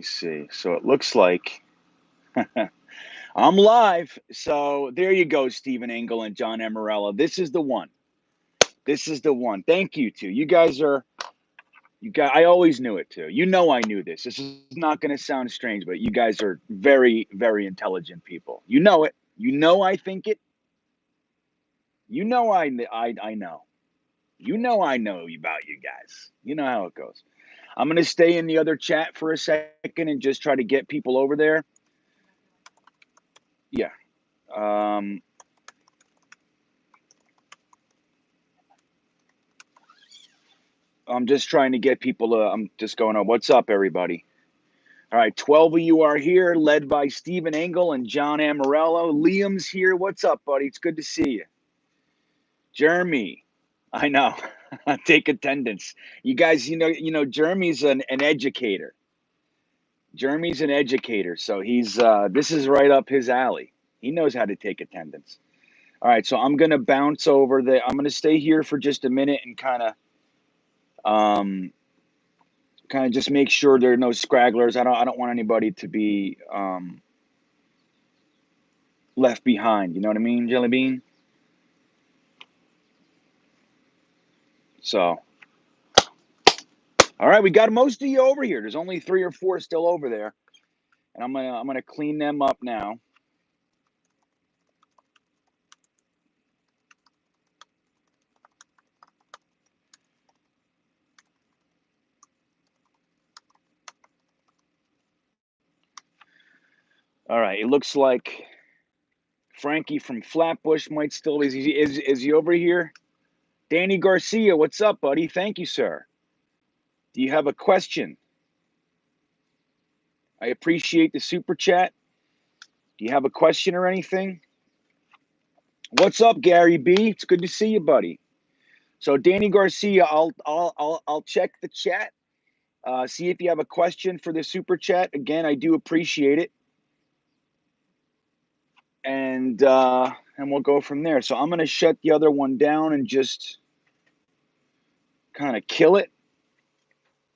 me see. So it looks like I'm live. So there you go, Stephen Engel and John Amarella. This is the one. This is the one. Thank you two. You guys. I always knew it too. You know, I knew this. This is not going to sound strange, but you guys are very, very intelligent people. You know it. You know I think it. You know I know. You know I know about you guys. You know how it goes. I'm going to stay in the other chat for a second and just try to get people over there. Yeah. I'm just trying to get people I'm just going on. What's up, everybody? All right, 12 of you are here, led by Stephen Engel and John Amarello. Liam's here. What's up, buddy? It's good to see you. Jeremy, I know. Take attendance. You guys, Jeremy's an educator. Jeremy's an educator, so he's this is right up his alley. He knows how to take attendance. All right, so I'm gonna bounce over there. I'm gonna stay here for just a minute and kind of just make sure there are no scragglers. I don't want anybody to be left behind. You know what I mean, Jelly Bean? So, all right, we got most of you over here. There's only 3 or 4 still over there, and I'm gonna clean them up now. All right, it looks like Frankie from Flatbush might still is he over here? Danny Garcia, what's up, buddy? Thank you, sir. Do you have a question? I appreciate the super chat. Do you have a question or anything? What's up, Gary B? It's good to see you, buddy. So Danny Garcia, I'll check the chat. See if you have a question for the super chat. Again, I do appreciate it. And we'll go from there. So I'm going to shut the other one down and just kind of kill it.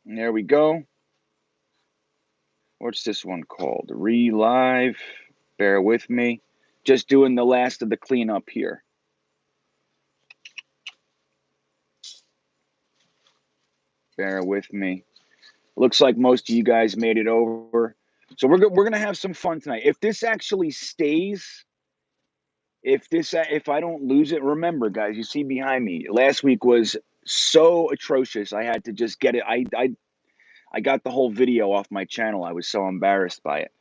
And there we go. What's this one called? Relive. Bear with me. Just doing the last of the cleanup here. Bear with me. Looks like most of you guys made it over. So we're going to have some fun tonight. If this actually stays, if I don't lose it, remember, guys, you see behind me, last week was so atrocious. I had to just get it. I got the whole video off my channel. I was so embarrassed by it.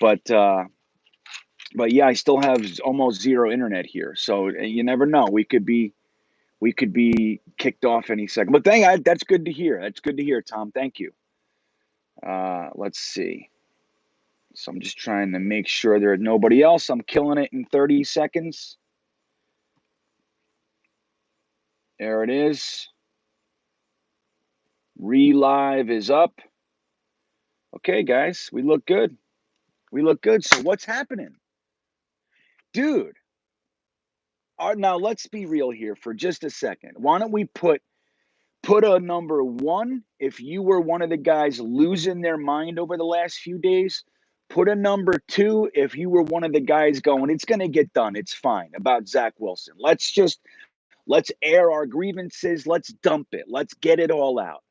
But yeah, I still have almost zero internet here. So you never know. We could be kicked off any second. But that's good to hear. That's good to hear, Tom. Thank you. Let's see. So I'm just trying to make sure there's nobody else. I'm killing it in 30 seconds. There it is. Relive is up. Okay, guys, we look good. We look good. So what's happening? Dude, now let's be real here for just a second. Why don't we put a number 1 if you were one of the guys losing their mind over the last few days. Put a number 2 if you were one of the guys going, it's going to get done. It's fine about Zach Wilson. Let's air our grievances. Let's dump it. Let's get it all out.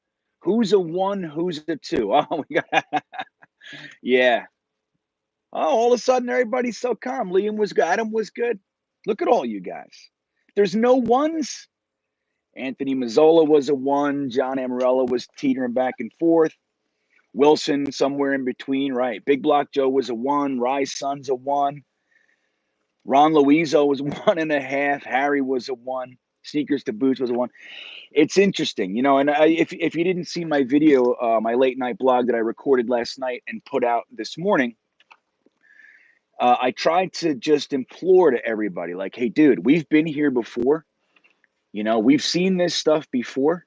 Who's a 1? Who's a 2? Oh, we got, yeah. Oh, all of a sudden everybody's so calm. Liam was good. Adam was good. Look at all you guys. There's no 1s. Anthony Mazzola was a 1. John Amarella was teetering back and forth. Wilson somewhere in between, right? Big Block Joe was a 1. Rye's son's a 1. Ron Luizzo was 1.5. Harry was a 1. Sneakers to Boots was a 1. It's interesting, and if you didn't see my video, my late night blog that I recorded last night and put out this morning, I tried to just implore to everybody, like, hey, dude, we've been here before. We've seen this stuff before.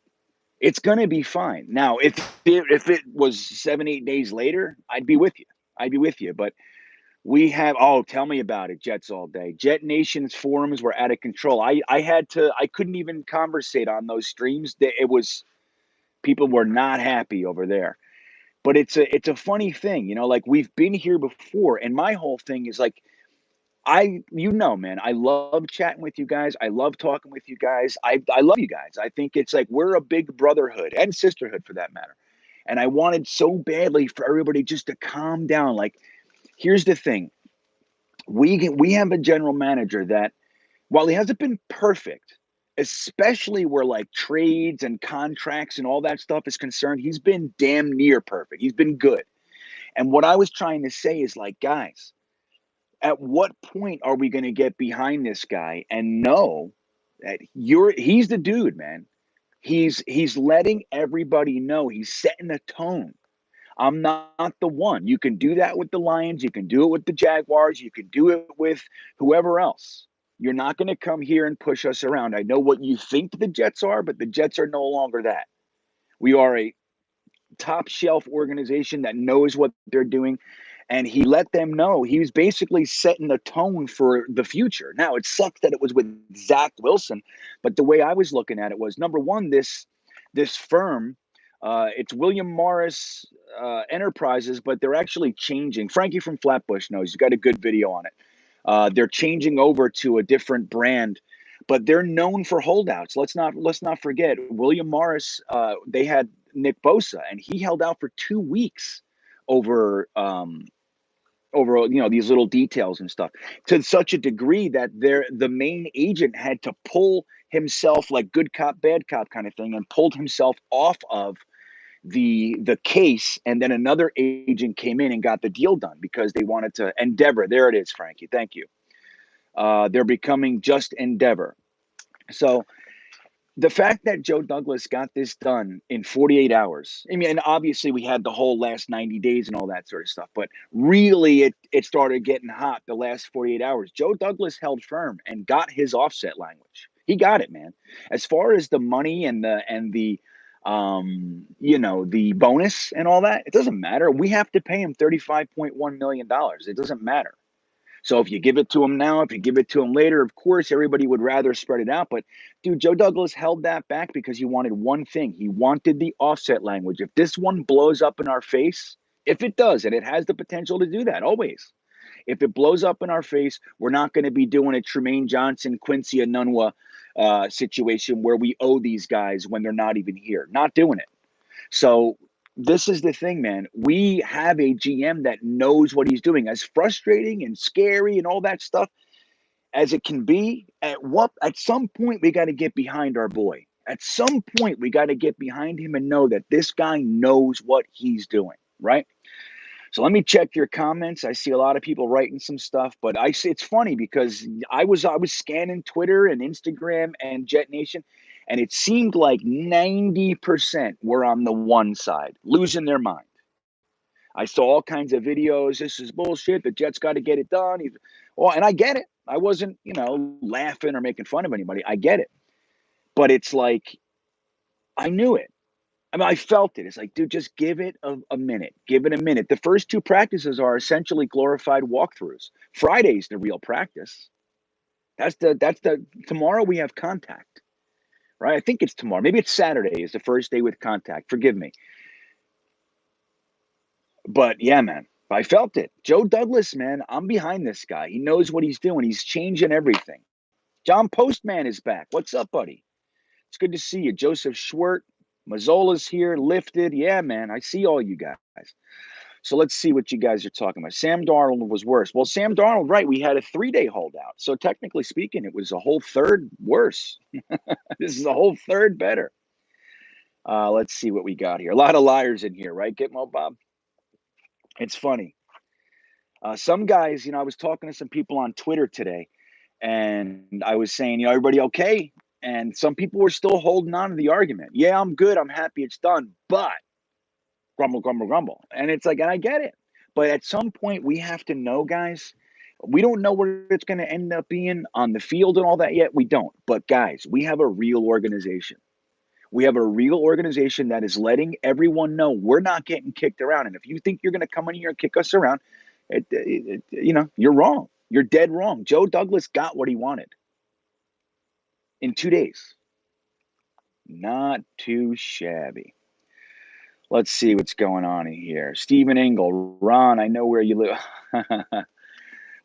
It's going to be fine. Now, if it was 7-8 days later, I'd be with you. But we have, tell me about it, Jets all day. Jetnation's forums were out of control. I couldn't even conversate on those streams. People were not happy over there. But it's a funny thing, like we've been here before, and my whole thing is like man, I love chatting with you guys. I love talking with you guys. I love you guys. I think it's like we're a big brotherhood and sisterhood for that matter. And I wanted so badly for everybody just to calm down. Like, here's the thing. We have a general manager that, while he hasn't been perfect, especially where like trades and contracts and all that stuff is concerned, he's been damn near perfect. He's been good. And what I was trying to say is like, guys, at what point are we going to get behind this guy and know that he's the dude, man. He's letting everybody know, he's setting a tone. I'm not the one. You can do that with the Lions, you can do it with the Jaguars, you can do it with whoever else. You're not going to come here and push us around. I know what you think the Jets are, but the Jets are no longer that. We are a top shelf organization that knows what they're doing. And he let them know, he was basically setting the tone for the future. Now, it sucks that it was with Zach Wilson, but the way I was looking at it was, number one, this firm, it's William Morris Enterprises, but they're actually changing. Frankie from Flatbush knows. He's got a good video on it. They're changing over to a different brand, but they're known for holdouts. Let's not forget William Morris. They had Nick Bosa, and he held out for 2 weeks over these little details and stuff, to such a degree that the main agent had to pull himself, like good cop bad cop kind of thing, and pulled himself off of the case, and then another agent came in and got the deal done because they wanted to Endeavor. There it is, Frankie. Thank you. They're becoming just Endeavor. So the fact that Joe Douglas got this done in 48 hours, I mean, and obviously we had the whole last 90 days and all that sort of stuff, but really it started getting hot the last 48 hours. Joe Douglas held firm and got his offset language. He got it, man. As far as the money and the bonus and all that, it doesn't matter. We have to pay him $35.1 million. It doesn't matter. So if you give it to him now, if you give it to him later, of course, everybody would rather spread it out. But dude, Joe Douglas held that back because he wanted one thing. He wanted the offset language. If this one blows up in our face, if it does, and it has the potential to do that always, if it blows up in our face, we're not going to be doing a Tremaine Johnson, Quincy Enunwa situation where we owe these guys when they're not even here. Not doing it. So this is the thing, man. We have a GM that knows what he's doing. As frustrating and scary and all that stuff as it can be, at some point we got to get behind our boy. At some point we got to get behind him and know that this guy knows what he's doing, right? So let me check your comments. I see a lot of people writing some stuff, but I see it's funny because I was scanning Twitter and Instagram and Jetnation, and it seemed like 90% were on the one side, losing their mind. I saw all kinds of videos. This is bullshit. The Jets got to get it done. And I get it. I wasn't, laughing or making fun of anybody. I get it. But it's like, I knew it. I mean, I felt it. It's like, dude, just give it a minute. Give it a minute. The first two practices are essentially glorified walkthroughs. Friday's the real practice. Tomorrow we have contact, right? I think it's tomorrow. Maybe it's Saturday is the first day with contact. Forgive me. But yeah, man, I felt it. Joe Douglas, man, I'm behind this guy. He knows what he's doing. He's changing everything. John Postman is back. What's up, buddy? It's good to see you. Joseph Schwert, Mazzola's here, lifted. Yeah, man, I see all you guys. So let's see what you guys are talking about. Sam Darnold was worse. Well, Sam Darnold, right, we had a 3-day holdout. So technically speaking, it was a whole third worse. This is a whole third better. Let's see what we got here. A lot of liars in here, right, Gitmo Bob? It's funny. Some guys, I was talking to some people on Twitter today, and I was saying, everybody okay? And some people were still holding on to the argument. Yeah, I'm good. I'm happy it's done. But grumble, grumble, grumble. And it's like, and I get it. But at some point, we have to know, guys, we don't know where it's going to end up being on the field and all that yet. We don't. But guys, we have a real organization. We have a real organization that is letting everyone know we're not getting kicked around. And if you think you're going to come in here and kick us around, you're wrong. You're dead wrong. Joe Douglas got what he wanted in 2 days. Not too shabby. Let's see what's going on in here. Stephen Engel, Ron, I know where you live.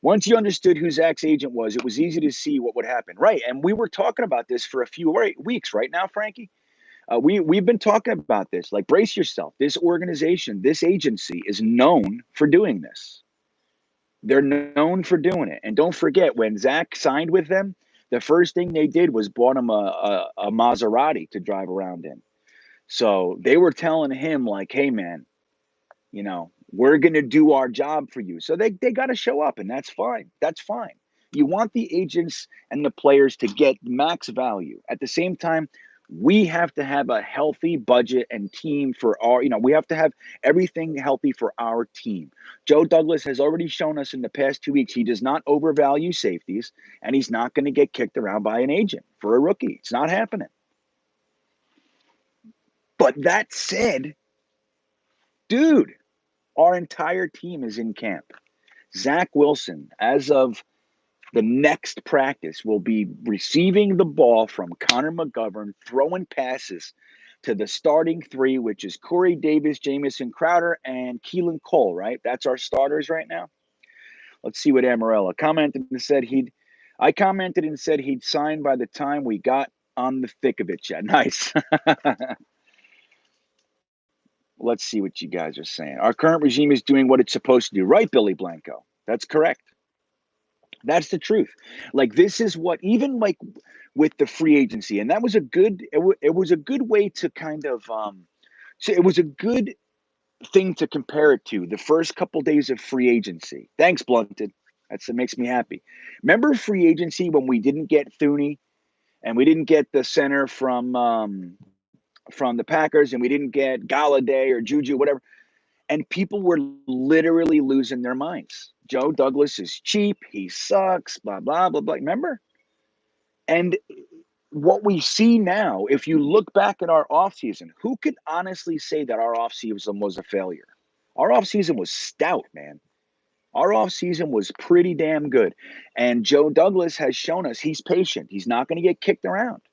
Once you understood who Zach's agent was, it was easy to see what would happen. Right. And we were talking about this for a few weeks right now, Frankie. We've been talking about this. Like, brace yourself. This organization, this agency is known for doing this. They're known for doing it. And don't forget, when Zach signed with them, the first thing they did was bought him a Maserati to drive around in. So they were telling him, like, hey, man, we're going to do our job for you. So they got to show up, and that's fine. That's fine. You want the agents and the players to get max value. At the same time, we have to have a healthy budget and team for our, we have to have everything healthy for our team. Joe Douglas has already shown us in the past 2 weeks he does not overvalue safeties, and he's not going to get kicked around by an agent for a rookie. It's not happening. But that said, dude, our entire team is in camp. Zach Wilson, as of the next practice, will be receiving the ball from Connor McGovern, throwing passes to the starting three, which is Corey Davis, Jamison Crowder, and Keelan Cole, right? That's our starters right now. Let's see what Amarella commented and said I commented and said he'd sign by the time we got on the thick of it yet. Nice. Let's see what you guys are saying. Our current regime is doing what it's supposed to do. Right, Billy Blanco? That's correct. That's the truth. Like, this is what, even like with the free agency, and that was it was a good way to kind of so it was a good thing to compare it to the first couple days of free agency. Thanks, Blunted. It makes me happy. Remember free agency when we didn't get Thuney and we didn't get the center from the Packers, and we didn't get Galladay or Juju, whatever. And people were literally losing their minds. Joe Douglas is cheap. He sucks, blah, blah, blah, blah. Remember? And what we see now, if you look back at our offseason, who could honestly say that our offseason was a failure? Our offseason was stout, man. Our offseason was pretty damn good. And Joe Douglas has shown us he's patient. He's not going to get kicked around.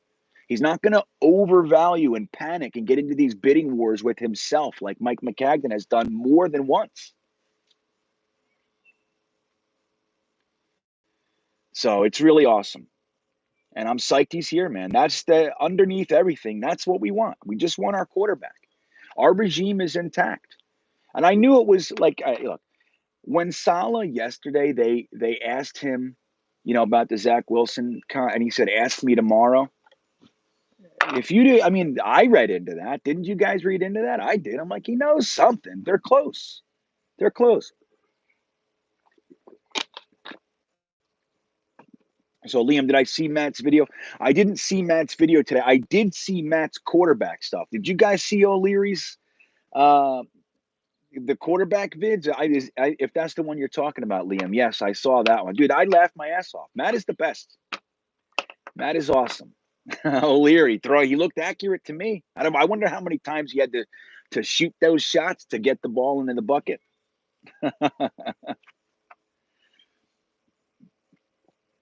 He's not going to overvalue and panic and get into these bidding wars with himself like Mike McCagnon has done more than once. So it's really awesome. And I'm psyched he's here, man. That's underneath everything. That's what we want. We just want our quarterback. Our regime is intact. And I knew it was like, look, when Saleh yesterday, they asked him, about the Zach Wilson, and he said, ask me tomorrow. If you do, I mean, I read into that. Didn't you guys read into that? I did. I'm like, he knows something. They're close. They're close. So, Liam, did I see Matt's video? I didn't see Matt's video today. I did see Matt's quarterback stuff. Did you guys see O'Leary's, the quarterback vids? If that's the one you're talking about, Liam, yes, I saw that one. Dude, I laughed my ass off. Matt is the best. Matt is awesome. O'Leary, he looked accurate to me. I wonder how many times he had to shoot those shots to get the ball into the bucket.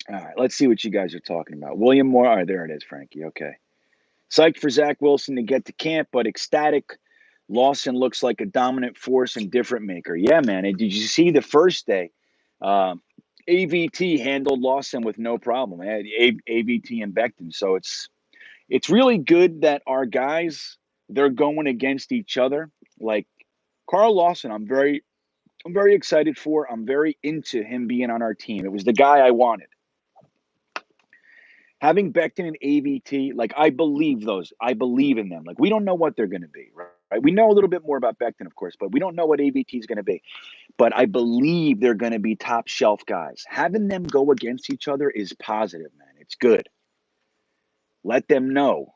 All right, let's see what you guys are talking about. William Moore. All right, there it is, Frankie. Okay. Psyched for Zach Wilson to get to camp, but ecstatic. Lawson looks like a dominant force and different maker. Yeah, man. And did you see the first day? AVT handled Lawson with no problem. AVT and Becton. So it's really good that our guys, they're going against each other. Like Carl Lawson, I'm very excited for. I'm very into him being on our team. It was the guy I wanted. Having Becton and AVT, like, I believe those. I believe in them. Like, we don't know what they're going to be, right? We know a little bit more about Becton, of course, but we don't know what AVT is going to be. But I believe they're going to be top shelf guys. Having them go against each other is positive, man. It's good. Let them know,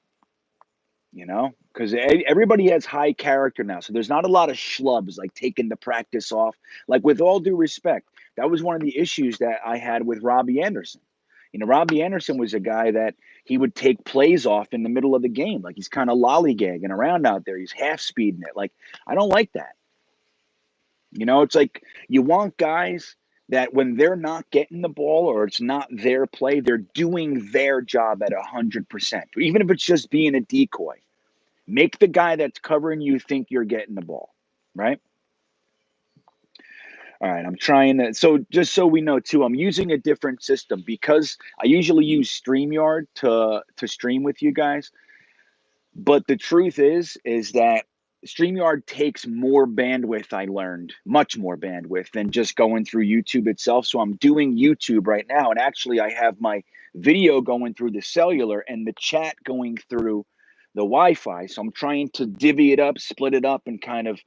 because everybody has high character now. So there's not a lot of schlubs like taking the practice off. Like, with all due respect, that was one of the issues that I had with Robbie Anderson. Robbie Anderson was a guy that he would take plays off in the middle of the game. Like, he's kind of lollygagging around out there. He's half speeding it. Like, I don't like that. It's like you want guys that when they're not getting the ball or it's not their play, they're doing their job at 100%, even if it's just being a decoy. Make the guy that's covering you think you're getting the ball, right? All right, I'm trying to. So just so we know too, I'm using a different system because I usually use StreamYard to stream with you guys. But the truth is that StreamYard takes more bandwidth, I learned, much more bandwidth than just going through YouTube itself. So I'm doing YouTube right now. And actually, I have my video going through the cellular and the chat going through the Wi Fi. So I'm trying to divvy it up, split it up, and kind of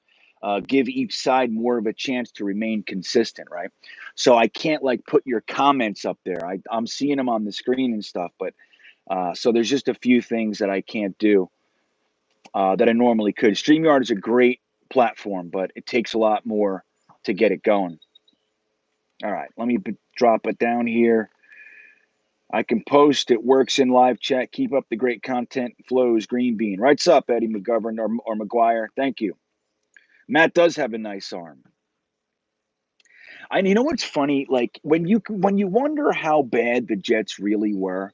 give each side more of a chance to remain consistent, right? So I can't like put your comments up there. I'm seeing them on the screen and stuff, but so there's just a few things that I can't do that I normally could. StreamYard is a great platform, but it takes a lot more to get it going. All right, let me drop it down here. I can post. It works in live chat. Keep up the great content flows. GreenBean. Writes up, Eddie McGovern or McGuire. Thank you. Matt does have a nice arm. And you know what's funny? Like when you wonder how bad the Jets really were,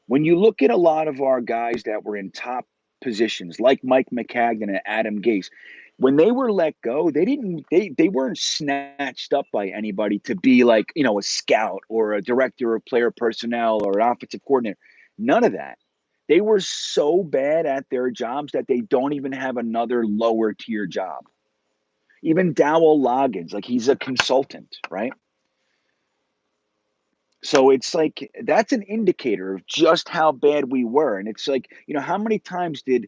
when you look at a lot of our guys that were in top positions, like Mike McCagnon and Adam Gase, when they were let go, they weren't snatched up by anybody to be like, a scout or a director of player personnel or an offensive coordinator. None of that. They were so bad at their jobs that they don't even have another lower tier job. Even Dowell Loggins, like he's a consultant, right? So it's like that's an indicator of just how bad we were. And it's like, how many times did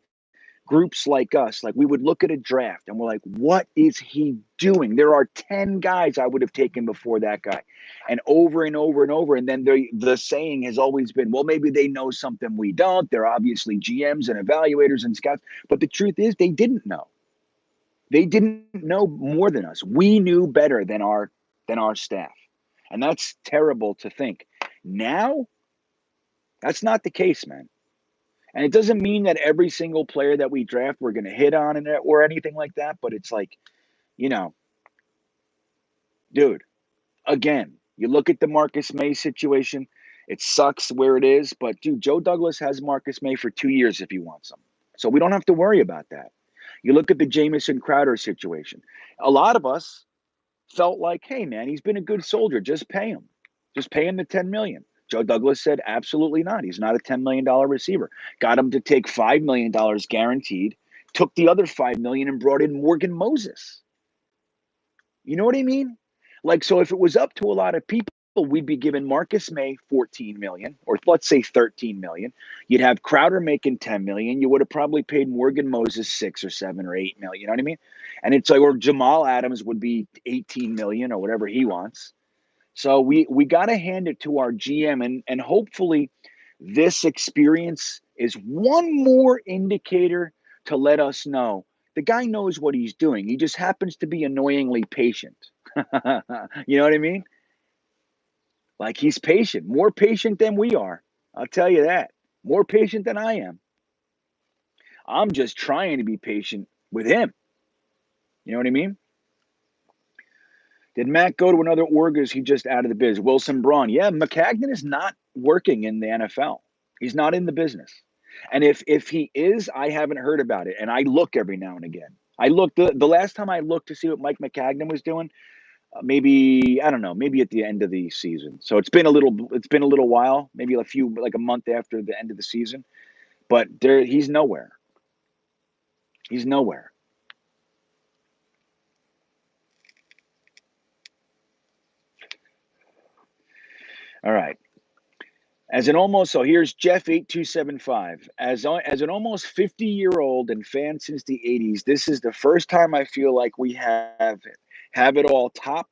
groups like us, like we would look at a draft and we're like, what is he doing? There are 10 guys I would have taken before that guy. And over and over and over. And then the saying has always been, well, maybe they know something we don't. They're obviously GMs and evaluators and scouts. But the truth is they didn't know. They didn't know more than us. We knew better than our staff. And that's terrible to think. Now, that's not the case, man. And it doesn't mean that every single player that we draft we're going to hit on or anything like that. But it's like, dude, again, you look at the Marcus May situation. It sucks where it is. But, dude, Joe Douglas has Marcus May for 2 years if he wants him. So we don't have to worry about that. You look at the Jamison Crowder situation. A lot of us felt like, hey, man, he's been a good soldier. Just pay him. Just pay him the $10 million. Joe Douglas said, absolutely not. He's not a $10 million receiver. Got him to take $5 million guaranteed, took the other $5 million and brought in Morgan Moses. You know what I mean? Like, so if it was up to a lot of people, we'd be giving Marcus May $14 million, or let's say $13 million. You'd have Crowder making $10 million. You would have probably paid Morgan Moses $6 or $7 or $8 million. You know what I mean? And it's like, or Jamal Adams would be $18 million or whatever he wants. So we got to hand it to our GM, and hopefully this experience is one more indicator to let us know the guy knows what he's doing. He just happens to be annoyingly patient. You know what I mean? Like he's patient, more patient than we are. I'll tell you that. More patient than I am. I'm just trying to be patient with him. You know what I mean? Did Matt go to another org or is he just out of the biz? Wilson Braun. Yeah, McCagnon is not working in the NFL. He's not in the business. And if he is, I haven't heard about it. And I look every now and again. I looked the last time I looked to see what Mike McCagnon was doing, maybe, I don't know, maybe at the end of the season. So it's been a little while, maybe like a month after the end of the season. But he's nowhere. He's nowhere. All right. So here's Jeff8275. As an almost 50-year-old and fan since the 80s, this is the first time I feel like we have it all top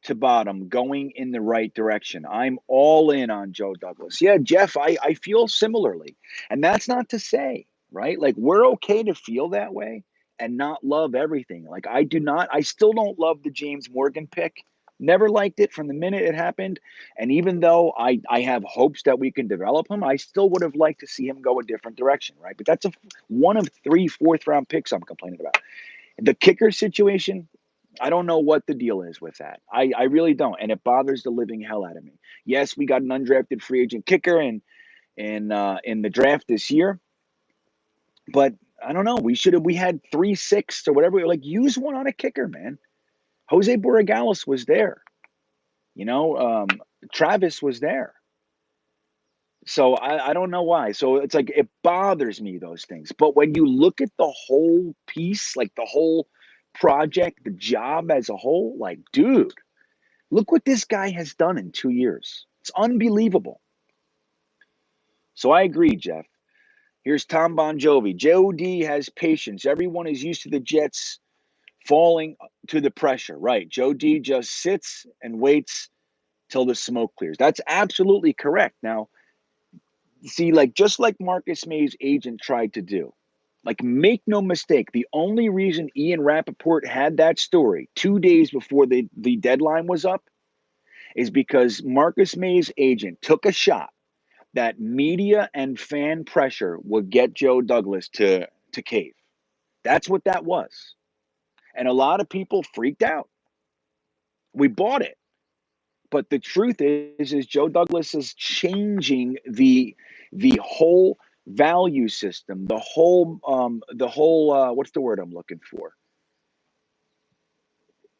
to bottom going in the right direction. I'm all in on Joe Douglas. Yeah, Jeff, I feel similarly. And that's not to say, right? Like we're okay to feel that way and not love everything. Like I still don't love the James Morgan pick. Never liked it from the minute it happened. And even though I have hopes that we can develop him, I still would have liked to see him go a different direction, right? But that's one of 3 4th-round picks I'm complaining about. The kicker situation, I don't know what the deal is with that. I really don't. And it bothers the living hell out of me. Yes, we got an undrafted free agent kicker in the draft this year. But I don't know. We had 3-6 or whatever. Like, use one on a kicker, man. Jose Borregales was there. You know, Travis was there. So I don't know why. So it's like it bothers me, those things. But when you look at the whole piece, like the whole project, the job as a whole, like, dude, look what this guy has done in 2 years. It's unbelievable. So I agree, Jeff. Here's Tom Bon Jovi. JOD has patience. Everyone is used to the Jets falling to the pressure. Right. Joe D just sits and waits till the smoke clears. That's absolutely correct. Now, see, like, just like Marcus May's agent tried to do, like, make no mistake, the only reason Ian Rappaport had that story 2 days before the deadline was up is because Marcus May's agent took a shot that media and fan pressure would get Joe Douglas to cave. That's what that was. And a lot of people freaked out. We bought it. But the truth is Joe Douglas is changing the whole value system, the whole what's the word I'm looking for?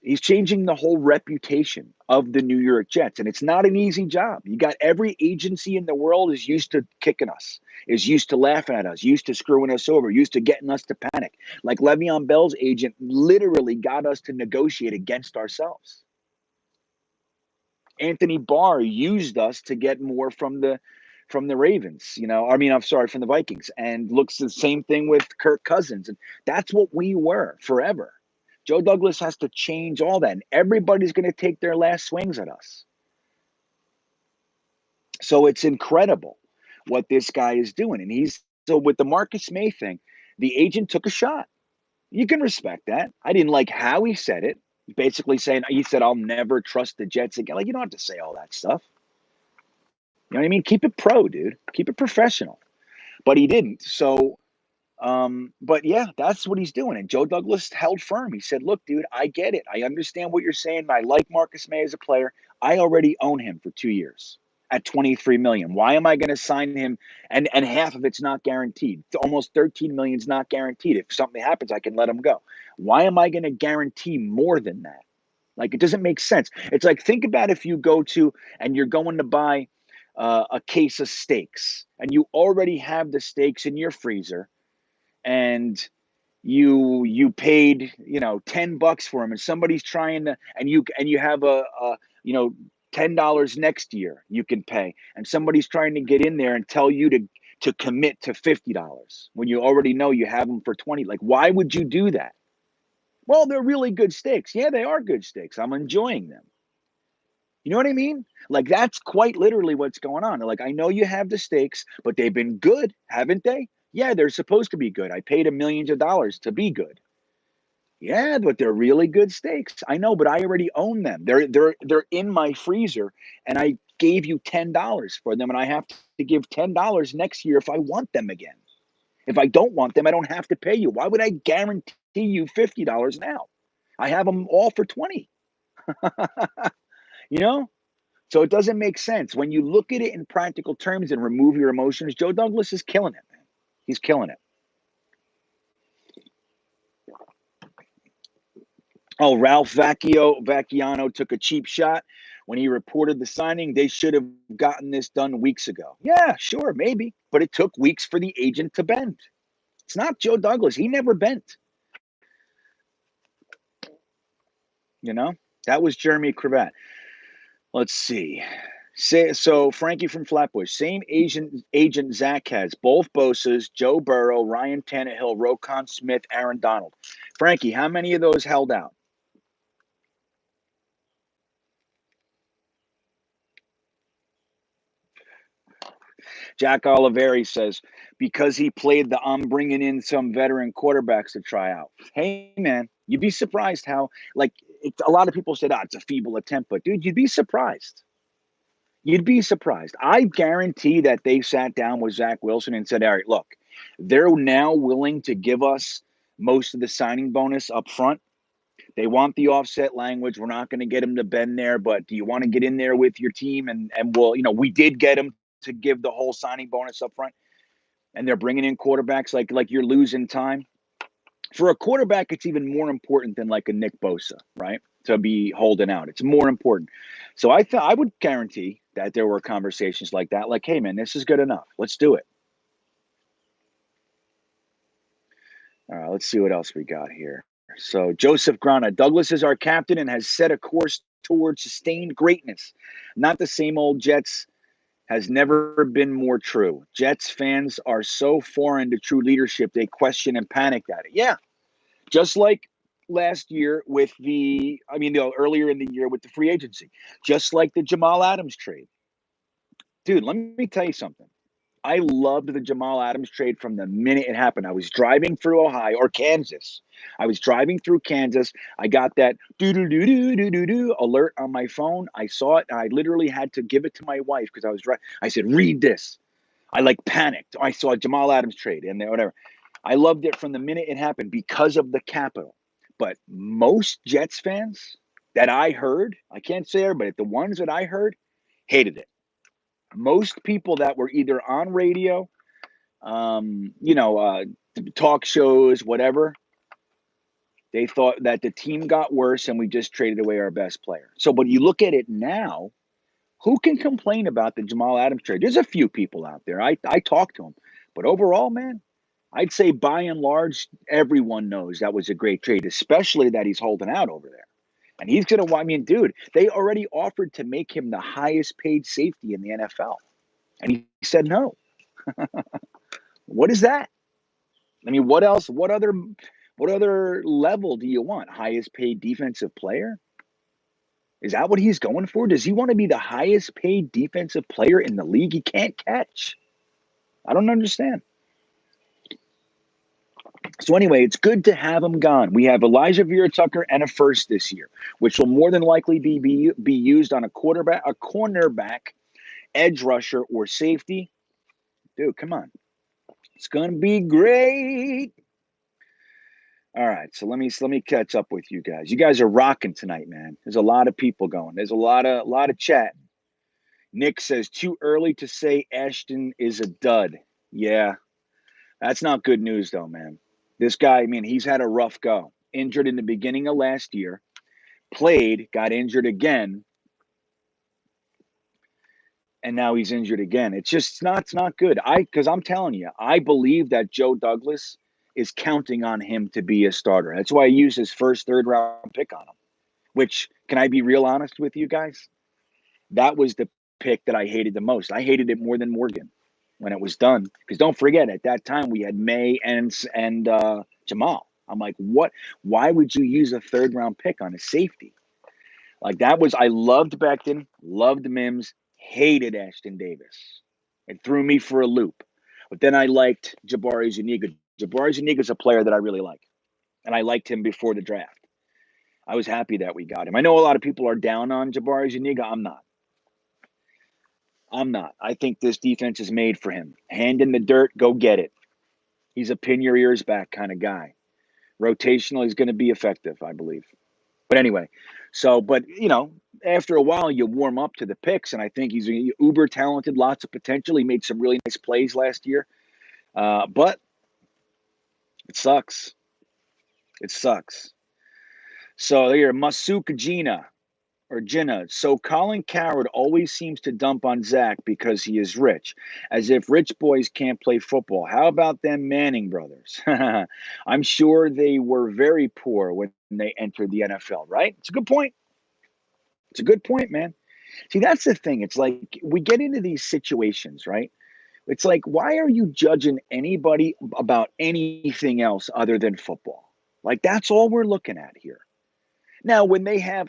He's changing the whole reputation of the New York Jets, and it's not an easy job. You got every agency in the world is used to kicking us, is used to laughing at us, used to screwing us over, used to getting us to panic. Like Le'Veon Bell's agent literally got us to negotiate against ourselves. Anthony Barr used us to get more from the Ravens, you know. I mean, I'm sorry, from the Vikings, and looks the same thing with Kirk Cousins, and that's what we were forever. Joe Douglas has to change all that, and everybody's going to take their last swings at us. So it's incredible what this guy is doing, and he's so with the Marcus May thing, the agent took a shot. You can respect that. I didn't like how he said it. Basically saying he said, "I'll never trust the Jets again." Like, you don't have to say all that stuff. You know what I mean? Keep it pro, dude. Keep it professional. But he didn't. So, but yeah, that's what he's doing. And Joe Douglas held firm. He said, "Look, dude, I get it. I understand what you're saying. I like Marcus May as a player. I already own him for 2 years at 23 million. Why am I going to sign him? And half of it's not guaranteed. Almost 13 million is not guaranteed. If something happens, I can let him go. Why am I going to guarantee more than that? Like, it doesn't make sense. It's like, think about if you go to and you're going to buy a case of steaks, and you already have the steaks in your freezer, and you paid, you know, $10 for them, and somebody's trying to, and you have a you know, $10 next year you can pay, and somebody's trying to get in there and tell you to commit to $50 when you already know you have them for 20. Like, why would you do that? Well, they're really good steaks. Yeah, they are good steaks. I'm enjoying them. You know what I mean? Like, that's quite literally what's going on. Like, I know you have the steaks, but they've been good, haven't they? Yeah, they're supposed to be good. I paid them millions of dollars to be good. Yeah, but they're really good steaks. I know, but I already own them. They're in my freezer, and I gave you $10 for them, and I have to give $10 next year if I want them again. If I don't want them, I don't have to pay you. Why would I guarantee you $50 now? I have them all for 20. You know? So it doesn't make sense. When you look at it in practical terms and remove your emotions, Joe Douglas is killing it, man. He's killing it. Oh, Ralph Vacchiano took a cheap shot when he reported the signing. They should have gotten this done weeks ago. Yeah, sure, maybe. But it took weeks for the agent to bend. It's not Joe Douglas. He never bent. You know? That was Jeremy Cravat. Let's see. So Frankie from Flatbush, same agent Zach has, both Bosa's, Joe Burrow, Ryan Tannehill, Roquan Smith, Aaron Donald. Frankie, how many of those held out? Jack Oliveri says, because he played the I'm bringing in some veteran quarterbacks to try out. Hey, man, you'd be surprised how, like, a lot of people said, it's a feeble attempt, but dude, you'd be surprised. You'd be surprised. I guarantee that they sat down with Zach Wilson and said, all right, look, they're now willing to give us most of the signing bonus up front. They want the offset language. We're not going to get them to bend there, but do you want to get in there with your team? And we'll, we did get them to give the whole signing bonus up front. and they're bringing in quarterbacks like you're losing time. For a quarterback, it's even more important than like a Nick Bosa, right? To be holding out. It's more important. So I thought I would guarantee that there were conversations like that, like, hey man, this is good enough. Let's do it. All right, let's see what else we got here. So Joseph Grana, Douglas is our captain and has set a course towards sustained greatness. Not the same old Jets has never been more true. Jets fans are so foreign to true leadership, they question and panic at it. Yeah, just like last year with earlier in the year with the free agency, just like the Jamal Adams trade. Dude, let me tell you something. I loved the Jamal Adams trade from the minute it happened. I was driving through Ohio or Kansas. I was driving through Kansas. I got that do alert on my phone. I saw it, and I literally had to give it to my wife because I was right. I said, "Read this." I like panicked. I saw a Jamal Adams trade and whatever. I loved it from the minute it happened because of the capital. But most Jets fans that I heard, I can't say everybody, but the ones that I heard hated it. Most people that were either on radio, um, you know, uh, talk shows, whatever, they thought that the team got worse and we just traded away our best player. So, but you look at it now, who can complain about the Jamal Adams trade? There's a few people out there. I talked to them, but overall, man, I'd say by and large, everyone knows that was a great trade, especially that he's holding out over there. And he's going to, I mean, dude, they already offered to make him the highest paid safety in the NFL. And he said no. What is that? I mean, what else? What other level do you want? Highest paid defensive player? Is that what he's going for? Does he want to be the highest paid defensive player in the league? He can't catch. I don't understand. So anyway, it's good to have him gone. We have Elijah Vera Tucker and a first this year, which will more than likely be used on a cornerback, edge rusher, or safety. Dude, come on. It's gonna be great. All right, so let me catch up with you guys. You guys are rocking tonight, man. There's a lot of people going. There's a lot of chat. Nick says too early to say Ashton is a dud. Yeah, that's not good news though, man. This guy, I mean, he's had a rough go. Injured in the beginning of last year, played, got injured again, and now he's injured again. It's not good. Because I'm telling you, I believe that Joe Douglas is counting on him to be a starter. That's why I used his first third round pick on him. Which, can I be real honest with you guys? That was the pick that I hated the most. I hated it more than Morgan when it was done. Because don't forget, at that time we had May and Jamal. I'm like, what? Why would you use a third round pick on a safety? Like that was, I loved Becton, loved Mims, hated Ashton Davis. It threw me for a loop. But then I liked Jabari Zuniga. Jabari Zuniga is a player that I really like. And I liked him before the draft. I was happy that we got him. I know a lot of people are down on Jabari Zuniga. I'm not. I think this defense is made for him. Hand in the dirt, go get it. He's a pin your ears back kind of guy. Rotational, he's going to be effective, I believe. But anyway, but after a while, you warm up to the picks, and I think he's uber talented, lots of potential. He made some really nice plays last year, but it sucks. It sucks. So here, Masuk Gina. So Colin Coward always seems to dump on Zach because he is rich, as if rich boys can't play football. How about them Manning brothers? I'm sure they were very poor when they entered the NFL, right? It's a good point. It's a good point, man. See, that's the thing. It's like we get into these situations, right? It's like, why are you judging anybody about anything else other than football? Like, that's all we're looking at here. Now, when they have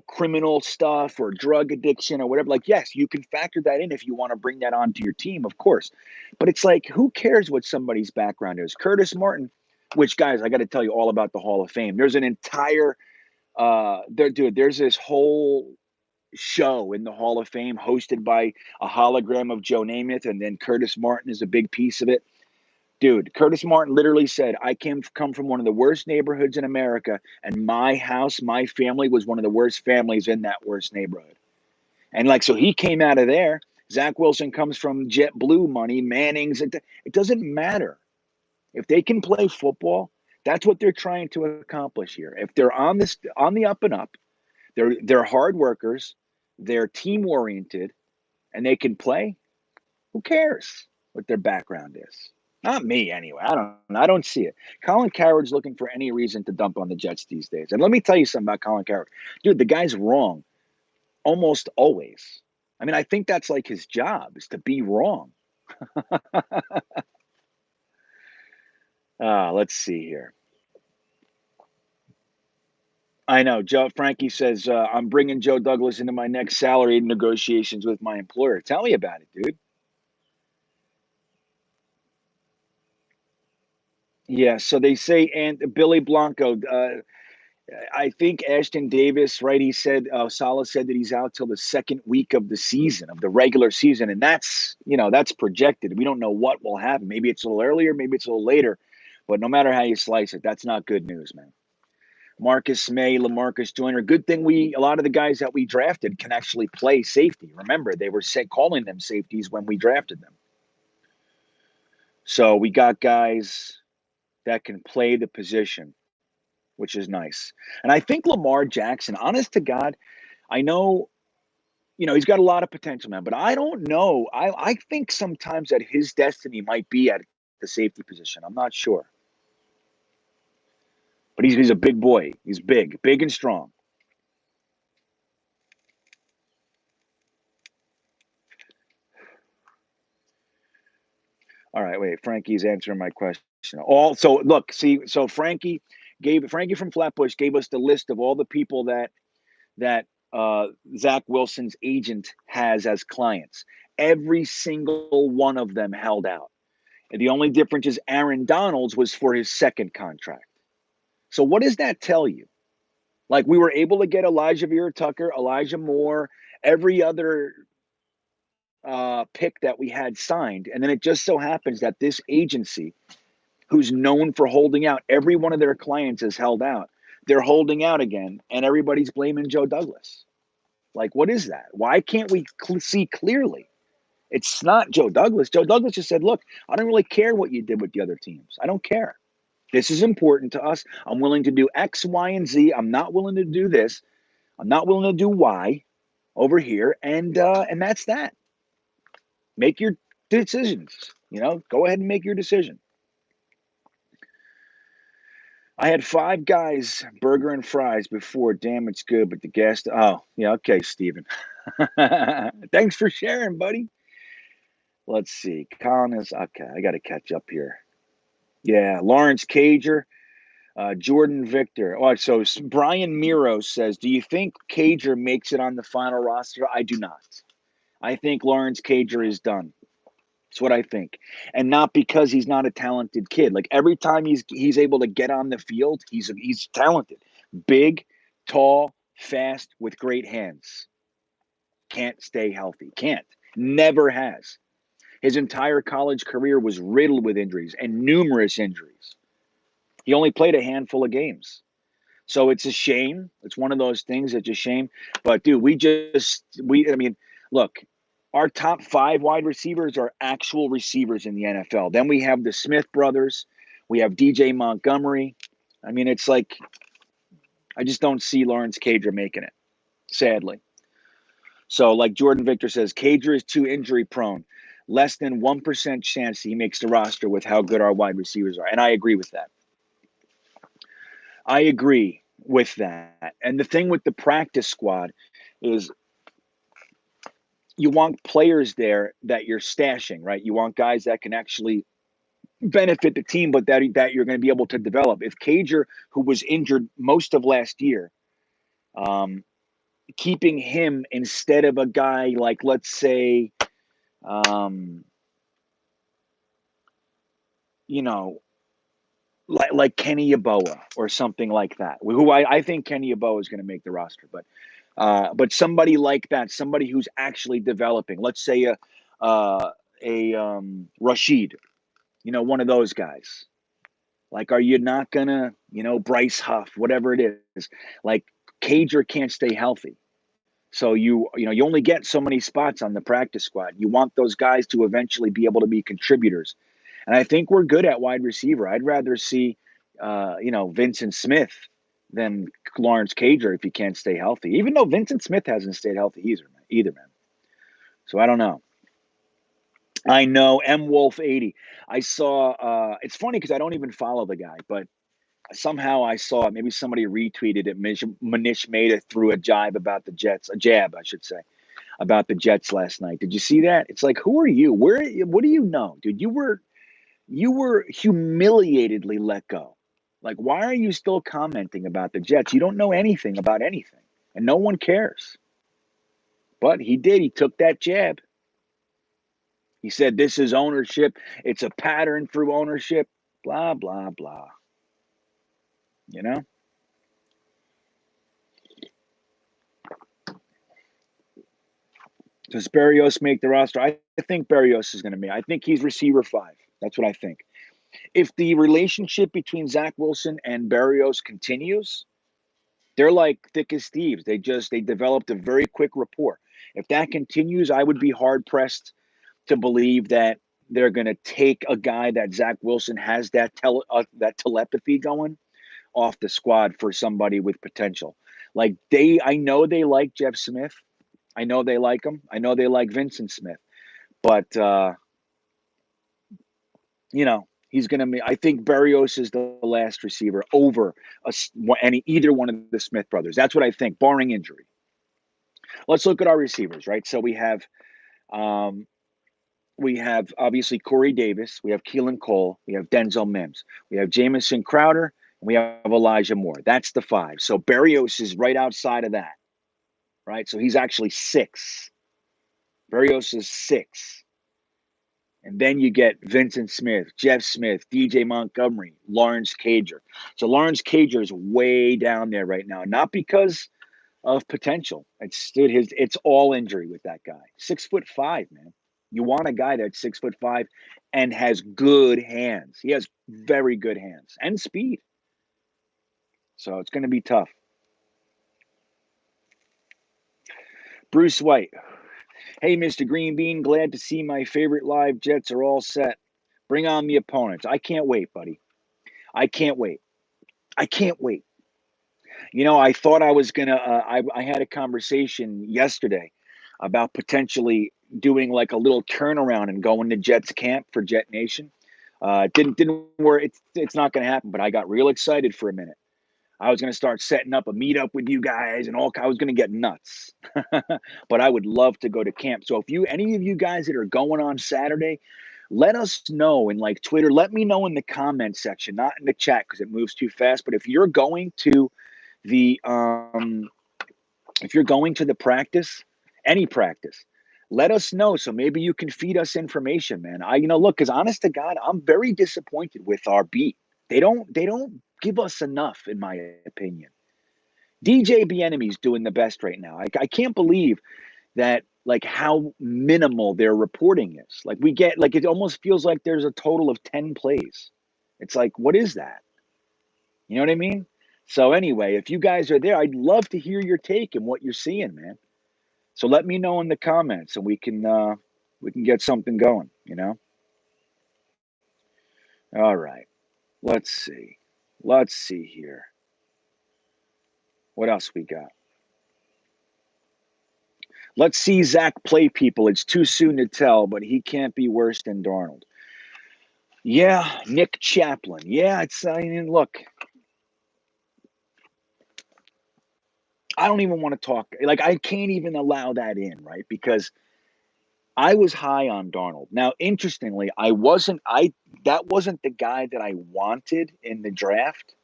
criminal stuff or drug addiction or whatever, like, yes, you can factor that in if you want to bring that onto your team, of course. But it's like, who cares what somebody's background is? Curtis Martin, which, guys, I got to tell you all about the Hall of Fame. There's an entire, there's this whole show in the Hall of Fame hosted by a hologram of Joe Namath, and then Curtis Martin is a big piece of it. Dude, Curtis Martin literally said, I come from one of the worst neighborhoods in America, and my house, my family was one of the worst families in that worst neighborhood. And so he came out of there Zach Wilson comes from JetBlue money, Manning's. It doesn't matter. If they can play football, that's what they're trying to accomplish here. If they're on the up and up, they're hard workers, they're team oriented, and they can play. Who cares what their background is? Not me, anyway. I don't see it. Colin Cowherd's looking for any reason to dump on the Jets these days. And let me tell you something about Colin Cowherd. Dude, the guy's wrong almost always. I mean, I think that's like his job, is to be wrong. Let's see here. I know. Frankie says, I'm bringing Joe Douglas into my next salary negotiations with my employer. Tell me about it, dude. Yeah, so they say, and Billy Blanco, I think Ashton Davis, right? He said, Salah said that he's out till the second week of the season, of the regular season. And that's projected. We don't know what will happen. Maybe it's a little earlier, maybe it's a little later. But no matter how you slice it, that's not good news, man. Marcus May, LaMarcus Joyner. Good thing a lot of the guys that we drafted can actually play safety. Remember, they were calling them safeties when we drafted them. So we got guys that can play the position, which is nice. And I think Lamar Jackson, honest to God, I know, he's got a lot of potential, man, but I don't know. I think sometimes that his destiny might be at the safety position. I'm not sure. But he's a big boy. He's big and strong. All right, wait. Frankie's answering my question. So look, see, so Frankie from Flatbush gave us the list of all the people that Zach Wilson's agent has as clients. Every single one of them held out. And the only difference is Aaron Donald's was for his second contract. So what does that tell you? Like, we were able to get Elijah Vera Tucker, Elijah Moore, every other pick that we had signed. And then it just so happens that this agency, who's known for holding out, every one of their clients is held out. They're holding out again, and everybody's blaming Joe Douglas. Like, what is that? Why can't we see clearly? It's not Joe Douglas. Joe Douglas just said, look, I don't really care what you did with the other teams. I don't care. This is important to us. I'm willing to do X, Y, and Z. I'm not willing to do this. I'm not willing to do Y over here. And that's that. Make your decisions. Go ahead and make your decision. I had 5 guys, burger and fries before. Damn, it's good, but the gas. Oh, yeah, okay, Steven. Thanks for sharing, buddy. Let's see. Colin is okay. I got to catch up here. Yeah, Lawrence Cager, Jordan Victor. Oh, so Brian Miro says, do you think Cager makes it on the final roster? I do not. I think Lawrence Cager is done. That's what I think. And not because he's not a talented kid. Like, every time he's able to get on the field, he's talented. Big, tall, fast, with great hands. Can't stay healthy. Can't. Never has. His entire college career was riddled with injuries, and numerous injuries. He only played a handful of games. So it's a shame. It's one of those things that's a shame. But, dude, look, our top 5 wide receivers are actual receivers in the NFL. Then we have the Smith brothers. We have DJ Montgomery. I mean, it's like, I just don't see Lawrence Cager making it, sadly. So, like Jordan Victor says, Cager is too injury prone. Less than 1% chance he makes the roster with how good our wide receivers are. And I agree with that. I agree with that. And the thing with the practice squad is you want players there that you're stashing, right? You want guys that can actually benefit the team, but that you're going to be able to develop. If Cager, who was injured most of last year, keeping him instead of a guy like, let's say, like Kenny Yeboah or something like that, who I think Kenny Yeboah is going to make the roster, but somebody like that, somebody who's actually developing, let's say Rashid, one of those guys. Like, are you not gonna, Bryce Huff, whatever it is, like Cager can't stay healthy. So you only get so many spots on the practice squad. You want those guys to eventually be able to be contributors. And I think we're good at wide receiver. I'd rather see, Vincent Smith than Lawrence Cager if he can't stay healthy. Even though Vincent Smith hasn't stayed healthy either, man. So I don't know. I know M Wolf 80. I saw. It's funny because I don't even follow the guy, but somehow I saw it. Maybe somebody retweeted it. Manish made it through a jibe about the Jets, a jab, I should say, about the Jets last night. Did you see that? It's like, who are you? What do you know, dude? You were humiliatedly let go. Like, why are you still commenting about the Jets? You don't know anything about anything, and no one cares. But he did. He took that jab. He said, this is ownership. It's a pattern through ownership. Blah, blah, blah. You know? Does Berrios make the roster? I think Berrios is going to make. I think he's receiver 5. That's what I think. If the relationship between Zach Wilson and Berrios continues, they're like thick as thieves. They developed a very quick rapport. If that continues, I would be hard pressed to believe that they're going to take a guy that Zach Wilson has that telepathy going off the squad for somebody with potential. Like I know they like Jeff Smith. I know they like him. I know they like Vincent Smith, but he's going to be. I think Berrios is the last receiver over either one of the Smith brothers. That's what I think, barring injury. Let's look at our receivers, right? So um, we have obviously Corey Davis, we have Keelan Cole, we have Denzel Mims, we have Jamison Crowder, and we have Elijah Moore. That's the 5. So Berrios is right outside of that, right? So he's actually 6. Berrios is 6. And then you get Vincent Smith, Jeff Smith, DJ Montgomery, Lawrence Cager. So Lawrence Cager is way down there right now, not because of potential. It's all injury with that guy. 6'5", man. You want a guy that's 6'5" and has good hands. He has very good hands and speed. So it's going to be tough. Bruce White. Hey, Mr. Greenbean, glad to see my favorite live Jets are all set. Bring on the opponents. I can't wait, buddy. I can't wait. I can't wait. I thought I was going to, I had a conversation yesterday about potentially doing like a little turnaround and going to Jets camp for Jetnation. Didn't work. It's not going to happen, but I got real excited for a minute. I was going to start setting up a meetup with you guys and I was going to get nuts, but I would love to go to camp. So if any of you guys that are going on Saturday, let us know in like Twitter, let me know in the comment section, not in the chat because it moves too fast. But if you're going to the, practice, any practice, let us know. So maybe you can feed us information, man. Look, because honest to God, I'm very disappointed with our beat. They don't give us enough, in my opinion. DJ Bieniemy's doing the best right now. I can't believe that, like, how minimal their reporting is. Like, we get, like, it almost feels like there's a total of 10 plays. It's like, what is that? You know what I mean? So anyway, if you guys are there, I'd love to hear your take and what you're seeing, man. So let me know in the comments and we can get something going, All right. Let's see. Let's see here. What else we got? Let's see Zach play, people. It's too soon to tell, but he can't be worse than Darnold. Yeah, Nick Chaplin. Yeah, look, I don't even want to talk. Like, I can't even allow that in, right? Because I was high on Darnold. Now, interestingly, that wasn't the guy that I wanted in the draft.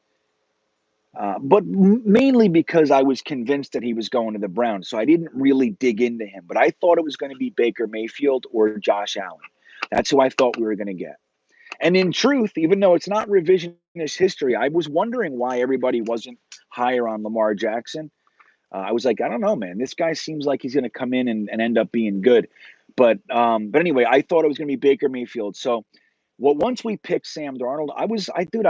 But mainly because I was convinced that he was going to the Browns. So I didn't really dig into him. But I thought it was going to be Baker Mayfield or Josh Allen. That's who I thought we were going to get. And in truth, even though it's not revisionist history, I was wondering why everybody wasn't higher on Lamar Jackson. I was like, I don't know, man. This guy seems like he's going to come in and end up being good. But anyway, I thought it was going to be Baker Mayfield. So once we picked Sam Darnold, I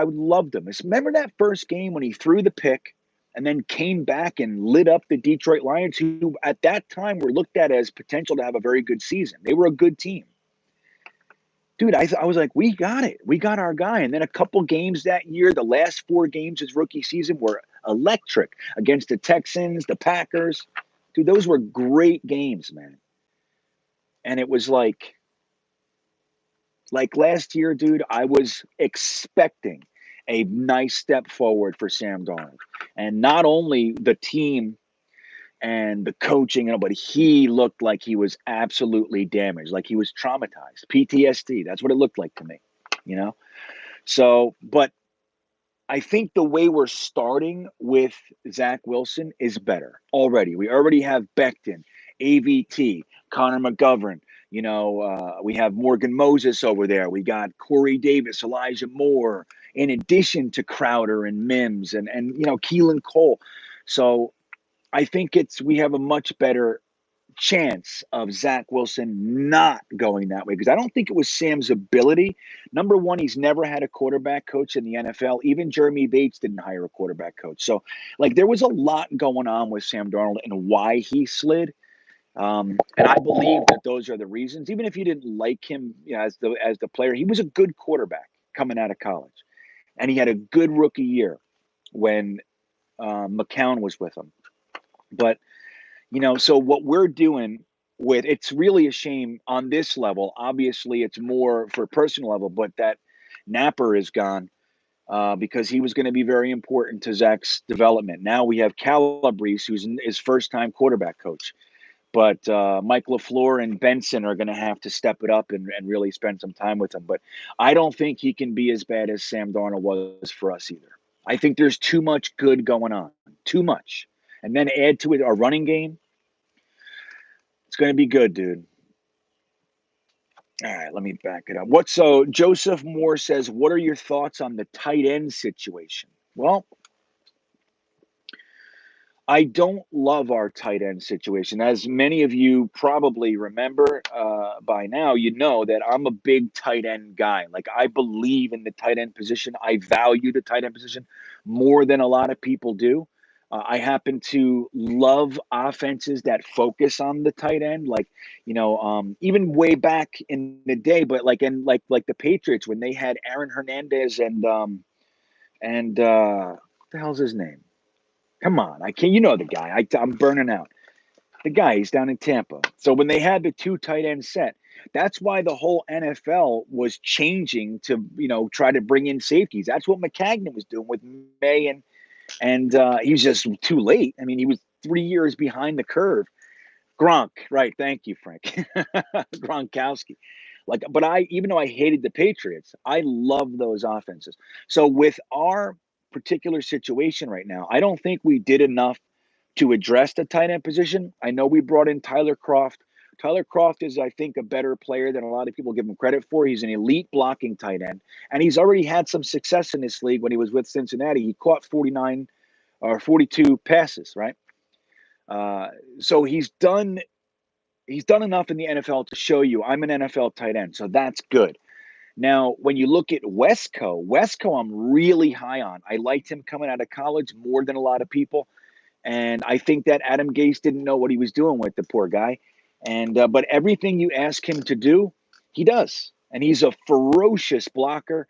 loved him. Remember that first game when he threw the pick and then came back and lit up the Detroit Lions, who at that time were looked at as potential to have a very good season. They were a good team. Dude, I was like, we got it. We got our guy. And then a couple games that year, the last 4 games his rookie season were electric against the Texans, the Packers. Dude, those were great games, man. And it was like last year, dude, I was expecting a nice step forward for Sam Darnold. And not only the team and the coaching, but he looked like he was absolutely damaged, like he was traumatized. PTSD, that's what it looked like to me, you know? So, but I think the way we're starting with Zach Wilson is better already. We already have Becton, AVT, Connor McGovern. We have Morgan Moses over there. We got Corey Davis, Elijah Moore, in addition to Crowder and Mims and Keelan Cole. So I think we have a much better chance of Zach Wilson not going that way, because I don't think it was Sam's ability. Number one, he's never had a quarterback coach in the NFL. Even Jeremy Bates didn't hire a quarterback coach. So, there was a lot going on with Sam Darnold and why he slid. And I believe that those are the reasons. Even if you didn't like him, as the player, he was a good quarterback coming out of college, and he had a good rookie year when McCown was with him. But so what we're doing it's really a shame on this level. Obviously, it's more for a personal level, but that Napper is gone because he was going to be very important to Zach's development. Now we have Calabrese, who's his first-time quarterback coach. But Mike LaFleur and Benson are going to have to step it up and really spend some time with him. But I don't think he can be as bad as Sam Darnold was for us either. I think there's too much good going on, too much. And then add to it our running game. It's going to be good, dude. All right, let me back it up. So Joseph Moore says, what are your thoughts on the tight end situation? Well, I don't love our tight end situation. As many of you probably remember by now, you know that I'm a big tight end guy. I believe in the tight end position. I value the tight end position more than a lot of people do. I happen to love offenses that focus on the tight end, even way back in the day. But like the Patriots when they had Aaron Hernandez and what the hell's his name? Come on, I can't. You know the guy. I'm burning out. The guy, he's down in Tampa. So when they had the 2 tight end set, that's why the whole NFL was changing to try to bring in safeties. That's what McCagnon was doing with May and he's just too late. I mean, he was 3 years behind the curve. Gronk, right? Thank you, Frank. Gronkowski. But even though I hated the Patriots, I love those offenses. So with our particular situation right now, I don't think we did enough to address the tight end position. I know we brought in Tyler Kroft. Tyler Kroft is, I think, a better player than a lot of people give him credit for. He's an elite blocking tight end, and he's already had some success in this league when he was with Cincinnati. He caught 49 or 42 passes, right? So he's done enough in the NFL to show you I'm an NFL tight end. So that's good. Now, when you look at Wesco I'm really high on. I liked him coming out of college more than a lot of people. And I think that Adam Gase didn't know what he was doing with the poor guy. And but everything you ask him to do, he does. And he's a ferocious blocker.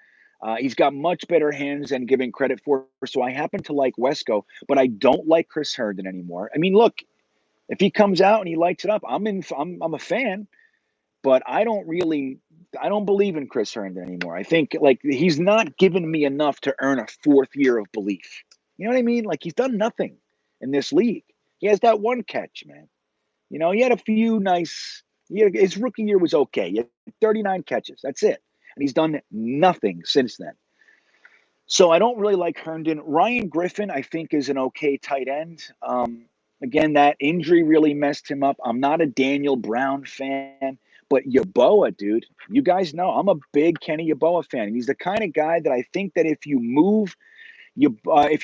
He's got much better hands than giving credit for. So I happen to like Wesco, but I don't like Chris Herndon anymore. I mean, look, if he comes out and he lights it up, I'm a fan. But I don't believe in Chris Herndon anymore. I think he's not given me enough to earn a 4th year of belief. You know what I mean? He's done nothing in this league. He has that one catch, man. He had a few his rookie year was okay. He had 39 catches. That's it. And he's done nothing since then. So I don't really like Herndon. Ryan Griffin, I think, is an okay tight end. Again, that injury really messed him up. I'm not a Daniel Brown fan, but Yeboah, dude, you guys know I'm a big Kenny Yeboah fan. He's the kind of guy that I think that if you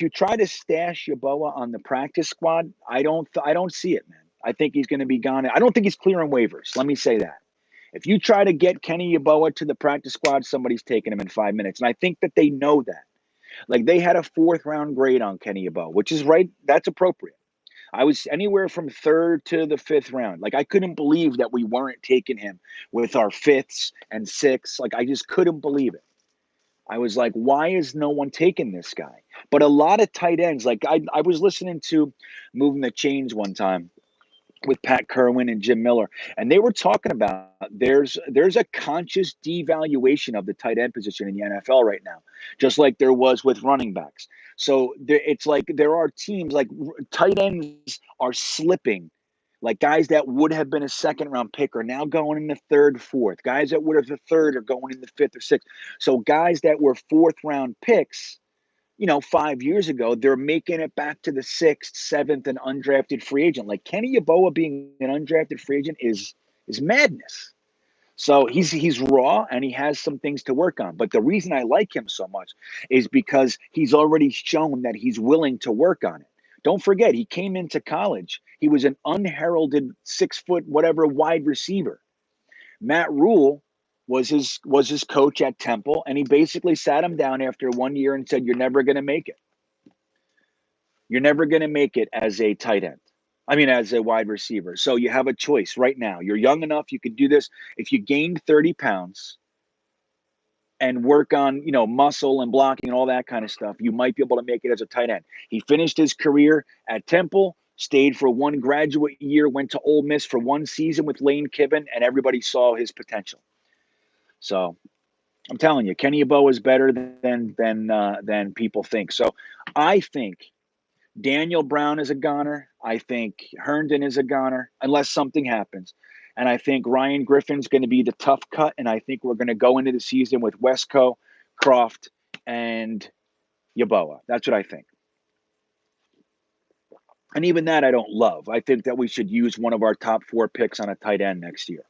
try to stash Yeboah on the practice squad, I don't see it, man. I think he's going to be gone. I don't think he's clearing waivers. Let me say that. If you try to get Kenny Yeboah to the practice squad, somebody's taking him in 5 minutes. And I think that they know that. Like they had a 4th-round grade on Kenny Yeboah, which is right. That's appropriate. I was anywhere from 3rd to the 5th round. Like I couldn't believe that we weren't taking him with our 5ths and 6ths. Like I just couldn't believe it. I was like, why is no one taking this guy? But a lot of tight ends, like I was listening to Moving the Chains one time with Pat Kerwin and Jim Miller, and they were talking about there's a conscious devaluation of the tight end position in the NFL right now, just like there was with running backs. So it's like there are teams like tight ends are slipping. Like guys that would have been a 2nd-round pick are now going in the 3rd, 4th. Guys that would have the 3rd are going in the 5th or 6th. So guys that were 4th-round picks, 5 years ago, they're making it back to the 6th, 7th, and undrafted free agent. Like Kenny Yeboah being an undrafted free agent is madness. So he's raw and he has some things to work on. But the reason I like him so much is because he's already shown that he's willing to work on it. Don't forget, he came into college. He was an unheralded 6 foot whatever wide receiver. Matt Rule was his coach at Temple, and he basically sat him down after 1 year and said, "You're never going to make it. You're never going to make it as a tight end. I mean, as a wide receiver. So you have a choice right now. You're young enough. You can do this. If you gained 30 pounds and work on, muscle and blocking and all that kind of stuff, you might be able to make it as a tight end." He finished his career at Temple, stayed for 1 graduate year, went to Ole Miss for 1 season with Lane Kiffin, and everybody saw his potential. So I'm telling you, Kenny Yeboah is better than people think. So I think Daniel Brown is a goner. I think Herndon is a goner, unless something happens. And I think Ryan Griffin's going to be the tough cut. And I think we're going to go into the season with Wesco, Croft, and Yeboah. That's what I think. And even that I don't love. I think that we should use one of our top 4 picks on a tight end next year.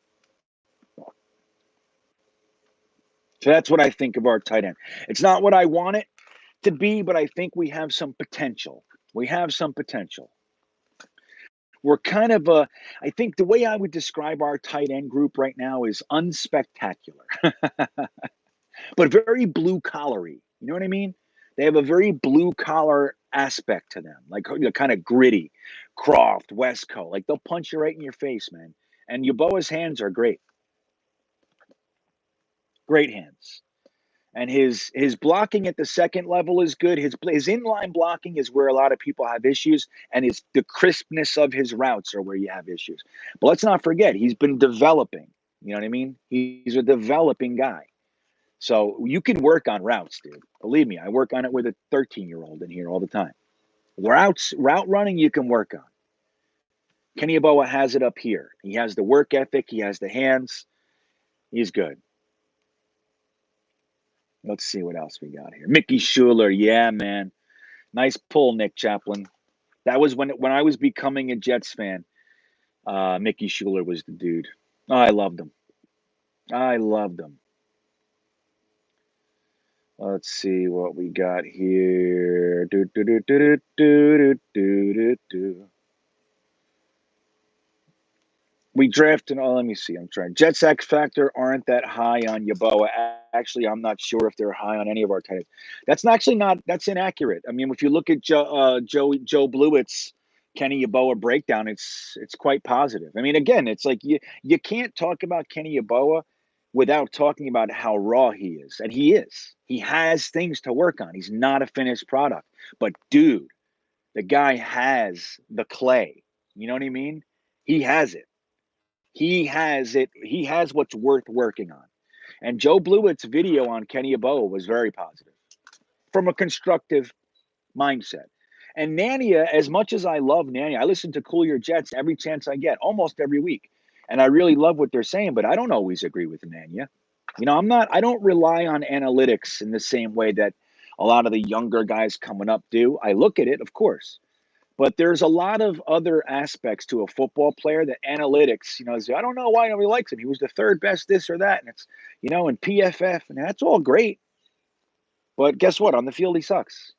So that's what I think of our tight end. It's not what I want it to be, but I think we have some potential. We have some potential. We're kind of I think the way I would describe our tight end group right now is unspectacular, but very blue collary. You know what I mean? They have a very blue collar aspect to them, like kind of gritty. Croft, Westco, like they'll punch you right in your face, man. And Yeboah's hands are great, great hands. And his blocking at the 2nd level is good. His inline blocking is where a lot of people have issues, and the crispness of his routes are where you have issues. But let's not forget, he's been developing. You know what I mean? He's a developing guy. So you can work on routes, dude. Believe me, I work on it with a 13-year-old in here all the time. Route running, you can work on. Kenny Yeboah has it up here. He has the work ethic. He has the hands. He's good. Let's see what else we got here. Mickey Schuler. Yeah, man. Nice pull, Nick Chaplin. That was when I was becoming a Jets fan. Mickey Schuler was the dude. Oh, I loved him. I loved him. Let's see what we got here. We drafted, let me see. I'm trying. Jets X Factor aren't that high on Yeboah. Actually, I'm not sure if they're high on any of our tight ends. That's inaccurate. I mean, if you look at Joe Blewett's Kenny Yeboah breakdown, it's quite positive. I mean, again, it's like you can't talk about Kenny Yeboah without talking about how raw he is. And he is. He has things to work on. He's not a finished product. But dude, the guy has the clay. You know what I mean? He has it. He has it. He has what's worth working on. And Joe Blewett's video on Kenny Yeboah was very positive from a constructive mindset. And Nania, as much as I love Nania, I listen to Cool Your Jets every chance I get, almost every week. And I really love what they're saying, but I don't always agree with Nania. I don't rely on analytics in the same way that a lot of the younger guys coming up do. I look at it, of course. But there's a lot of other aspects to a football player that analytics, I don't know why nobody likes him. He was the 3rd best this or that. And it's, in PFF, and that's all great. But guess what? On the field, he sucks.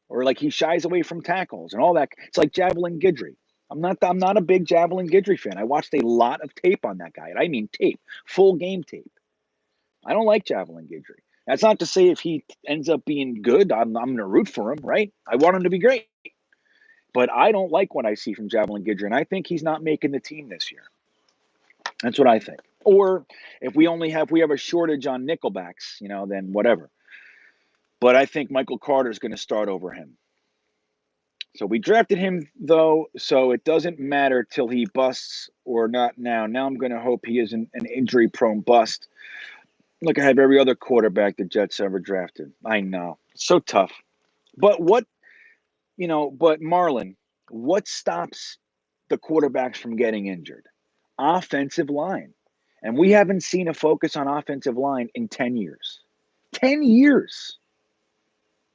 Or like he shies away from tackles and all that. It's like Javelin Guidry. I'm not a big Javelin Guidry fan. I watched a lot of tape on that guy. And I mean tape, full game tape. I don't like Javelin Guidry. That's not to say if he ends up being good, I'm going to root for him, right? I want him to be great. But I don't like what I see from Javelin Guidry, and I think he's not making the team this year. That's what I think. Or if we have a shortage on nickelbacks, then whatever. But I think Michael Carter's going to start over him. So we drafted him, though, so it doesn't matter till he busts or not now. Now I'm going to hope he isn't an injury-prone bust like I have every other quarterback the Jets ever drafted. I know. It's so tough. But Marlon, what stops the quarterbacks from getting injured? Offensive line. And we haven't seen a focus on offensive line in 10 years. 10 years.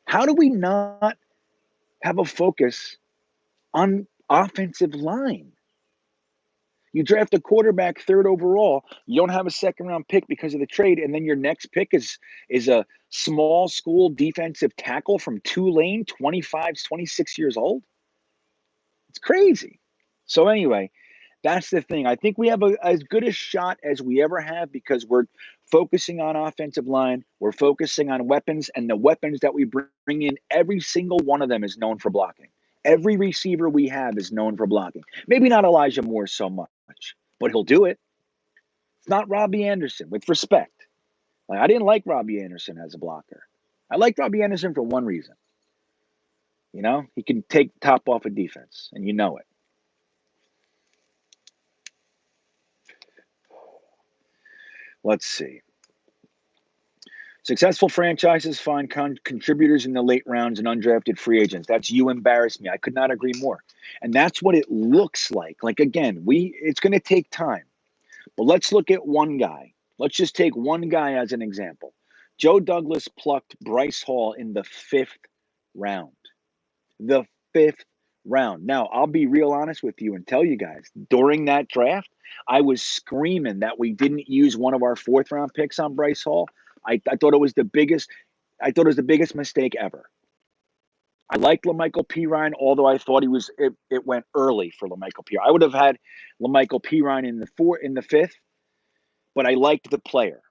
How do we not have a focus on offensive line? You draft a quarterback third overall, you don't have a second round pick because of the trade, and then your next pick is a small school defensive tackle from Tulane, 25, 26 years old. It's crazy. So anyway, that's the thing. I think we have as good a shot as we ever have because we're focusing on offensive line. We're focusing on weapons, and the weapons that we bring in, every single one of them is known for blocking. Every receiver we have is known for blocking. Maybe not Elijah Moore so much, but he'll do it. It's not Robbie Anderson, with respect. Like, I didn't like Robbie Anderson as a blocker. I liked Robbie Anderson for one reason. He can take the top off of defense, and you know it. Let's see. Successful franchises find contributors in the late rounds and undrafted free agents. That's you embarrass me. I could not agree more. And that's what it looks like. Like, again, it's going to take time. But let's look at one guy. Let's just take one guy as an example. Joe Douglas plucked Bryce Hall in the 5th round. The 5th round. Now, I'll be real honest with you and tell you guys, during that draft, I was screaming that we didn't use one of our 4th round picks on Bryce Hall. I thought it was the biggest mistake ever. I liked LaMichael Pirine, although I thought it went early for LaMichael Pirine. I would have had LaMichael Pirine in the 5th, but I liked the player,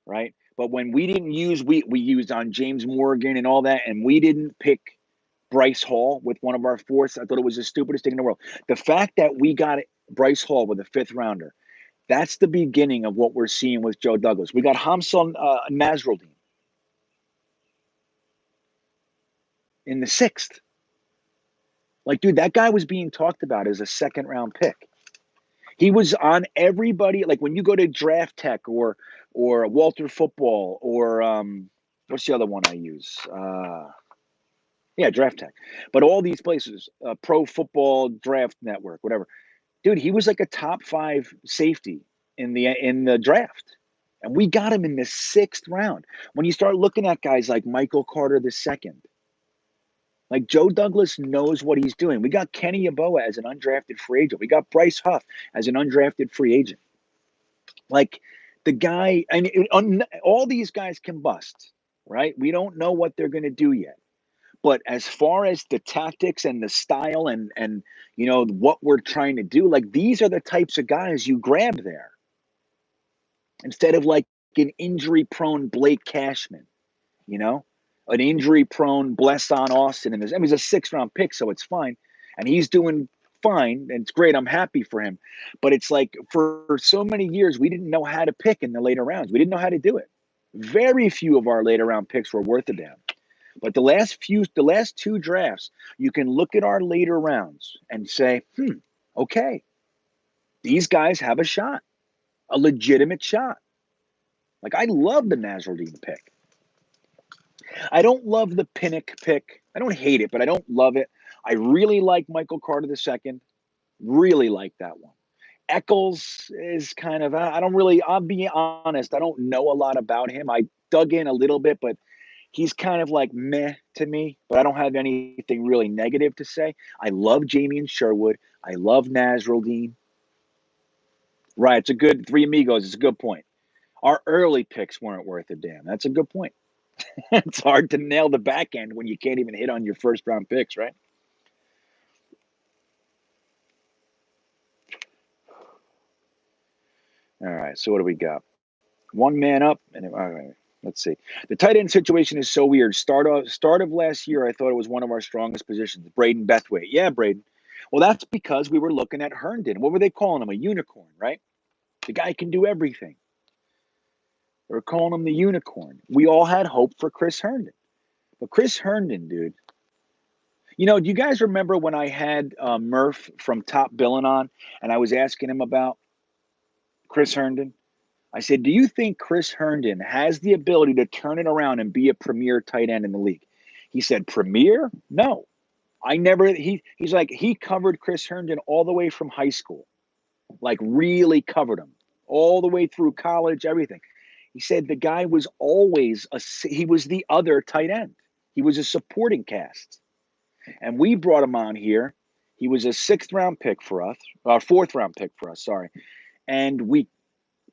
right? But when we didn't use, we used on James Morgan and all that, and we didn't pick Bryce Hall with one of our 4ths. I thought it was the stupidest thing in the world. The fact that we got Bryce Hall with a 5th rounder, that's the beginning of what we're seeing with Joe Douglas. We got Hamsel Nasruddin in the 6th. Like, dude, that guy was being talked about as a 2nd round pick. He was on everybody. Like, when you go to Draft Tech or Walter Football or what's the other one I use? Draft Tech. But all these places, Pro Football Draft Network, whatever. Dude, he was like a top 5 safety in the draft. And we got him in the 6th round. When you start looking at guys like Michael Carter II, like, Joe Douglas knows what he's doing. We got Kenny Yeboah as an undrafted free agent. We got Bryce Huff as an undrafted free agent. Like, the guy, and all these guys can bust, right? We don't know what they're going to do yet. But as far as the tactics and the style and what we're trying to do, like, these are the types of guys you grab there. Instead of like an injury-prone Blake Cashman, an injury-prone Blesson Austin. And he's a 6th round pick, so it's fine. And he's doing fine, and it's great. I'm happy for him. But it's like, for so many years, we didn't know how to pick in the later rounds. We didn't know how to do it. Very few of our later round picks were worth a damn. But the last 2 drafts, you can look at our later rounds and say, okay, these guys have a shot, a legitimate shot. Like, I love the Nasruddin pick. I don't love the Pinnock pick. I don't hate it, but I don't love it. I really like Michael Carter II. Really like that one. Eccles is kind of, I'll be honest, I don't know a lot about him. I dug in a little bit, but he's kind of like meh to me, but I don't have anything really negative to say. I love Jamian Sherwood. I love Nasruddin. Right, it's a good Three Amigos. It's a good point. Our early picks weren't worth a damn. That's a good point. It's hard to nail the back end when you can't even hit on your 1st round picks, right? All right, so what do we got? One man up, and all right, Let's see. The tight end situation is so weird. Start of last year, I thought it was one of our strongest positions. Braden Bethwaite. Yeah, Braden. Well, that's because we were looking at Herndon. What were they calling him? A unicorn, right? The guy can do everything. They were calling him the unicorn. We all had hope for Chris Herndon. But Chris Herndon, dude, do you guys remember when I had Murph from Top Billin on and I was asking him about Chris Herndon? I said, do you think Chris Herndon has the ability to turn it around and be a premier tight end in the league? He said, premier? No. He's like, he covered Chris Herndon all the way from high school, like really covered him all the way through college, everything. He said the guy was he was the other tight end. He was a supporting cast. And we brought him on here. He was a fourth round pick for us, sorry. And we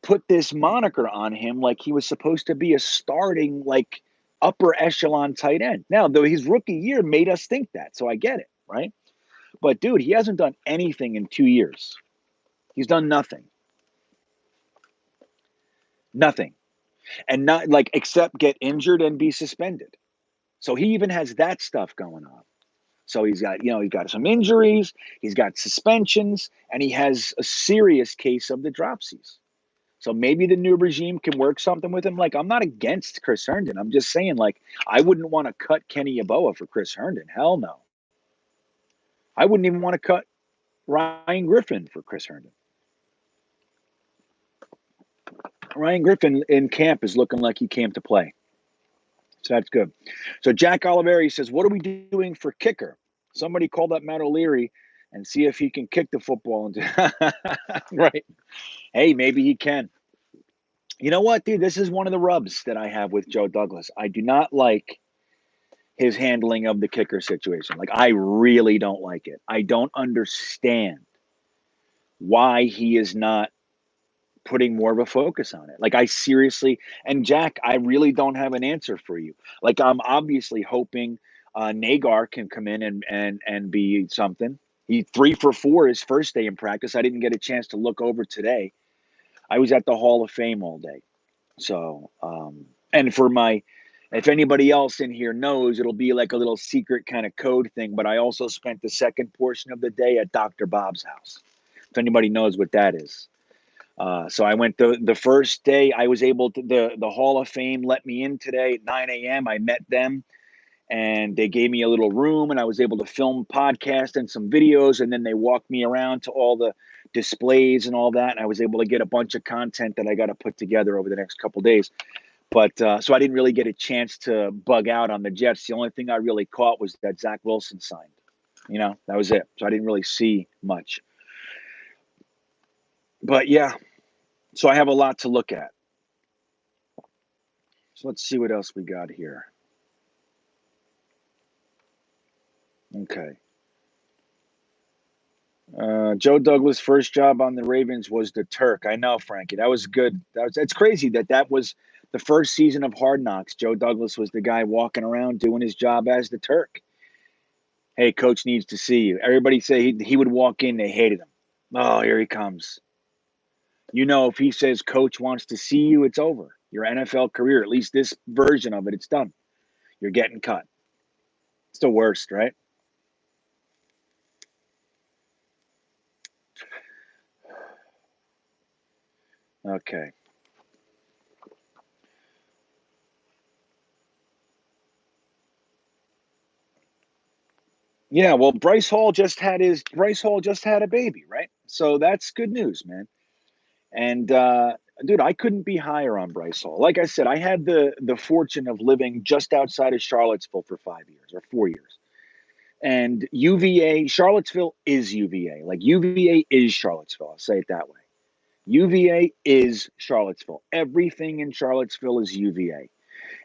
put this moniker on him like he was supposed to be a starting, like upper echelon tight end. Now, though his rookie year made us think that, so I get it, right? But dude, he hasn't done anything in 2 years. He's done nothing. Nothing. And not like except get injured and be suspended. So he even has that stuff going on. So he's got some injuries, he's got suspensions, and he has a serious case of the dropsies. So maybe the new regime can work something with him. Like, I'm not against Chris Herndon. I'm just saying, like, I wouldn't want to cut Kenny Yeboah for Chris Herndon. Hell no. I wouldn't even want to cut Ryan Griffin for Chris Herndon. Ryan Griffin in camp is looking like he came to play. So that's good. So Jack Oliveri says, what are we doing for kicker? Somebody call up Matt O'Leary and see if he can kick the football. Right. Hey, maybe he can. You know what, dude? This is one of the rubs that I have with Joe Douglas. I do not like his handling of the kicker situation. Like, I really don't like it. I don't understand why he is not putting more of a focus on it. Like, I seriously, and Jack, I really don't have an answer for you. Like, I'm obviously hoping Nagar can come in and be something. He 3 for 4 his first day in practice. I didn't get a chance to look over today. I was at the Hall of Fame all day. So, and if anybody else in here knows, it'll be like a little secret kind of code thing. But I also spent the second portion of the day at Dr. Bob's house. If anybody knows what that is. So I went the first day. I was able to the Hall of Fame let me in today at 9 a.m. I met them, and they gave me a little room, and I was able to film podcast and some videos, and then they walked me around to all the displays and all that, and I was able to get a bunch of content that I got to put together over the next couple of days. But so I didn't really get a chance to bug out on the Jets. The only thing I really caught was that Zach Wilson signed. That was it. So I didn't really see much. But yeah, so I have a lot to look at. So let's see what else we got here. Okay. Joe Douglas' first job on the Ravens was the Turk. I know, Frankie. That was good. It's crazy that was the first season of Hard Knocks. Joe Douglas was the guy walking around doing his job as the Turk. Hey, coach needs to see you. Everybody say he would walk in, they hated him. Oh, here he comes. If he says coach wants to see you, it's over. Your NFL career, at least this version of it, it's done. You're getting cut. It's the worst, right? Okay. Yeah, well, Bryce Hall just had a baby, right? So that's good news, man. And dude, I couldn't be higher on Bryce Hall. Like I said, I had the fortune of living just outside of Charlottesville for 5 years or 4 years. And UVA, Charlottesville is UVA. Like UVA is Charlottesville. I'll say it that way. UVA is Charlottesville. Everything in Charlottesville is UVA.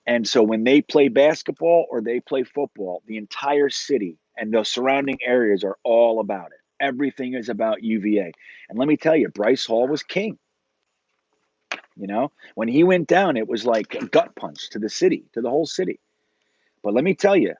And so when they play basketball or they play football, the entire city and the surrounding areas are all about it. Everything is about UVA. And let me tell you, Bryce Hall was king. When he went down, it was like a gut punch to the city, to the whole city. But let me tell you,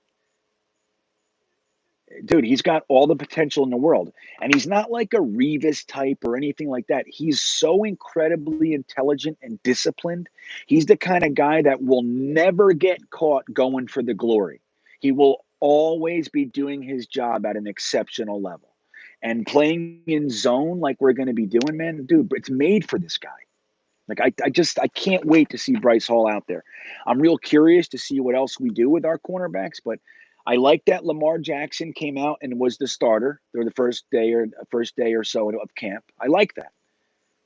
Dude, he's got all the potential in the world. And he's not like a Revis type or anything like that. He's so incredibly intelligent and disciplined. He's the kind of guy that will never get caught going for the glory. He will always be doing his job at an exceptional level. And playing in zone like we're going to be doing, man, dude, it's made for this guy. Like I can't wait to see Bryce Hall out there. I'm real curious to see what else we do with our cornerbacks, but I like that Lamar Jackson came out and was the starter for the first day or so of camp. I like that.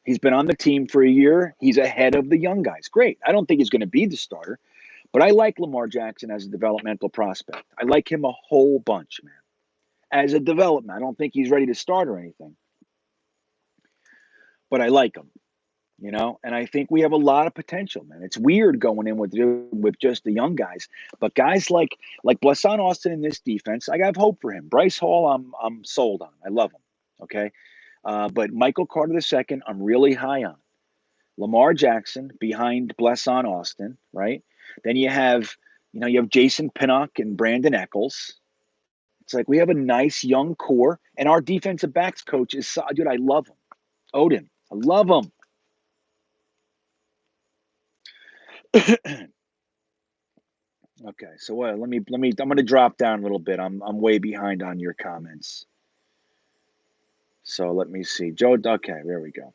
He's been on the team for a year. He's ahead of the young guys. Great. I don't think he's going to be the starter, but I like Lamar Jackson as a developmental prospect. I like him a whole bunch, man. As a development, I don't think he's ready to start or anything, but I like him. And I think we have a lot of potential, man. It's weird going in with just the young guys, but guys like Blesson Austin in this defense, I have hope for him. Bryce Hall, I'm sold on. I love him. Okay, but Michael Carter II, I'm really high on. Lamar Jackson behind Blesson Austin, right? Then you have Jason Pinnock and Brandon Eccles. It's like we have a nice young core, and our defensive backs coach is, dude, I love him. Odin, I love him. Okay, so what? Let me. I'm gonna drop down a little bit. I'm way behind on your comments. So let me see, Joe. Okay, there we go.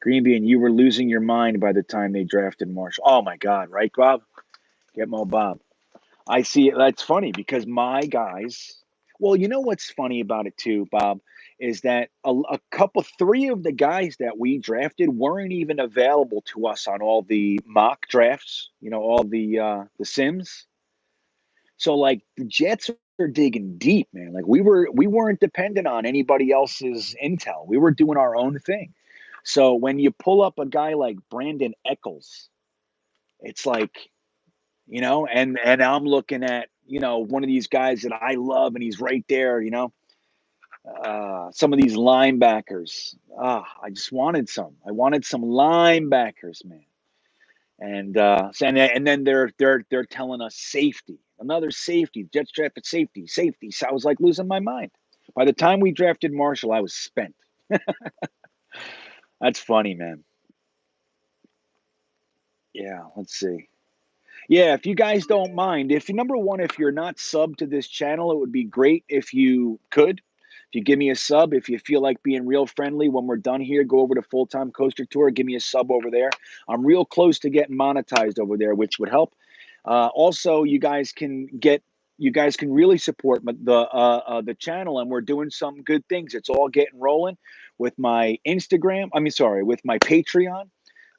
Greenbean, you were losing your mind by the time they drafted Marshall. Oh my God, right, Bob? Get Mo Bob. I see it. That's funny because my guys. Well, you know what's funny about it too, Bob, is that three of the guys that we drafted weren't even available to us on all the mock drafts. All the sims. So like the Jets are digging deep, man. Like we weren't dependent on anybody else's intel. We were doing our own thing. So when you pull up a guy like Brandon Eccles, it's like, and I'm looking at, one of these guys that I love and he's right there, some of these linebackers. I just wanted some. I wanted some linebackers, man. And then they're telling us safety, another safety, Jets drafted safety. So I was like losing my mind. By the time we drafted Marshall, I was spent. That's funny, man. Yeah, let's see. Yeah, if you guys don't mind, if number one, if you're not subbed to this channel, it would be great if you could. If you give me a sub, if you feel like being real friendly when we're done here, go over to Full Time Coaster Tour, give me a sub over there. I'm real close to getting monetized over there, which would help. Also, you guys can really support the channel, and we're doing some good things. It's all getting rolling with my Instagram. I mean, sorry, with my Patreon.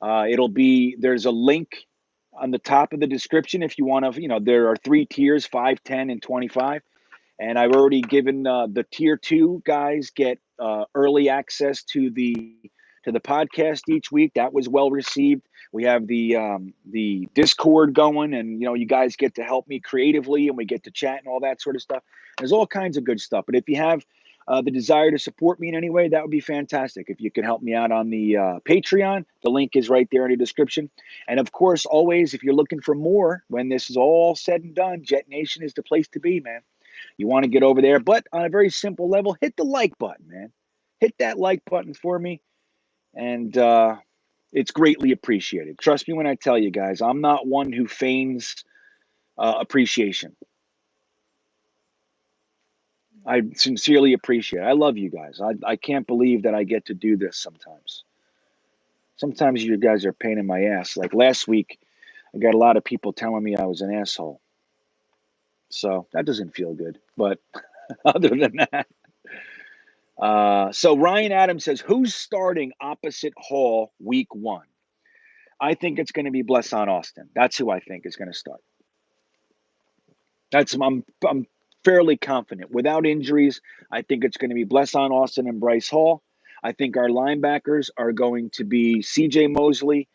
There's a link on the top of the description if you want to. There are 3 tiers: 5, 10, and 25. And I've already given the tier 2 guys get early access to the podcast each week. That was well received. We have the Discord going, and you guys get to help me creatively, and we get to chat and all that sort of stuff. There's all kinds of good stuff. But if you have the desire to support me in any way, that would be fantastic. If you could help me out on the Patreon, the link is right there in the description. And of course, always, if you're looking for more, when this is all said and done, Jetnation is the place to be, man. You want to get over there, but on a very simple level, hit the like button, man. Hit that like button for me, and it's greatly appreciated. Trust me when I tell you guys, I'm not one who feigns appreciation. I sincerely appreciate it. I love you guys. I can't believe that I get to do this sometimes. Sometimes you guys are a pain in my ass. Like last week, I got a lot of people telling me I was an asshole. So that doesn't feel good. But other than that, so Ryan Adams says, who's starting opposite Hall week 1? I think it's going to be Blesson Austin. That's who I think is going to start. I'm fairly confident. Without injuries, I think it's going to be Blesson Austin and Bryce Hall. I think our linebackers are going to be C.J. Mosley,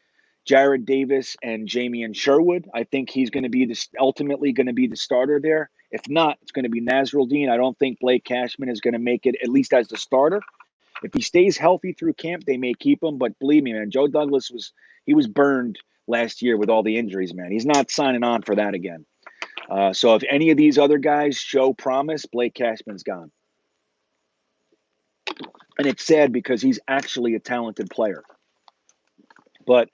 Jared Davis, and Jamian Sherwood. I think he's going to be ultimately going to be the starter there. If not, it's going to be Nasruddin. I don't think Blake Cashman is going to make it, at least as the starter. If he stays healthy through camp, they may keep him. But believe me, man, Joe Douglas was burned last year with all the injuries, man. He's not signing on for that again. So if any of these other guys show promise, Blake Cashman's gone. And it's sad because he's actually a talented player. But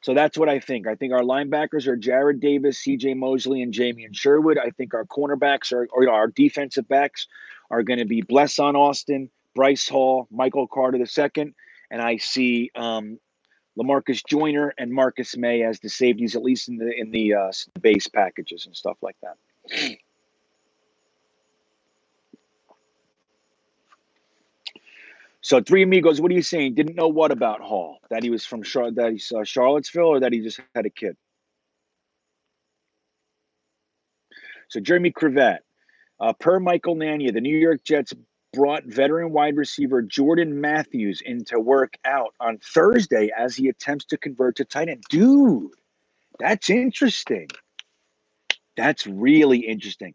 so that's what I think. I think our linebackers are Jared Davis, C.J. Mosley, and Jamie and Sherwood. I think our cornerbacks or our defensive backs are going to be Blesson Austin, Bryce Hall, Michael Carter II, and I see LaMarcus Joyner and Marcus May as the safeties, at least in the base packages and stuff like that. So Three Amigos, what are you saying? Didn't know what about Hall? That he was from Charlottesville, or that he just had a kid? So Jeremy Crevette, per Michael Nania, the New York Jets brought veteran wide receiver Jordan Matthews into work out on Thursday as he attempts to convert to tight end. Dude, that's interesting. That's really interesting.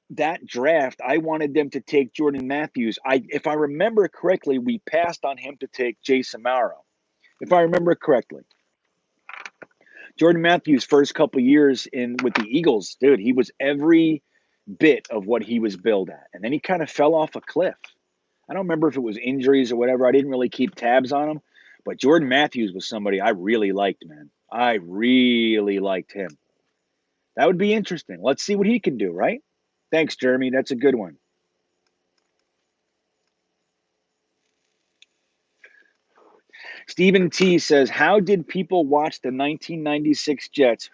That draft, I wanted them to take Jordan Matthews. If I remember correctly, we passed on him to take Jason Morrow. If I remember correctly. Jordan Matthews' first couple years with the Eagles, dude, he was every bit of what he was billed at. And then he kind of fell off a cliff. I don't remember if it was injuries or whatever. I didn't really keep tabs on him. But Jordan Matthews was somebody I really liked, man. I really liked him. That would be interesting. Let's see what he can do, right? Thanks, Jeremy. That's a good one. Stephen T says, how did people watch the 1996 Jets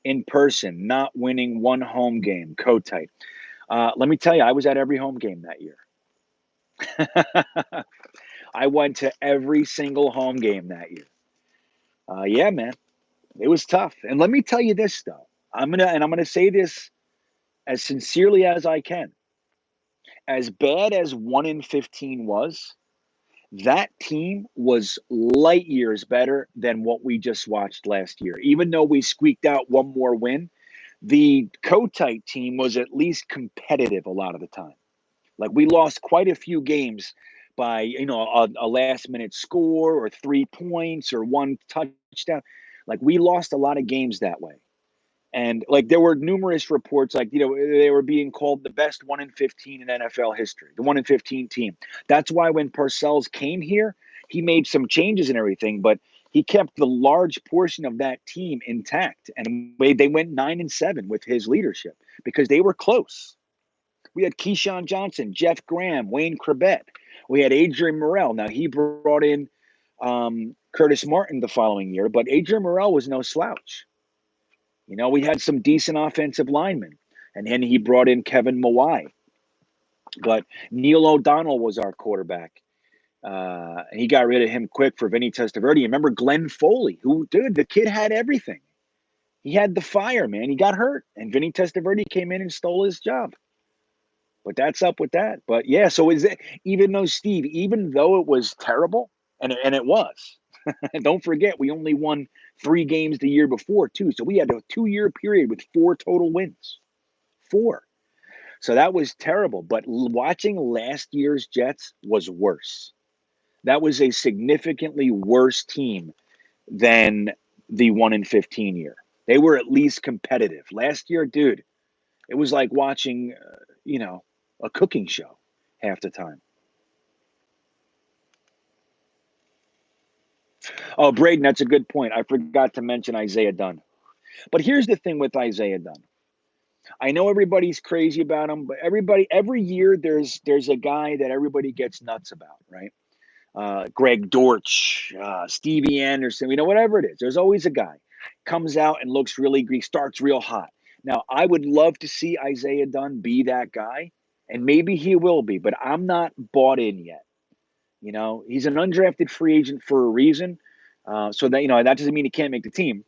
in person, not winning one home game? Kotite. Let me tell you, I was at every home game that year. I went to every single home game that year. Yeah, man, it was tough. And let me tell you this, though. I'm gonna say this as sincerely as I can. As bad as 1-15 was, that team was light years better than what we just watched last year. Even though we squeaked out one more win, the Kotite team was at least competitive a lot of the time. Like we lost quite a few games by a last minute score or 3 points or one touchdown. Like we lost a lot of games that way. And like there were numerous reports, like they were being called the best 1-15 in NFL history, the 1-15 team. That's why when Parcells came here, he made some changes and everything, but he kept the large portion of that team intact, and they went 9-7 with his leadership because they were close. We had Keyshawn Johnson, Jeff Graham, Wayne Corbett. We had Adrian Morrell. Now he brought in Curtis Martin the following year, but Adrian Morrell was no slouch. We had some decent offensive linemen, and then he brought in Kevin Mawai. But Neil O'Donnell was our quarterback. He got rid of him quick for Vinny Testaverde. Remember Glenn Foley, the kid had everything. He had the fire, man. He got hurt, and Vinny Testaverde came in and stole his job. But that's up with that. But yeah, so even though it was terrible, and it was, don't forget, we only won 3 games the year before, too. So we had a 2-year period with 4 total wins. 4. So that was terrible. But watching last year's Jets was worse. That was a significantly worse team than the 1-15 year. They were at least competitive. Last year, dude, it was like watching, a cooking show half the time. Oh, Braden, that's a good point. I forgot to mention Isaiah Dunn. But here's the thing with Isaiah Dunn. I know everybody's crazy about him, but every year there's a guy that everybody gets nuts about, right? Greg Dortch, Stevie Anderson, whatever it is. There's always a guy comes out and looks really great, starts real hot. Now, I would love to see Isaiah Dunn be that guy, and maybe he will be, but I'm not bought in yet. He's an undrafted free agent for a reason. So that that doesn't mean he can't make the team,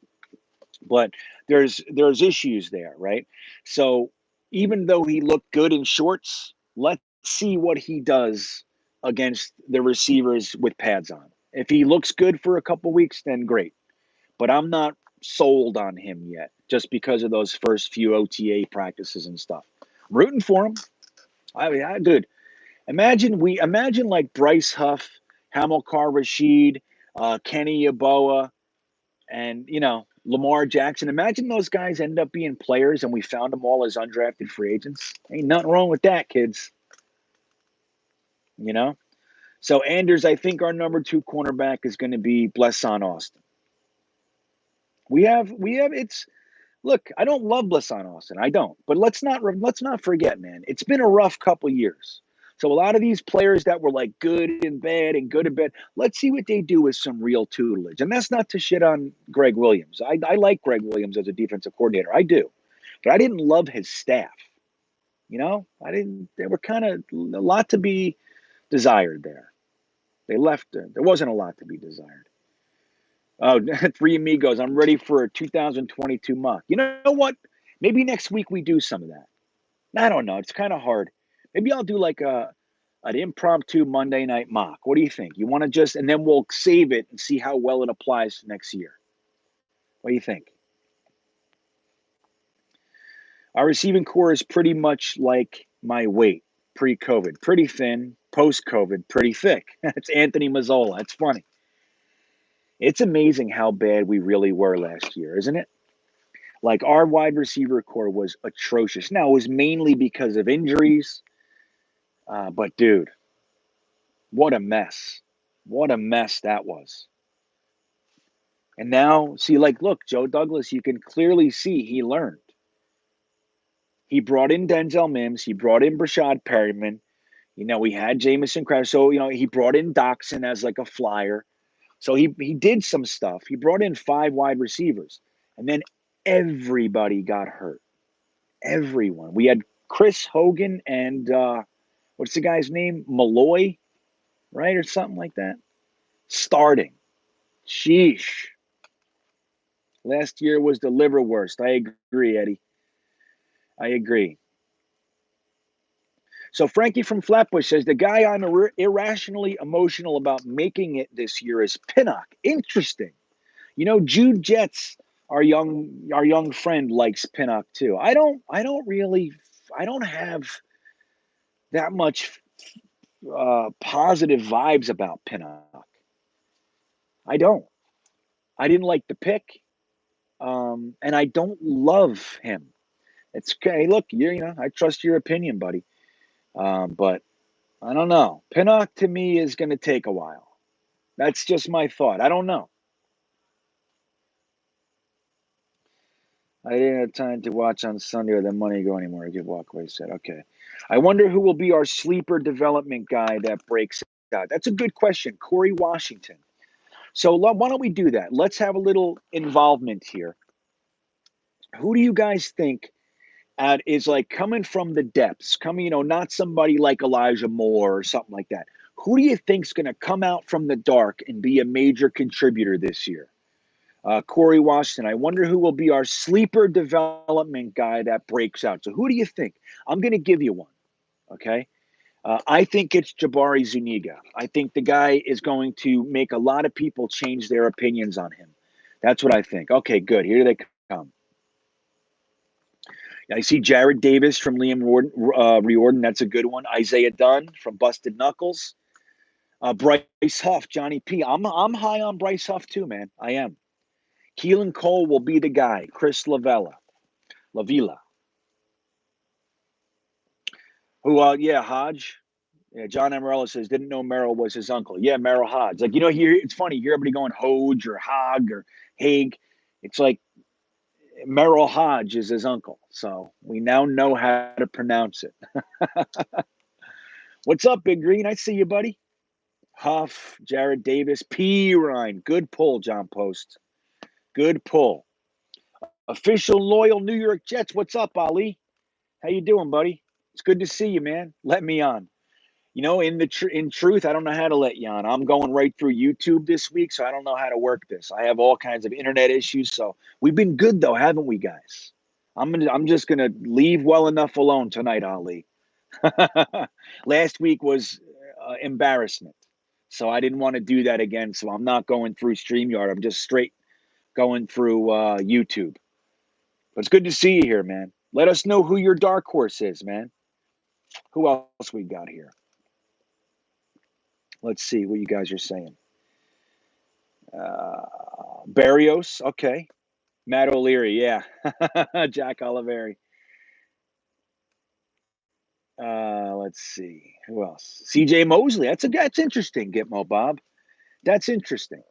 but there's issues there, right? So even though he looked good in shorts, let's see what he does against the receivers with pads on. If he looks good for a couple weeks, then great. But I'm not sold on him yet, just because of those first few OTA practices and stuff. I'm rooting for him. Dude, imagine like Bryce Huff, Hamilcar Rashed, Kenny Yeboah, and Lamar Jackson. Imagine those guys end up being players and we found them all as undrafted free agents. Ain't nothing wrong with that, kids. You know? So, Anders, I think our number 2 cornerback is going to be Blesson Austin. Look, I don't love Blesson Austin. I don't. But let's not forget, man. It's been a rough couple years. So a lot of these players that were like good and bad and good and bad, let's see what they do with some real tutelage. And that's not to shit on Greg Williams. I like Greg Williams as a defensive coordinator. I do. But I didn't love his staff. You know, they were kind of a lot to be desired there. They left. There wasn't a lot to be desired. Oh, Three Amigos. I'm ready for a 2022 mock. You know what? Maybe next week we do some of that. I don't know. It's kind of hard. Maybe I'll do like an impromptu Monday night mock. What do you think? You want to just, and then we'll save it and see how well it applies to next year. What do you think? Our receiving core is pretty much like my weight pre-COVID. Pretty thin. Post-COVID, pretty thick. It's Anthony Mazzola. It's funny. It's amazing how bad we really were last year, isn't it? Like our wide receiver core was atrocious. Now, it was mainly because of injuries. But dude, what a mess. What a mess that was. And now, see, like, look, Joe Douglas, you can clearly see he learned. He brought in Denzel Mims. He brought in Brashad Perryman. You know, he had Jamison Crowder. So, you know, he brought in Doxson as like a flyer. So he did some stuff. He brought in 5 wide receivers. And then everybody got hurt. Everyone. We had Chris Hogan and what's the guy's name? Malloy, right? Or something like that. Starting. Sheesh. Last year was the liverwurst. I agree, Eddie. I agree. So Frankie from Flatbush says, the guy I'm irrationally emotional about making it this year is Pinnock. Interesting. You know, Jude Jets, our young friend, likes Pinnock too. I don't have that much positive vibes about Pinnock. I don't. I didn't like the pick, and I don't love him. It's okay. Look, I trust your opinion, buddy. But I don't know. Pinnock to me is going to take a while. That's just my thought. I don't know. I didn't have time to watch on Sunday or the money go anymore. I get Walkway said. Okay. I wonder who will be our sleeper development guy that breaks out. That's a good question. Corey Washington. So why don't we do that? Let's have a little involvement here. Who do you guys think is like coming from the depths, not somebody like Elijah Moore or something like that. Who do you think's going to come out from the dark and be a major contributor this year? Corey Washington. I wonder who will be our sleeper development guy that breaks out. So who do you think? I'm going to give you one. Okay. I think it's Jabari Zuniga. I think the guy is going to make a lot of people change their opinions on him. That's what I think. Okay, good. Here they come. I see Jared Davis from Liam Riordan. That's a good one. Isaiah Dunn from Busted Knuckles. Bryce Huff, Johnny P. I'm high on Bryce Huff too, man. I am. Keelan Cole will be the guy. Chris Lavilla. Who, Hodge. Yeah, John Amarella says, didn't know Merrill was his uncle. Yeah, Merrill Hodge. Like, here, it's funny. You hear everybody going Hodge or Hog or Haig. It's like Merrill Hodge is his uncle. So we now know how to pronounce it. What's up, Big Green? I see you, buddy. Huff, Jared Davis, P. Ryan. Good pull, John Post. Good pull. Official loyal New York Jets. What's up, Ali? How you doing, buddy? It's good to see you, man. Let me on. In truth, I don't know how to let you on. I'm going right through YouTube this week, so I don't know how to work this. I have all kinds of internet issues, so we've been good though, haven't we, guys? I'm just gonna leave well enough alone tonight, Ali. Last week was embarrassment, so I didn't want to do that again. So I'm not going through StreamYard. I'm just straight going through YouTube. But it's good to see you here, man. Let us know who your dark horse is, man. Who else we got here? Let's see what you guys are saying. Barrios, okay. Matt O'Leary, yeah. Jack Oliveri. Let's see. Who else? CJ Mosley. That's interesting, Gitmo Bob. That's interesting.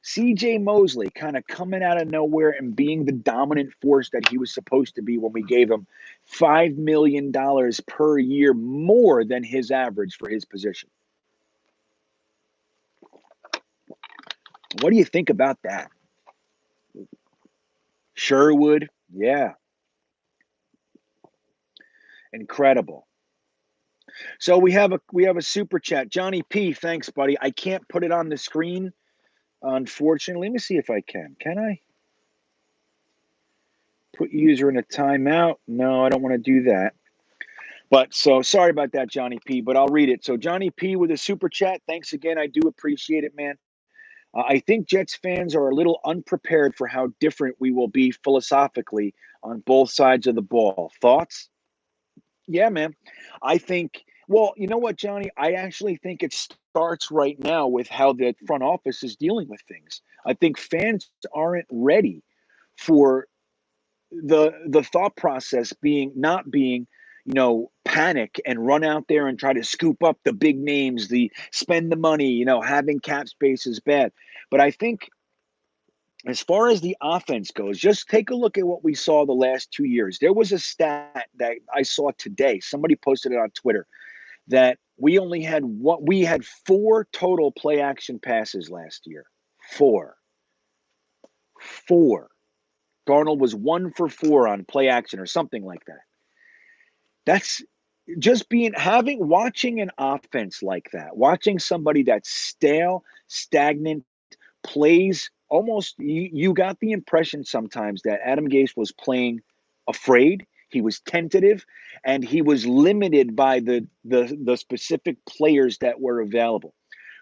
CJ Mosley kind of coming out of nowhere and being the dominant force that he was supposed to be when we gave him $5 million per year more than his average for his position. What do you think about that? Sherwood, yeah, incredible. So we have a super chat. Johnny P, thanks, buddy. I can't put it on the screen, unfortunately. Let me see if I can. Can I put user in a timeout? No, I don't want to do that. But so sorry about that, Johnny P, but I'll read it. So Johnny P with a super chat. Thanks again. I do appreciate it, man. I think Jets fans are a little unprepared for how different we will be philosophically on both sides of the ball. Thoughts? Yeah, man. I think, well, you know what, Johnny? I actually think it starts right now with how the front office is dealing with things. I think fans aren't ready for the thought process being not being, panic and run out there and try to scoop up the big names, the spend the money, having cap space is bad. But I think as far as the offense goes, just take a look at what we saw the last 2 years. There was a stat that I saw today. Somebody posted it on Twitter that we had four total play action passes last year. Four. Four. Darnold was 1 for 4 on play action or something like that. That's just watching an offense like that, watching somebody that's stale, stagnant, plays almost you got the impression sometimes that Adam Gase was playing afraid. He was tentative and he was limited by the specific players that were available.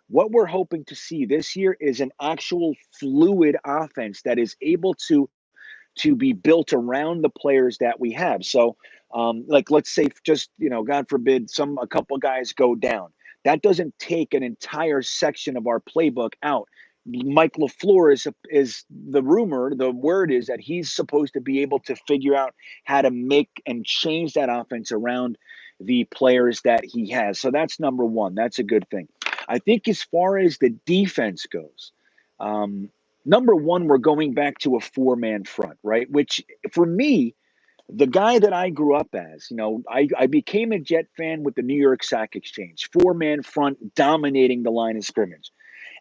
What we're hoping to see this year is an actual fluid offense that is able to be built around the players that we have. So, like, let's say, just God forbid, a couple guys go down. That doesn't take an entire section of our playbook out. Mike LaFleur is the rumor. The word is that he's supposed to be able to figure out how to make and change that offense around the players that he has. So that's number one. That's a good thing. I think as far as the defense goes, um, number one, we're going back to a four-man front, right? Which for me, the guy that I grew up as, I became a Jet fan with the New York Sack Exchange, four-man front dominating the line of scrimmage.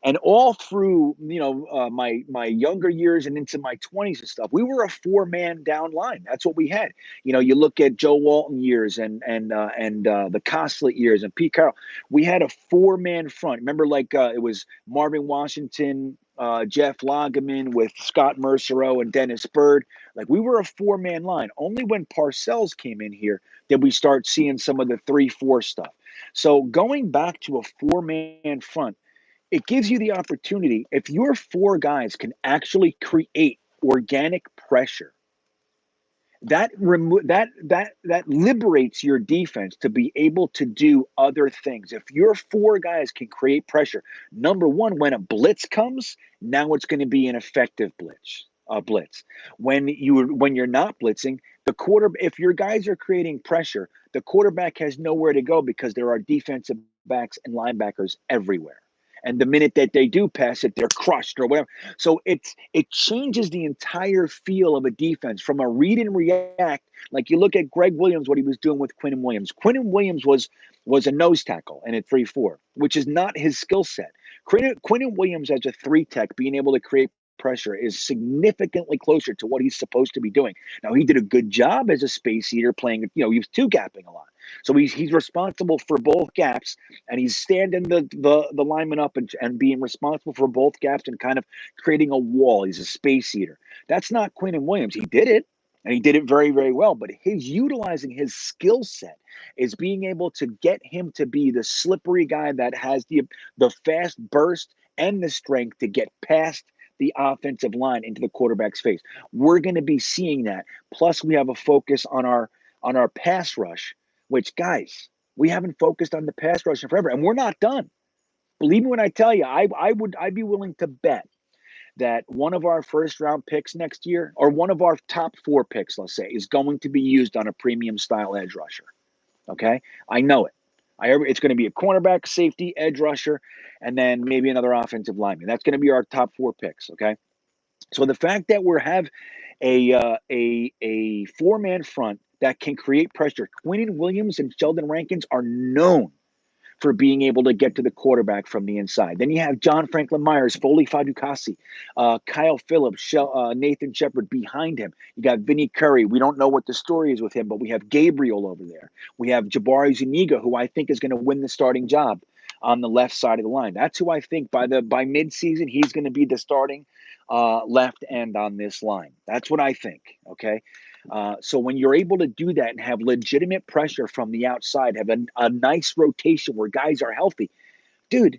And all through, my younger years and into my 20s and stuff, we were a four-man down line. That's what we had. You look at Joe Walton years and the Costlet years and Pete Carroll. We had a four-man front. Remember, it was Marvin Washington, Jeff Lageman with Scott Mercereau and Dennis Byrd. Like, we were a four-man line. Only when Parcells came in here did we start seeing some of the 3-4 stuff. So going back to a four-man front, it gives you the opportunity, if your four guys can actually create organic pressure, that liberates your defense to be able to do other things. If your four guys can create pressure, number one, when a blitz comes, now it's going to be an effective blitz. When you're not blitzing, if your guys are creating pressure, the quarterback has nowhere to go because there are defensive backs and linebackers everywhere. And the minute that they do pass it, they're crushed or whatever. So it changes the entire feel of a defense from a read and react. Like, you look at Greg Williams, what he was doing with Quinnen Williams. Quinnen Williams was a nose tackle and a 3-4, which is not his skill set. Quinnen Williams as a 3-tech, being able to create pressure, is significantly closer to what he's supposed to be doing. Now, he did a good job as a space eater playing, he was two-gapping a lot. So he's responsible for both gaps, and he's standing the lineman up and being responsible for both gaps and kind of creating a wall. He's a space eater. That's not Quinnen Williams. He did it, and he did it very, very well. But his utilizing his skill set is being able to get him to be the slippery guy that has the fast burst and the strength to get past the offensive line into the quarterback's face. We're going to be seeing that. Plus, we have a focus on our pass rush, which, guys, we haven't focused on the pass rush in forever, and we're not done. Believe me when I tell you, I'd be willing to bet that one of our first round picks next year, or one of our top 4 picks, let's say, is going to be used on a premium style edge rusher. Okay, I know it. It's going to be a cornerback, safety, edge rusher, and then maybe another offensive lineman. That's going to be our top 4 picks. Okay, so the fact that we have a 4-man front that can create pressure. Quinnen Williams and Sheldon Rankins are known for being able to get to the quarterback from the inside. Then you have John Franklin Myers, Foley Fadukasi, Kyle Phillips, Nathan Shepard behind him. You got Vinny Curry. We don't know what the story is with him, but we have Gabriel over there. We have Jabari Zuniga, who I think is going to win the starting job on the left side of the line. That's who I think by midseason he's going to be the starting left end on this line. That's what I think. Okay. So when you're able to do that and have legitimate pressure from the outside, have a nice rotation where guys are healthy, dude,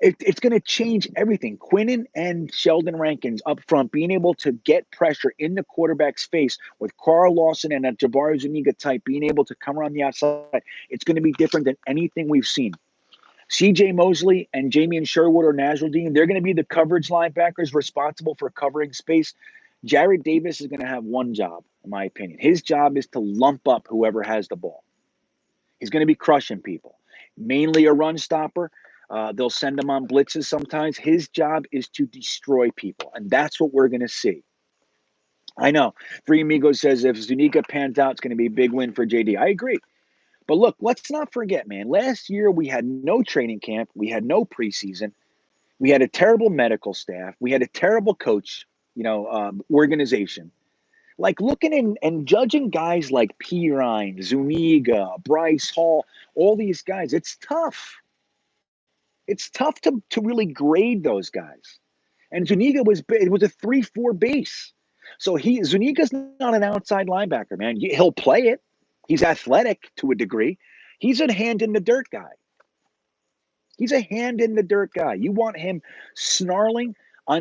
it's going to change everything. Quinnen and Sheldon Rankins up front being able to get pressure in the quarterback's face with Carl Lawson and a Jabari Zuniga type being able to come around the outside, it's going to be different than anything we've seen. C.J. Mosley and Jamian Sherwood or Nasruddin, they're going to be the coverage linebackers responsible for covering space. Jared Davis is going to have one job, in my opinion. His job is to lump up whoever has the ball. He's going to be crushing people. Mainly a run stopper. They'll send him on blitzes sometimes. His job is to destroy people, and that's what we're going to see. I know. Three Amigos says if Zuniga pans out, it's going to be a big win for JD. I agree. But look, let's not forget, man. Last year, we had no training camp. We had no preseason. We had a terrible medical staff. We had a terrible coach, organization. Like looking in and judging guys like Pirine, Zuniga, Bryce Hall, all these guys, it's tough. It's tough to really grade those guys. And Zuniga was a 3-4 base. So Zuniga's not an outside linebacker, man. He'll play it. He's athletic to a degree. He's a hand in the dirt guy. He's a hand in the dirt guy. You want him snarling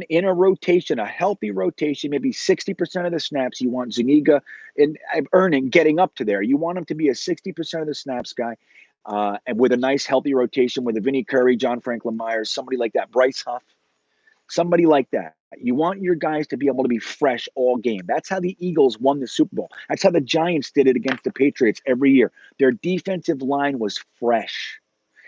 in a rotation, a healthy rotation, maybe 60% of the snaps. You want Zuniga getting up to there. You want him to be a 60% of the snaps guy, and with a nice healthy rotation with a Vinny Curry, John Franklin Myers, somebody like that, Bryce Huff, somebody like that. You want your guys to be able to be fresh all game. That's how the Eagles won the Super Bowl. That's how the Giants did it against the Patriots every year. Their defensive line was fresh.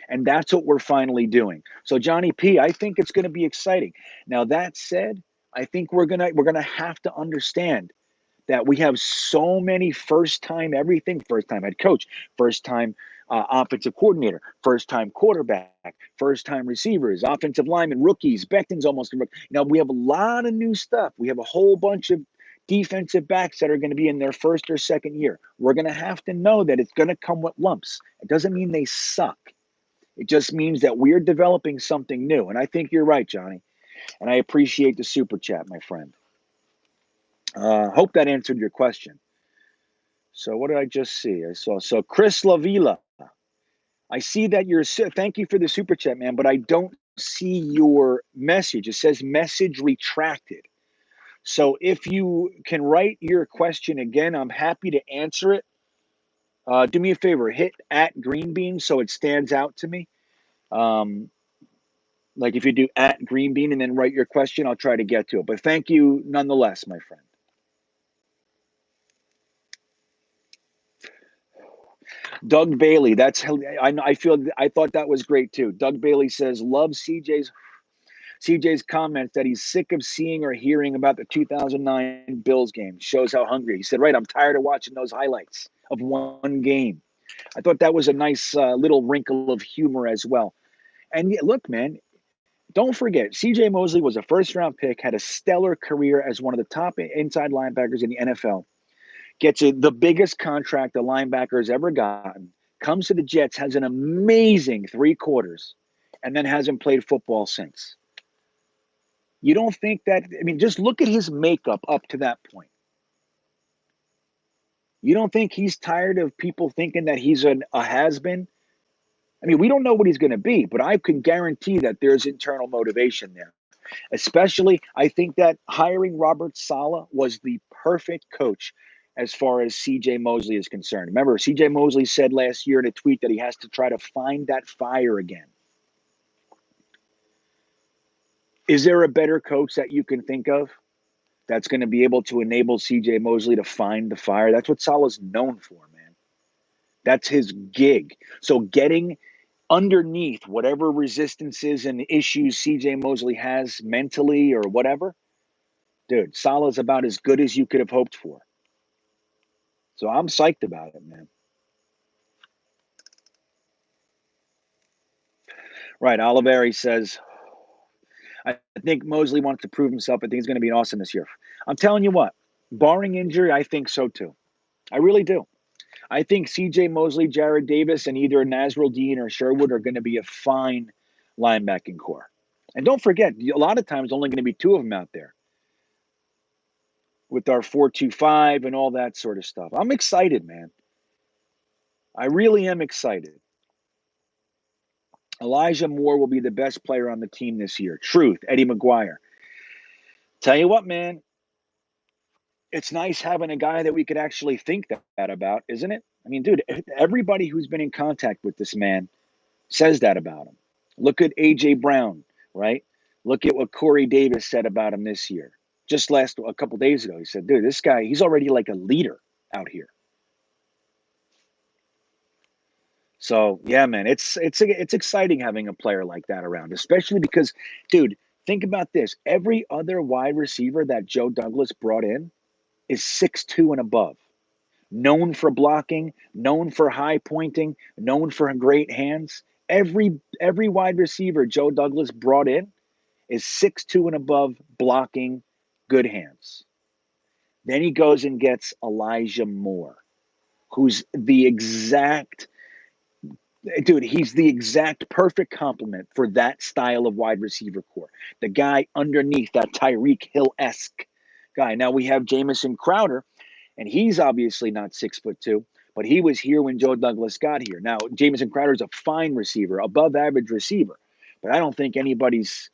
And that's what we're finally doing. So Johnny P, I think it's going to be exciting. Now that said, I think we're gonna have to understand that we have so many first-time head coach, first-time offensive coordinator, first-time quarterback, first-time receivers, offensive linemen, rookies. Becton's almost a rookie. We have a lot of new stuff. We have a whole bunch of defensive backs that are going to be in their first or second year. We're going to have to know that it's going to come with lumps. It doesn't mean they suck. It just means that we're developing something new. And I think you're right, Johnny. And I appreciate the super chat, my friend. Hope that answered your question. So what did I just see? So Chris Lavila. I see that thank you for the super chat, man, but I don't see your message. It says message retracted. So if you can write your question again, I'm happy to answer it. Do me a favor, hit @GreenBean so it stands out to me. Like if you do @GreenBean and then write your question, I'll try to get to it. But thank you nonetheless, my friend. Doug Bailey, I thought that was great too. Doug Bailey says, love CJ's comments that he's sick of seeing or hearing about the 2009 Bills game. Shows how hungry. He said, right, I'm tired of watching those highlights of one game. I thought that was a nice little wrinkle of humor as well. And look, man, don't forget, C.J. Mosley was a first-round pick, had a stellar career as one of the top inside linebackers in the NFL, gets the biggest contract the linebacker's ever gotten, comes to the Jets, has an amazing 3 quarters, and then hasn't played football since. You don't think that – just look at his makeup up to that point. You don't think he's tired of people thinking that he's a has-been? We don't know what he's going to be, but I can guarantee that there's internal motivation there. Especially, I think that hiring Robert Saleh was the perfect coach as far as C.J. Mosley is concerned. Remember, C.J. Mosley said last year in a tweet that he has to try to find that fire again. Is there a better coach that you can think of that's going to be able to enable CJ Mosley to find the fire? That's what Salah's known for, man. That's his gig. So getting underneath whatever resistances and issues CJ Mosley has mentally or whatever, dude, Salah's about as good as you could have hoped for. So I'm psyched about it, man. Right. Oliveri says, I think Mosley wants to prove himself. I think he's going to be awesome this year. I'm telling you what, barring injury, I think so too. I really do. I think CJ Mosley, Jared Davis, and either Nazrul Dean or Sherwood are going to be a fine linebacking core. And don't forget, a lot of times only going to be two of them out there with our 4-2-5 and all that sort of stuff. I'm excited, man. I really am excited. Elijah Moore will be the best player on the team this year. Truth, Eddie McGuire. Tell you what, man, it's nice having a guy that we could actually think that about, isn't it? I mean, dude, everybody who's been in contact with this man says that about him. Look at A.J. Brown, right? Look at what Corey Davis said about him this year. Just a couple days ago, he said, dude, this guy, he's already like a leader out here. So, yeah, man, it's exciting having a player like that around, especially because, dude, think about this. Every other wide receiver that Joe Douglas brought in is 6'2" and above. Known for blocking, known for high pointing, known for great hands. Every wide receiver Joe Douglas brought in is 6'2" and above, blocking, good hands. Then he goes and gets Elijah Moore, who's the exact dude, he's the exact perfect complement for that style of wide receiver core. The guy underneath, that Tyreek Hill-esque guy. Now we have Jamison Crowder, and he's obviously not 6'2", but he was here when Joe Douglas got here. Now, Jamison Crowder is a fine receiver, above average receiver, but I don't think anybody's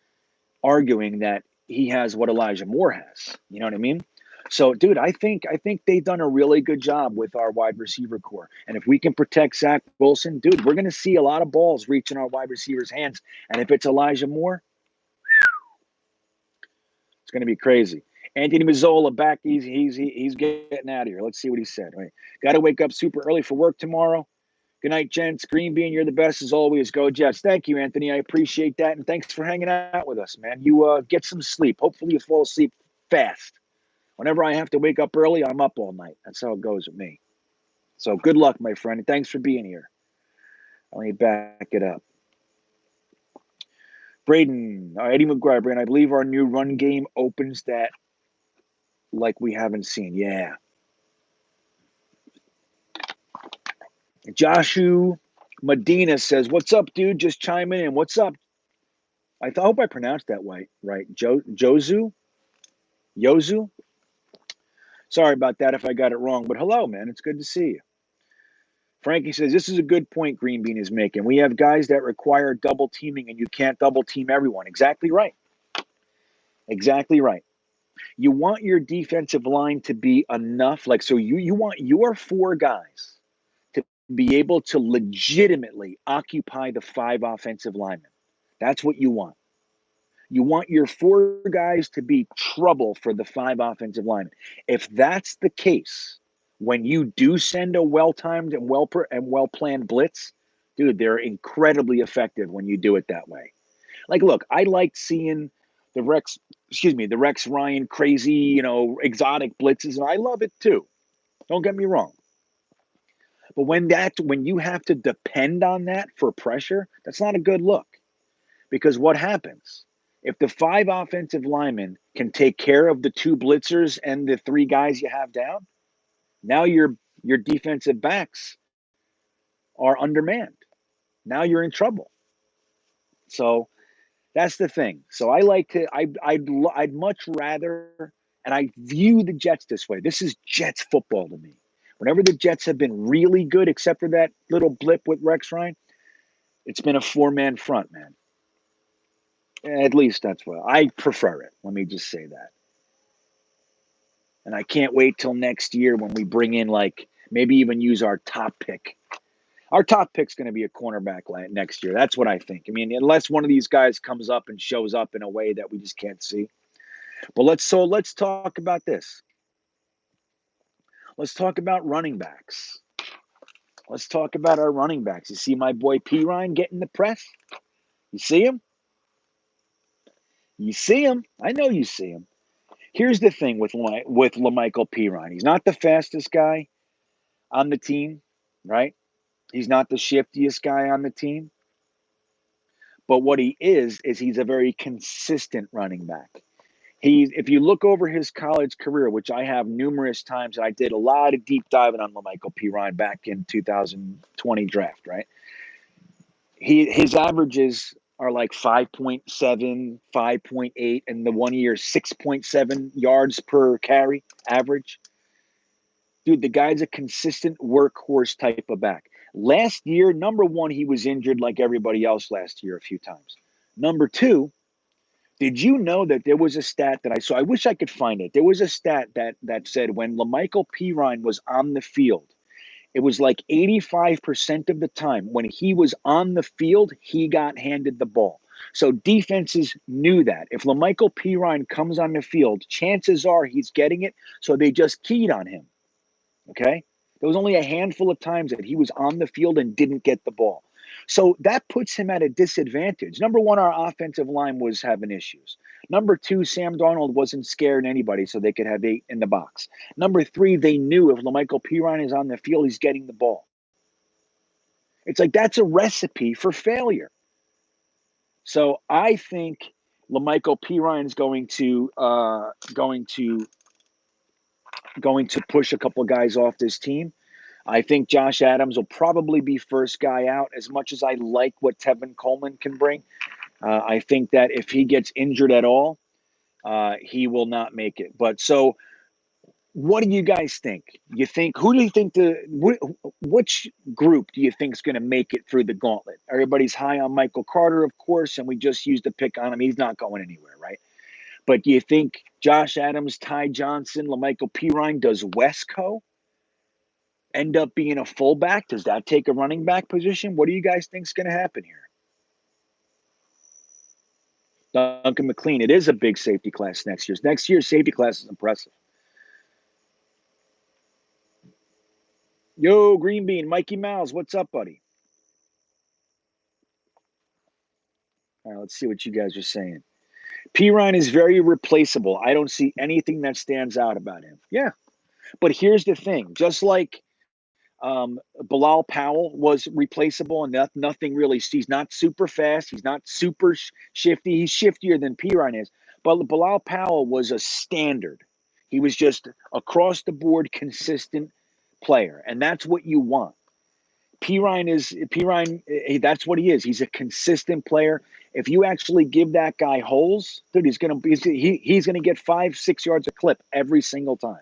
arguing that he has what Elijah Moore has. You know what I mean? So, dude, I think they've done a really good job with our wide receiver core. And if we can protect Zach Wilson, dude, we're going to see a lot of balls reaching our wide receivers' hands. And if it's Elijah Moore, it's going to be crazy. Anthony Mazzola back. He's getting out of here. Let's see what he said. Right. Got to wake up super early for work tomorrow. Good night, gents. GreenBean, you're the best as always. Go Jets. Thank you, Anthony. I appreciate that. And thanks for hanging out with us, man. You get some sleep. Hopefully you fall asleep fast. Whenever I have to wake up early, I'm up all night. That's how it goes with me. So good luck, my friend. And thanks for being here. Let me back it up. Braden, Eddie McGuire, Braden, I believe our new run game opens that like we haven't seen. Yeah. Joshua Medina says, what's up, dude? Just chiming in. What's up? I hope I pronounced that right. Yozu? Sorry about that if I got it wrong, but hello, man. It's good to see you. Frankie says, this is a good point GreenBean is making. We have guys that require double teaming, and you can't double team everyone. Exactly right. Exactly right. You want your defensive line to be enough. So you want your four guys to be able to legitimately occupy the 5 offensive linemen. That's what you want. You want your 4 guys to be trouble for the 5 offensive linemen. If that's the case, when you do send a well-timed and well-planned blitz, dude, they're incredibly effective when you do it that way. Look, I liked seeing the Rex Ryan crazy, exotic blitzes, and I love it too. Don't get me wrong. But when you have to depend on that for pressure, that's not a good look. Because what happens? If the 5 offensive linemen can take care of the 2 blitzers and the 3 guys you have down, now your defensive backs are undermanned. Now you're in trouble. So that's the thing. So I'd much rather, and I view the Jets this way. This is Jets football to me. Whenever the Jets have been really good, except for that little blip with Rex Ryan, it's been a 4-man front, man. At least that's what I prefer it. Let me just say that. And I can't wait till next year when we bring in maybe even use our top pick. Our top pick's going to be a cornerback next year. That's what I think. I mean, unless one of these guys comes up and shows up in a way that we just can't see. But let's talk about this. Let's talk about running backs. Let's talk about our running backs. You see my boy P. Ryan getting the press? You see him? You see him? I know you see him. Here's the thing with Lamichael P. Ryan. He's not the fastest guy on the team, right? He's not the shiftiest guy on the team. But what he is he's a very consistent running back. If you look over his college career, which I have numerous times, I did a lot of deep diving on Lamichael P. Ryan back in 2020 draft, right? His averages are like 5.7, 5.8, and the 1 year 6.7 yards per carry average. Dude, the guy's a consistent workhorse type of back. Last year, number one, he was injured like everybody else last year a few times. Number two, did you know that there was a stat that I saw? I wish I could find it. There was a stat that said when Lamichael P. Ryan was on the field, it was like 85% of the time when he was on the field, he got handed the ball. So defenses knew that. If Lamichael P. Ryan comes on the field, chances are he's getting it, so they just keyed on him. Okay? There was only a handful of times that he was on the field and didn't get the ball. So that puts him at a disadvantage. Number one, our offensive line was having issues. Number two, Sam Darnold wasn't scaring anybody so they could have 8 in the box. Number three, they knew if Lamichael P. Ryan is on the field, he's getting the ball. It's like that's a recipe for failure. So I think Lamichael P. Ryan is going to push a couple of guys off this team. I think Josh Adams will probably be first guy out. As much as I like what Tevin Coleman can bring, I think that if he gets injured at all, he will not make it. But so, what do you guys think? Who do you think which group do you think is going to make it through the gauntlet? Everybody's high on Michael Carter, of course, and we just used a pick on him. He's not going anywhere, right? But do you think Josh Adams, Ty Johnson, Lamichael P. Ryan, does Wesco end up being a fullback? Does that take a running back position? What do you guys think is going to happen here? Duncan McLean, it is a big safety class next year. Next year's safety class is impressive. Yo, GreenBean, Mikey Mouse, what's up, buddy? All right, let's see what you guys are saying. P. Ryan is very replaceable. I don't see anything that stands out about him. Yeah, but here's the thing. Just like Bilal Powell was replaceable and nothing really. He's not super fast. He's not super shifty. He's shiftier than P. Ryan is. But Bilal Powell was a standard. He was just across the board consistent player, and that's what you want. P. Ryan. That's what he is. He's a consistent player. If you actually give that guy holes, dude, he's gonna get 5-6 yards a clip every single time.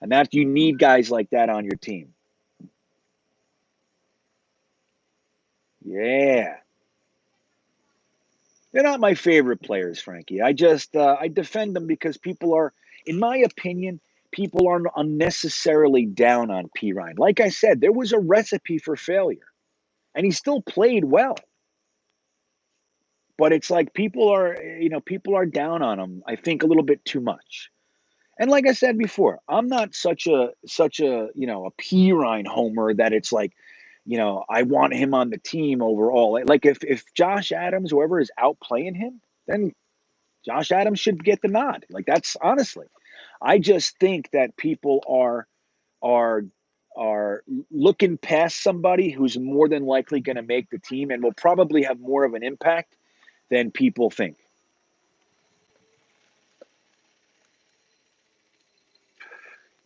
And that you need guys like that on your team. Yeah. They're not my favorite players, Frankie. I defend them because people are, in my opinion, people are unnecessarily down on P. Ryan. Like I said, there was a recipe for failure, and he still played well. But it's like people are down on him, I think, a little bit too much. And like I said before, I'm not such a a P. Ryan homer that it's like, I want him on the team overall. Like if Josh Adams, whoever is outplaying him, then Josh Adams should get the nod. Like that's honestly, I just think that people are looking past somebody who's more than likely going to make the team and will probably have more of an impact than people think.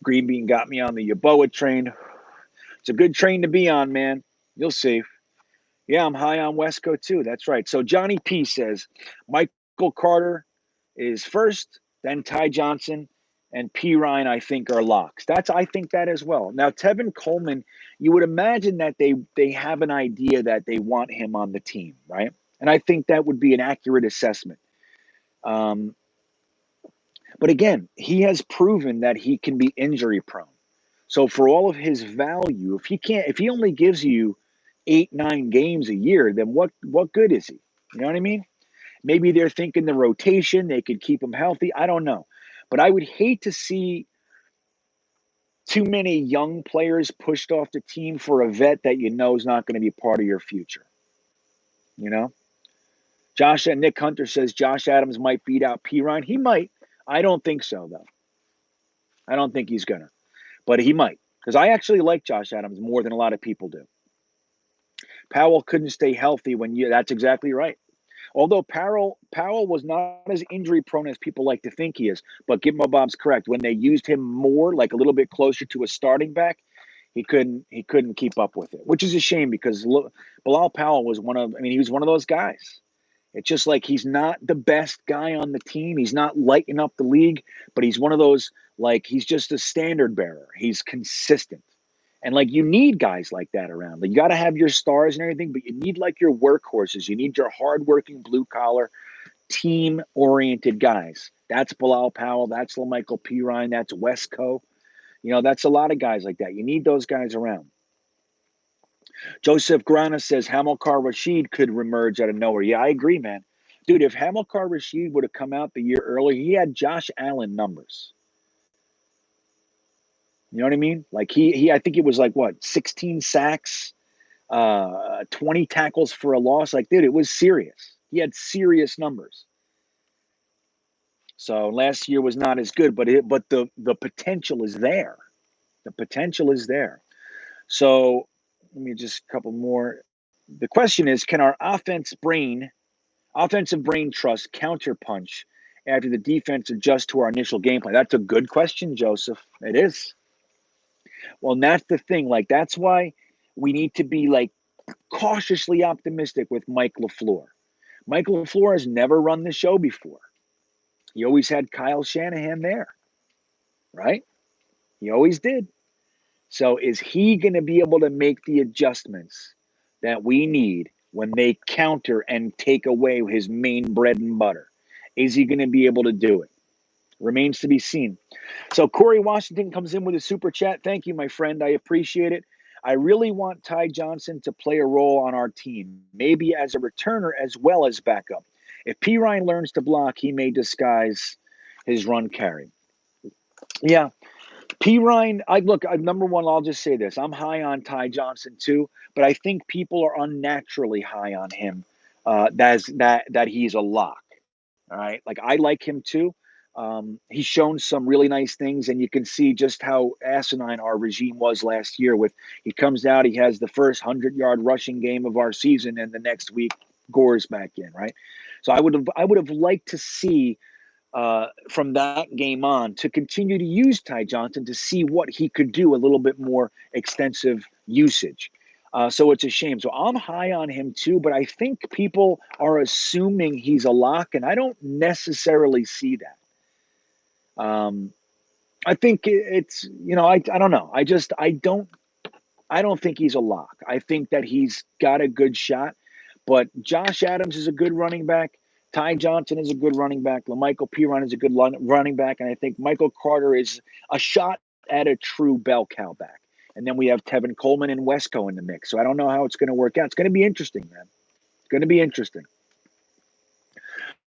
GreenBean got me on the Yaboa train. It's a good train to be on, man. You'll see. Yeah, I'm high on Wesco too. That's right. So Johnny P says Michael Carter is first, then Ty Johnson and P. Ryan, I think, are locks. I think that as well. Now, Tevin Coleman, you would imagine that they have an idea that they want him on the team, right? And I think that would be an accurate assessment. But again, he has proven that he can be injury prone. So for all of his value, if he only gives you 8, 9 games a year, then what good is he? You know what I mean? Maybe they're thinking the rotation, they could keep him healthy. I don't know. But I would hate to see too many young players pushed off the team for a vet that you know is not going to be part of your future. You know? Josh and Nick Hunter says Josh Adams might beat out Pirine. He might. I don't think so, though. I don't think he's gonna. But he might. Because I actually like Josh Adams more than a lot of people do. Powell couldn't stay healthy when you that's exactly right. Although Powell was not as injury prone as people like to think he is, but Gitmo Bob's correct. When they used him more, like a little bit closer to a starting back, he couldn't keep up with it, which is a shame because Bilal Powell was he was one of those guys. It's just like he's not the best guy on the team. He's not lighting up the league, but he's one of those, like, he's just a standard bearer. He's consistent. And like you need guys like that around. Like, you got to have your stars and everything, but you need like your workhorses. You need your hardworking blue collar, team oriented guys. That's Bilal Powell. That's LaMichael Pirine. That's Wesco. That's a lot of guys like that. You need those guys around. Joseph Grana says Hamilcar Rashid could reemerge out of nowhere. Yeah, I agree, man. Dude, if Hamilcar Rashid would have come out the year early, he had Josh Allen numbers. You know what I mean? Like he I think it was like what, 16 sacks, 20 tackles for a loss. Like, dude, it was serious. He had serious numbers. So last year was not as good, but the potential is there. The potential is there. So let me just a couple more. The question is, can our offensive brain trust counterpunch after the defense adjusts to our initial game plan? That's a good question, Joseph. It is. Well, and that's the thing. Like, that's why we need to be like cautiously optimistic with Mike LaFleur. Mike LaFleur has never run the show before. He always had Kyle Shanahan there, right? He always did. So is he going to be able to make the adjustments that we need when they counter and take away his main bread and butter? Is he going to be able to do it? Remains to be seen. So Corey Washington comes in with a super chat. Thank you, my friend. I appreciate it. I really want Ty Johnson to play a role on our team, maybe as a returner as well as backup. If Pirine learns to block, he may disguise his run carry. Yeah, Pirine, number one, I'll just say this. I'm high on Ty Johnson too, but I think people are unnaturally high on him. That he's a lock. All right. Like, I like him too. He's shown some really nice things, and you can see just how asinine our regime was last year. With he comes out, he has the first 100-yard rushing game of our season, and the next week Gore's back in, right? So I would have liked to see from that game on to continue to use Ty Johnson to see what he could do, a little bit more extensive usage. So it's a shame. So I'm high on him too, but I think people are assuming he's a lock, and I don't necessarily see that. I think it's I don't know. I don't think he's a lock. I think that he's got a good shot, but Josh Adams is a good running back. Ty Johnson is a good running back. LaMichael Pirine is a good running back, and I think Michael Carter is a shot at a true bell cow back. And then we have Tevin Coleman and Wesco in the mix. So I don't know how it's going to work out. It's going to be interesting, man. It's going to be interesting.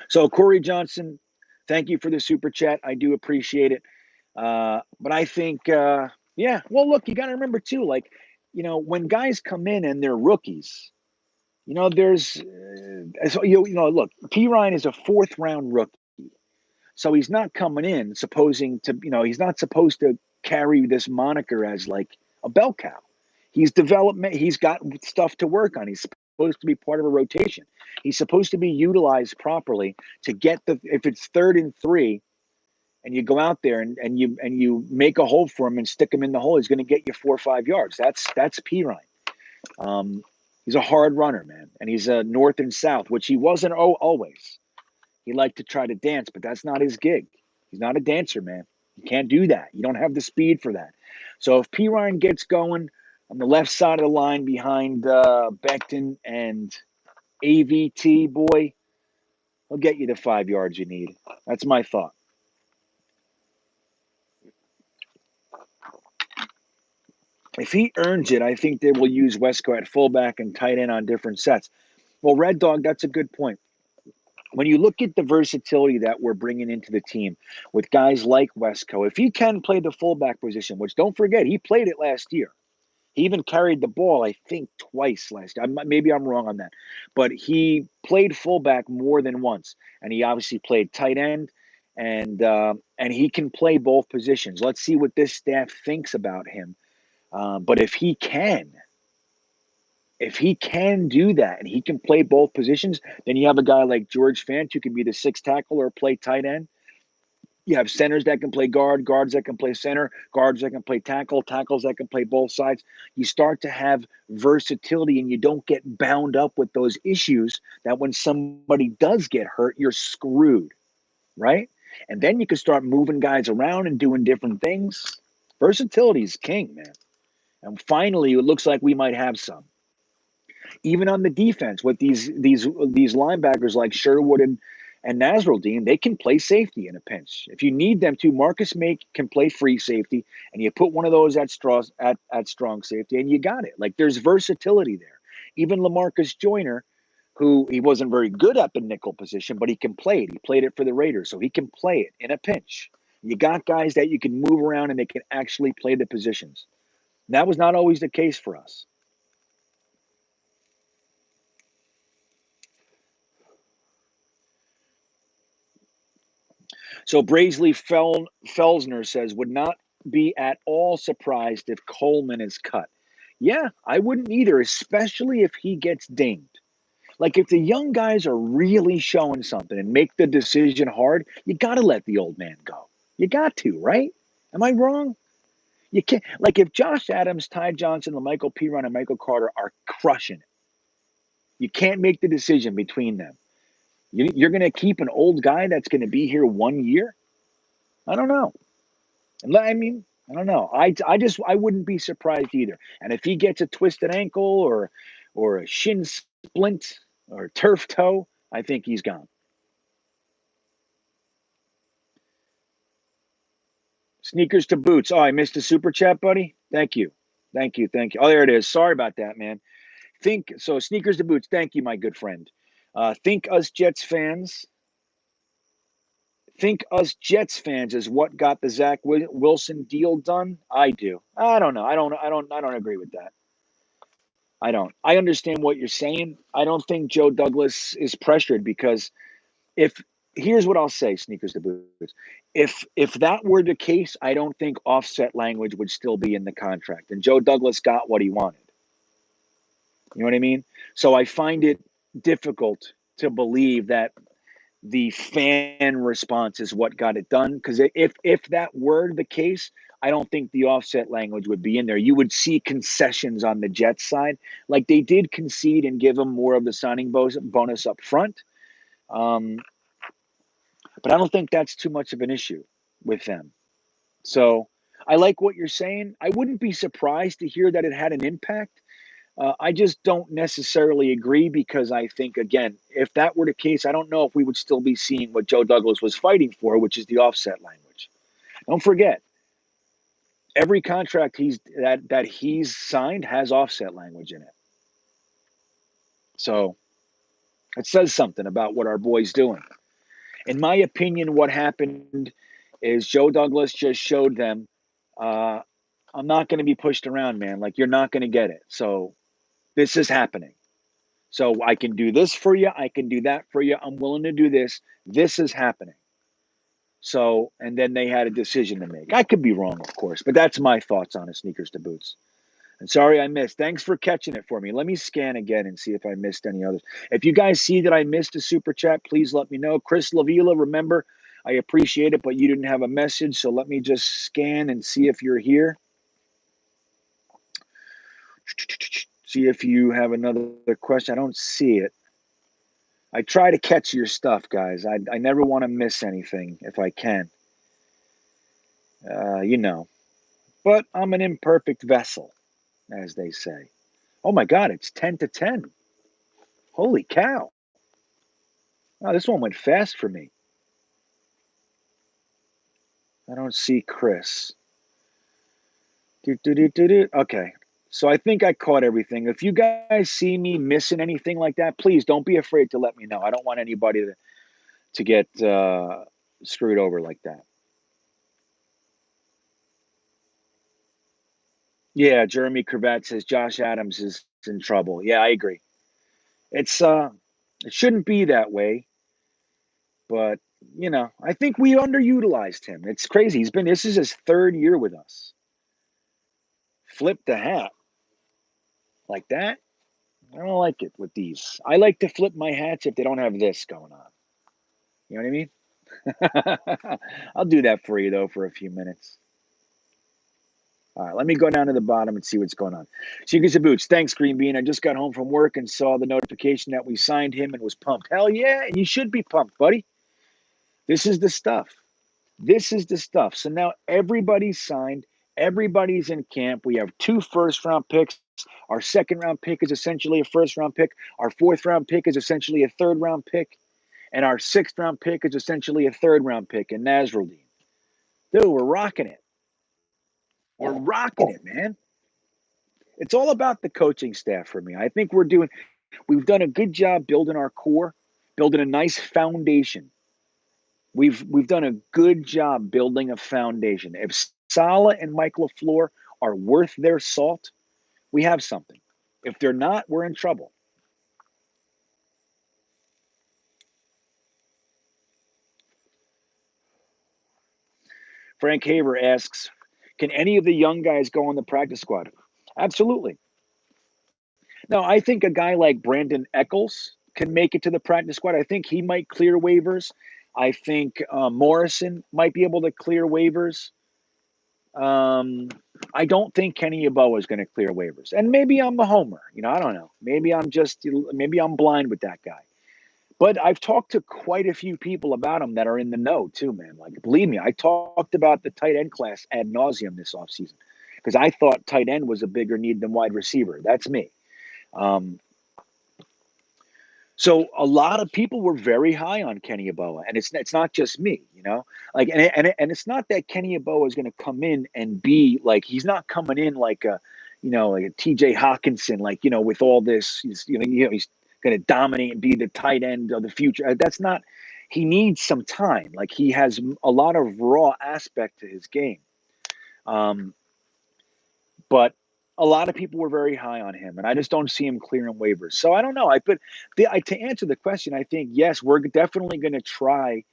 So Corey Johnson, thank you for the super chat. I do appreciate it. But I think, yeah. Well, look, you got to remember too, like, when guys come in and they're rookies, there's, look, Pirine is a 4th-round rookie. So he's not coming in he's not supposed to carry this moniker as like a bell cow. He's got stuff to work on. He's supposed to be part of a rotation. He's supposed to be utilized properly to get if it's 3rd and 3 and you go out there and you make a hole for him and stick him in the hole, he's going to get you 4 or 5 yards. That's Pirine. He's a hard runner, man. And he's a north and south, which he wasn't always. He liked to try to dance, but that's not his gig. He's not a dancer, man. You can't do that. You don't have the speed for that. So if Pirine gets going on the left side of the line behind Becton and AVT, boy, he'll get you the 5 yards you need. That's my thought. If he earns it, I think they will use Wesco at fullback and tight end on different sets. Well, Red Dog, that's a good point. When you look at the versatility that we're bringing into the team with guys like Wesco, if he can play the fullback position, which don't forget, he played it last year. He even carried the ball, I think, twice last year. Maybe I'm wrong on that. But he played fullback more than once. And he obviously played tight end. And he can play both positions. Let's see what this staff thinks about him. But if he can do that and he can play both positions, then you have a guy like George Fant who can be the sixth tackle or play tight end. You have centers that can play guard, guards that can play center, guards that can play tackle, tackles that can play both sides. You start to have versatility and you don't get bound up with those issues that when somebody does get hurt, you're screwed, right? And then you can start moving guys around and doing different things. Versatility is king, man. And finally, it looks like we might have some. Even on the defense with these linebackers like Sherwood and Nasruddin, they can play safety in a pinch. If you need them to, Marcus May can play free safety, and you put one of those at strong safety, and you got it. Like there's versatility there. Even Lamarcus Joyner, who he wasn't very good at the nickel position, but he can play it. He played it for the Raiders, so he can play it in a pinch. You got guys that you can move around and they can actually play the positions. And that was not always the case for us. So Brazeley Felsner says, would not be at all surprised if Coleman is cut. Yeah, I wouldn't either, especially if he gets dinged. Like if the young guys are really showing something and make the decision hard, you got to let the old man go. You got to, right? Am I wrong? You can't. Like if Josh Adams, Ty Johnson, Michael Piron, and Michael Carter are crushing it, you can't make the decision between them. You're going to keep an old guy that's going to be here 1 year? I don't know. I mean, I don't know. I wouldn't be surprised either. And if he gets a twisted ankle or a shin splint or turf toe, I think he's gone. Sneakers to boots. Oh, I missed a super chat, buddy. Thank you. Thank you. Thank you. Oh, there it is. Sorry about that, man. Think so. Sneakers to boots. Thank you, my good friend. Think us Jets fans. Think us Jets fans is what got the Zach Wilson deal done. I do. I don't know. I don't agree with that. I don't. I understand what you're saying. I don't think Joe Douglas is pressured because if here's what I'll say, sneakers to boots. If that were the case, I don't think offset language would still be in the contract. And Joe Douglas got what he wanted. You know what I mean? So I find it difficult to believe that the fan response is what got it done. Because if that were the case, I don't think the offset language would be in there. You would see concessions on the Jets side, like they did concede and give them more of the signing bonus up front. Um, but I don't think that's too much of an issue with them. So I like what you're saying. I wouldn't be surprised to hear that it had an impact. I just don't necessarily agree because I think, again, if that were the case, I don't know if we would still be seeing what Joe Douglas was fighting for, which is the offset language. Don't forget, every contract that he's signed has offset language in it. So it says something about what our boy's doing. In my opinion, what happened is Joe Douglas just showed them, uh, I'm not going to be pushed around, man. Like, you're not going to get it. So this is happening. So I can do this for you. I can do that for you. I'm willing to do this. This is happening. So, and then they had a decision to make. I could be wrong, of course, but that's my thoughts on it, sneakers to boots. And sorry I missed. Thanks for catching it for me. Let me scan again and see if I missed any others. If you guys see that I missed a super chat, please let me know. Chris Lavila, remember, I appreciate it, but you didn't have a message. So let me just scan and see if you're here. See if you have another question. I don't see it. I try to catch your stuff, guys. I never want to miss anything if I can. You know. But I'm an imperfect vessel, as they say. Oh my God, it's 10 to 10. Holy cow. Oh, this one went fast for me. I don't see Chris. Okay. So I think I caught everything. If you guys see me missing anything like that, please don't be afraid to let me know. I don't want anybody to get screwed over like that. Yeah, Jeremy Cravat says Josh Adams is in trouble. Yeah, I agree. It's it shouldn't be that way, but I think we underutilized him. It's crazy. This is his third year with us. Flip the hat like that. I don't like it with these. I like to flip my hats if they don't have this going on. You know what I mean? I'll do that for you though for a few minutes. All right, let me go down to the bottom and see what's going on. Secrets of Boots. Thanks, Green Bean. I just got home from work and saw the notification that we signed him and was pumped. Hell yeah, and you should be pumped, buddy. This is the stuff. This is the stuff. So now everybody's signed. Everybody's in camp. We have 2 first-round picks. Our second-round pick is essentially a first-round pick. Our fourth-round pick is essentially a third-round pick. And our sixth-round pick is essentially a third-round pick in Nasruddin. Dude, we're rocking it. We're rocking it, man. It's all about the coaching staff for me. I think we've done a good job building our core, building a nice foundation. We've done a good job building a foundation. If Salah and Mike LaFleur are worth their salt, we have something. If they're not, we're in trouble. Frank Haver asks, can any of the young guys go on the practice squad? Absolutely. No, I think a guy like Brandon Eccles can make it to the practice squad. I think he might clear waivers. I think Morrison might be able to clear waivers. I don't think Kenny Yeboah is going to clear waivers, and maybe I'm a homer. I don't know. Maybe I'm blind with that guy. But I've talked to quite a few people about him that are in the know too, man. Like, believe me, I talked about the tight end class ad nauseum this offseason because I thought tight end was a bigger need than wide receiver. That's me. Um, So a lot of people were very high on Kenny Yeboah, and it's not just me, like and it's not that Kenny Yeboah is going to come in and be like he's not coming in like a T.J. Hawkinson, like with all this, he's going to dominate and be the tight end of the future. That's not. He needs some time. Like he has a lot of raw aspect to his game. But a lot of people were very high on him, and I just don't see him clearing waivers. So I don't know. To answer the question, I think yes, we're definitely going to try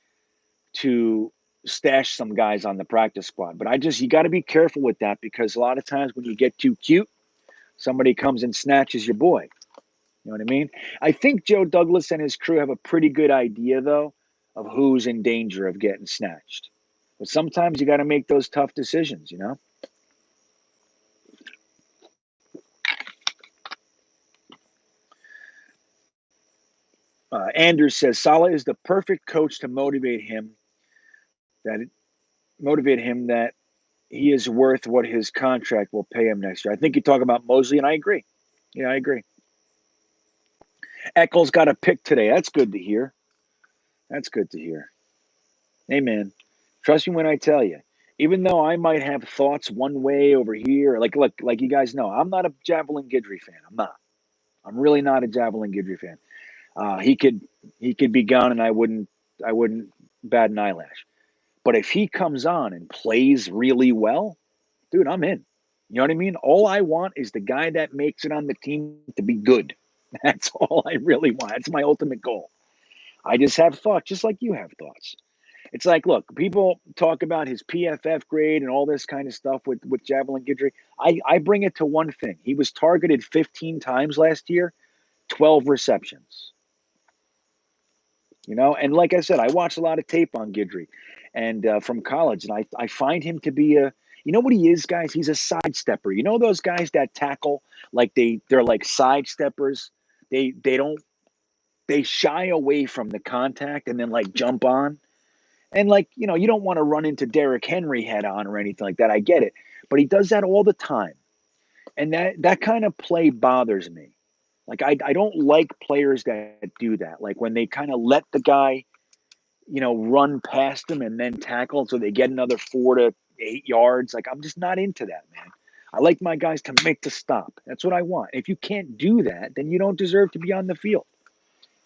to stash some guys on the practice squad. But you got to be careful with that because a lot of times when you get too cute, somebody comes and snatches your boy. You know what I mean? I think Joe Douglas and his crew have a pretty good idea though of who's in danger of getting snatched. But sometimes you got to make those tough decisions. Anders says Salah is the perfect coach to that motivate him that he is worth what his contract will pay him next year. I think you talk about Mosley, and I agree. Yeah, I agree. Eccles got a pick today. That's good to hear. That's good to hear. Hey, man, trust me when I tell you. Even though I might have thoughts one way over here, like look, like you guys know, I'm not a Javelin Guidry fan. I'm not. I'm really not a Javelin Guidry fan. He could be gone, and I wouldn't bat an eyelash. But if he comes on and plays really well, dude, I'm in. You know what I mean? All I want is the guy that makes it on the team to be good. That's all I really want. That's my ultimate goal. I just have thoughts, just like you have thoughts. It's like, look, people talk about his PFF grade and all this kind of stuff with Javelin Guidry. I bring it to one thing. He was targeted 15 times last year, 12 receptions. And like I said, I watched a lot of tape on Guidry and from college, and I find him to be you know what he is, guys? He's a sidestepper. You know those guys that tackle like they're like sidesteppers. They shy away from the contact and then like jump on. And like, you don't want to run into Derrick Henry head on or anything like that. I get it. But he does that all the time. And that kind of play bothers me. Like I don't like players that do that. Like when they kind of let the guy, run past them and then tackle so they get another 4 to 8 yards. Like I'm just not into that, man. I like my guys to make the stop. That's what I want. If you can't do that, then you don't deserve to be on the field.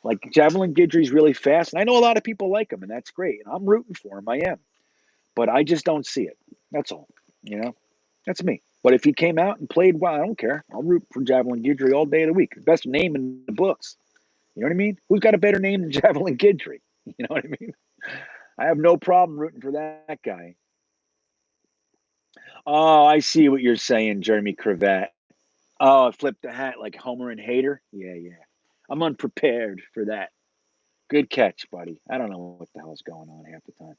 Like Javelin Guidry's really fast, and I know a lot of people like him, and that's great. And I'm rooting for him. I am, but I just don't see it. That's all. You know, that's me. But if he came out and played well, I don't care. I'll root for Javelin Guidry all day of the week. Best name in the books. You know what I mean? Who's got a better name than Javelin Guidry? You know what I mean? I have no problem rooting for that guy. Oh, I see what you're saying, Jeremy Cravat. Oh, I flipped the hat like Homer and Hater. Yeah, yeah. I'm unprepared for that. Good catch, buddy. I don't know what the hell's going on half the time.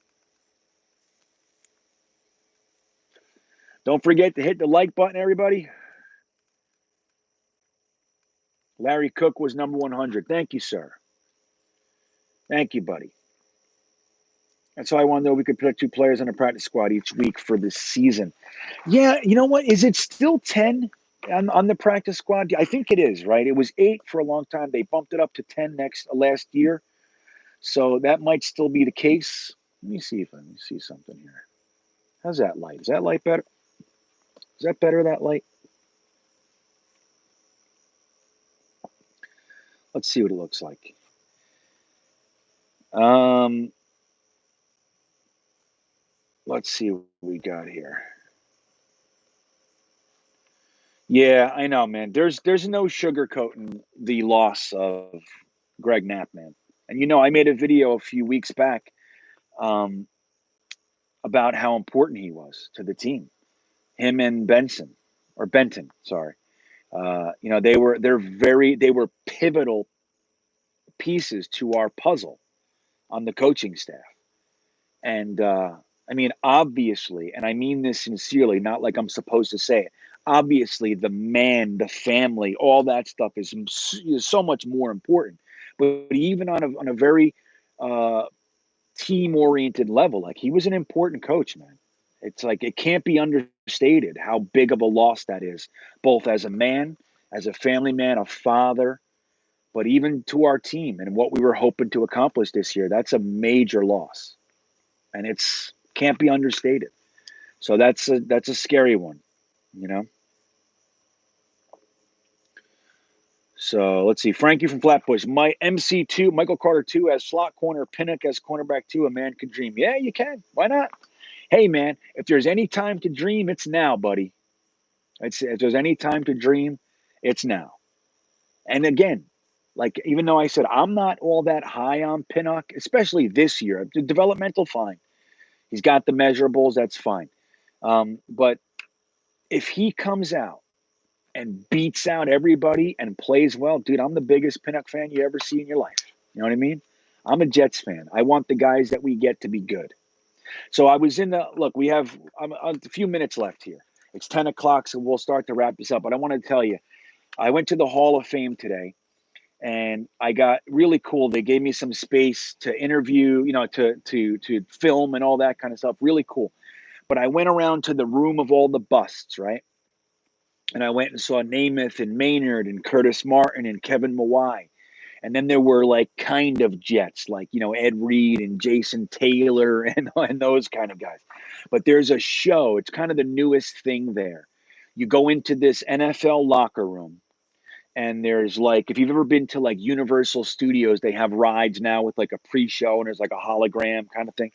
Don't forget to hit the like button, everybody. Larry Cook was number 100. Thank you, sir. Thank you, buddy. That's why I want to know we could pick 2 players on a practice squad each week for this season. Yeah, you know what? Is it still 10 on the practice squad? I think it is, right? It was 8 for a long time. They bumped it up to 10 last year. So that might still be the case. Let me see if I can see something here. How's that light? Is that light better? Is that better, that light? Let's see what it looks like. Let's see what we got here. Yeah, I know, man. There's no sugarcoating the loss of Greg Knapp, man. And I made a video a few weeks back um, about how important he was to the team. Him and Benton, sorry. They were pivotal pieces to our puzzle on the coaching staff. And I mean, obviously, and I mean this sincerely, not like I'm supposed to say it. Obviously, the man, the family, all that stuff is so much more important. But even on a very uh, team oriented level, like he was an important coach, man. It's like it can't be understated how big of a loss that is, both as a man, as a family man, a father, but even to our team and what we were hoping to accomplish this year. That's a major loss, and it's can't be understated. So that's a scary one, you know. So let's see. Frankie from Flatbush. My MC2, Michael Carter 2 as slot corner, Pinnock as cornerback 2. A man could dream. Yeah, you can. Why not? Hey, man, if there's any time to dream, it's now, buddy. If there's any time to dream, it's now. And again, like even though I said I'm not all that high on Pinnock, especially this year, the developmental fine. He's got the measurables, that's fine. But if he comes out and beats out everybody and plays well, dude, I'm the biggest Pinnock fan you ever see in your life. You know what I mean? I'm a Jets fan. I want the guys that we get to be good. So I was in the look. We have a few minutes left here. It's 10 o'clock, so we'll start to wrap this up. But I want to tell you, I went to the Hall of Fame today, and I got really cool. They gave me some space to interview, to film and all that kind of stuff. Really cool. But I went around to the room of all the busts, right? And I went and saw Namath and Maynard and Curtis Martin and Kevin Mawai. And then there were like kind of Jets, like, Ed Reed and Jason Taylor and those kind of guys. But there's a show. It's kind of the newest thing there. You go into this NFL locker room, and there's like, if you've ever been to like Universal Studios, they have rides now with like a pre-show and there's like a hologram kind of thing.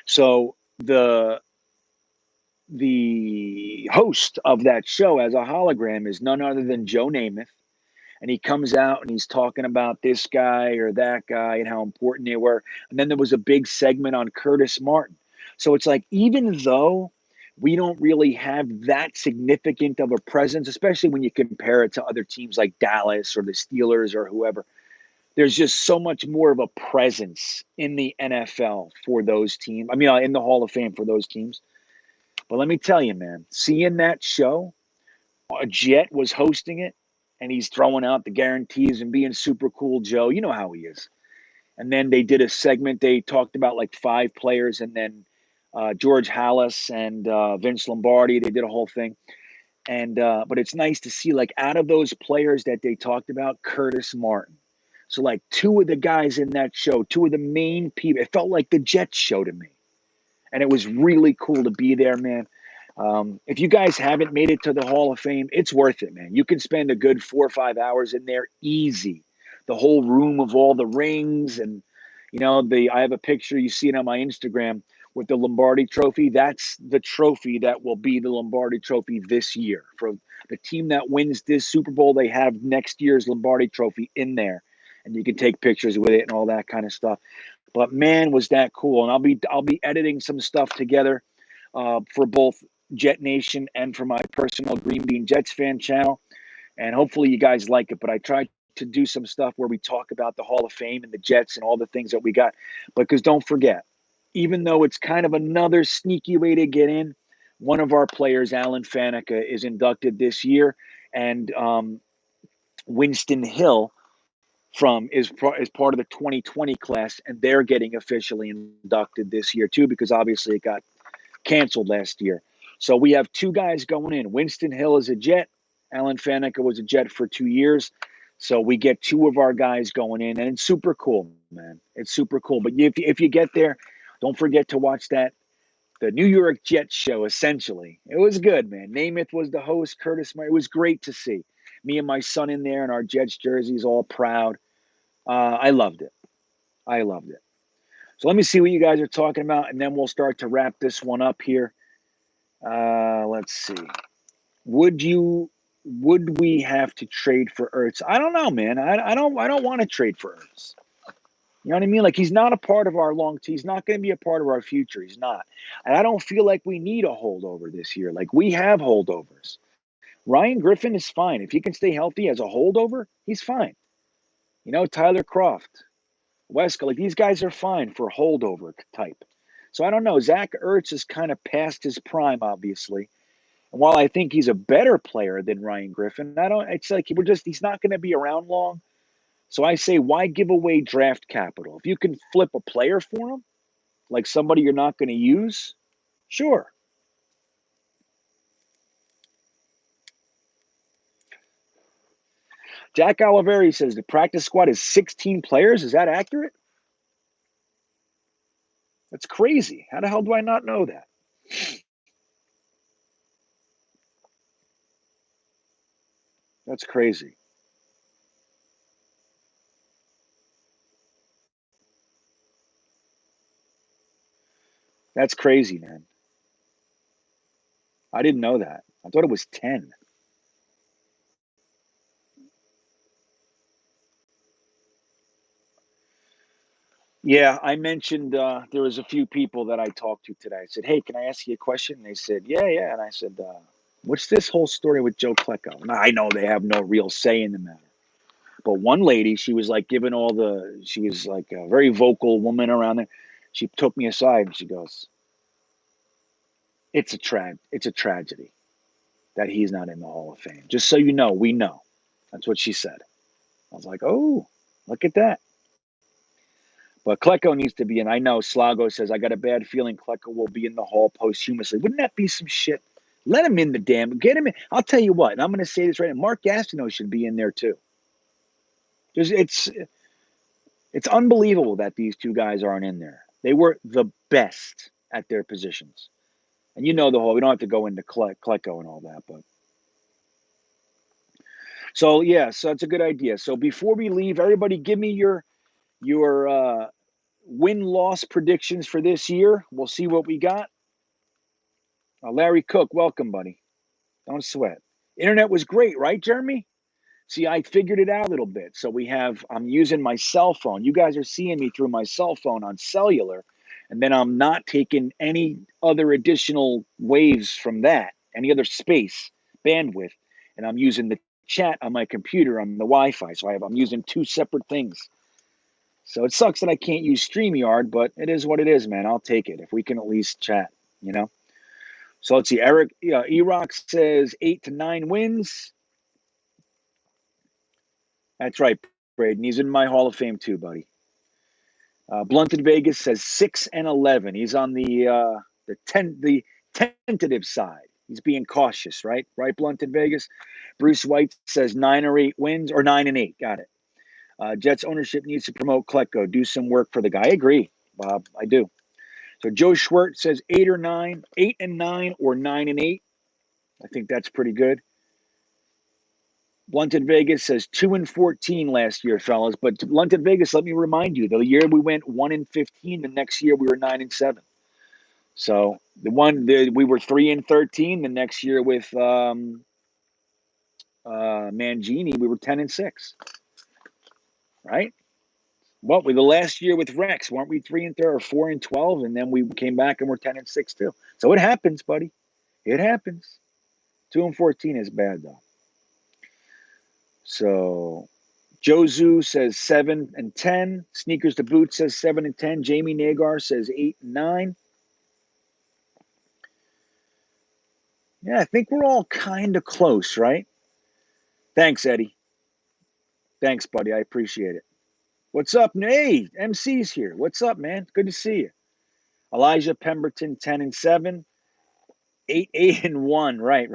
So the host of that show as a hologram is none other than Joe Namath. And he comes out and he's talking about this guy or that guy and how important they were. And then there was a big segment on Curtis Martin. So it's like, even though we don't really have that significant of a presence, especially when you compare it to other teams like Dallas or the Steelers or whoever, there's just so much more of a presence in the NFL for those teams. I mean, in the Hall of Fame for those teams. But let me tell you, man, seeing that show, a Jet was hosting it, and he's throwing out the guarantees and being super cool, Joe. You know how he is. And then they did a segment. They talked about like 5 players, and then George Hallis and Vince Lombardi. They did a whole thing. And but it's nice to see, like, out of those players that they talked about, Curtis Martin. So like 2 of the guys in that show, 2 of the main people. It felt like the Jets show to me, and it was really cool to be there, man. If you guys haven't made it to the Hall of Fame, it's worth it, man. You can spend a good 4 or 5 hours in there easy. The whole room of all the rings and I have a picture, you see it on my Instagram with the Lombardi trophy. That's the trophy that will be the Lombardi trophy this year. For the team that wins this Super Bowl, they have next year's Lombardi trophy in there. And you can take pictures with it and all that kind of stuff. But man, was that cool. And I'll be editing some stuff together for both Jetnation and for my personal Greenbeanjetsfan channel. And hopefully you guys like it. But I tried to do some stuff where we talk about the Hall of Fame and the Jets and all the things that we got. Because don't forget, even though it's kind of another sneaky way to get in, one of our players, Alan Faneca, is inducted this year. And Winston Hill is part of the 2020 class, and they're getting officially inducted this year too, because obviously it got canceled last year. So we have two guys going in. Winston Hill is a Jet. Alan Faneca was a Jet for 2 years. So we get two of our guys going in, and it's super cool, man. It's super cool. But if you get there, don't forget to watch the New York Jets show, essentially. It was good, man. Namath was the host, Curtis Meyer. It was great to see. Me and my son in there in our Jets jerseys, all proud. I loved it. I loved it. So let me see what you guys are talking about, and then we'll start to wrap this one up here. Let's see. Would we have to trade for Ertz? I don't know, man. I don't want to trade for Ertz. You know what I mean? Like, he's not a part of our he's not going to be a part of our future. He's not. And I don't feel like we need a holdover this year. Like, we have holdovers. Ryan Griffin is fine. If he can stay healthy as a holdover, he's fine. Tyler Kroft, Wesker, like, these guys are fine for holdover type. So I don't know. Zach Ertz is kind of past his prime, obviously. And while I think he's a better player than Ryan Griffin, it's like he's not going to be around long. So I say, why give away draft capital? If you can flip a player for him, like somebody you're not going to use, sure. Jack Oliveri says the practice squad is 16 players. Is that accurate? That's crazy. How the hell do I not know that? That's crazy. That's crazy, man. I didn't know that. I thought it was 10. Yeah, I mentioned there was a few people that I talked to today. I said, "Hey, can I ask you a question?" And they said, "Yeah, yeah." And I said, "What's this whole story with Joe Klecko?" And I know they have no real say in the matter, but one lady, she was like giving she was like a very vocal woman around there. She took me aside and she goes, it's a tragedy that he's not in the Hall of Fame. Just so you know, we know." That's what she said. I was like, "Oh, look at that." But Klecko needs to be in. I know Slago says, I got a bad feeling Klecko will be in the Hall posthumously. Wouldn't that be some shit? Let him in the damn. Get him in. I'll tell you what, and I'm going to say this right now. Mark Gastineau should be in there too. It's unbelievable that these two guys aren't in there. They were the best at their positions. And you know the whole, we don't have to go into Klecko and all that. But so, yeah, so that's a good idea. So before we leave, everybody give me your win-loss predictions for this year. We'll see what we got. Larry Cook, welcome, buddy. Don't sweat. Internet was great, right, Jeremy? See, I figured it out a little bit. So I'm using my cell phone. You guys are seeing me through my cell phone on cellular, and then I'm not taking any other additional waves from that, any other space, bandwidth, and I'm using the chat on my computer on the Wi-Fi. So I'm using two separate things. So it sucks that I can't use StreamYard, but it is what it is, man. I'll take it if we can at least chat, you know? So let's see. Eric Erock says 8 to 9 wins. That's right, Braden. He's in my Hall of Fame too, buddy. Blunted Vegas says 6 and 11. He's on the tentative side. He's being cautious, right? Right, Blunted Vegas. Bruce White says 9 or 8 wins, or 9 and 8. Got it. Jets ownership needs to promote Klecko. Do some work for the guy. I agree, Bob. I do. So Joe Schwartz says 8 or 9, 8 and 9, or 9 and 8. I think that's pretty good. Blunted Vegas says 2 and 14 last year, fellas. But Blunted Vegas, let me remind you, the year we went 1 and 15, the next year we were 9 and 7. So we were 3 and 13. The next year with Mangini, we were 10 and 6. Right? Well, the last year with Rex, weren't we 3 and 3 or 4 and 12, and then we came back and we're 10 and 6 too. So it happens, buddy. It happens. 2 and 14 is bad though. So Jozu says 7 and 10. Sneakers to Boot says 7 and 10. Jamie Nagar says 8 and 9. Yeah, I think we're all kind of close, right? Thanks, Eddie. Thanks, buddy. I appreciate it. What's up? Hey, MC's here. What's up, man? Good to see you. Elijah Pemberton, 10 and 7. 8 and 1. Right.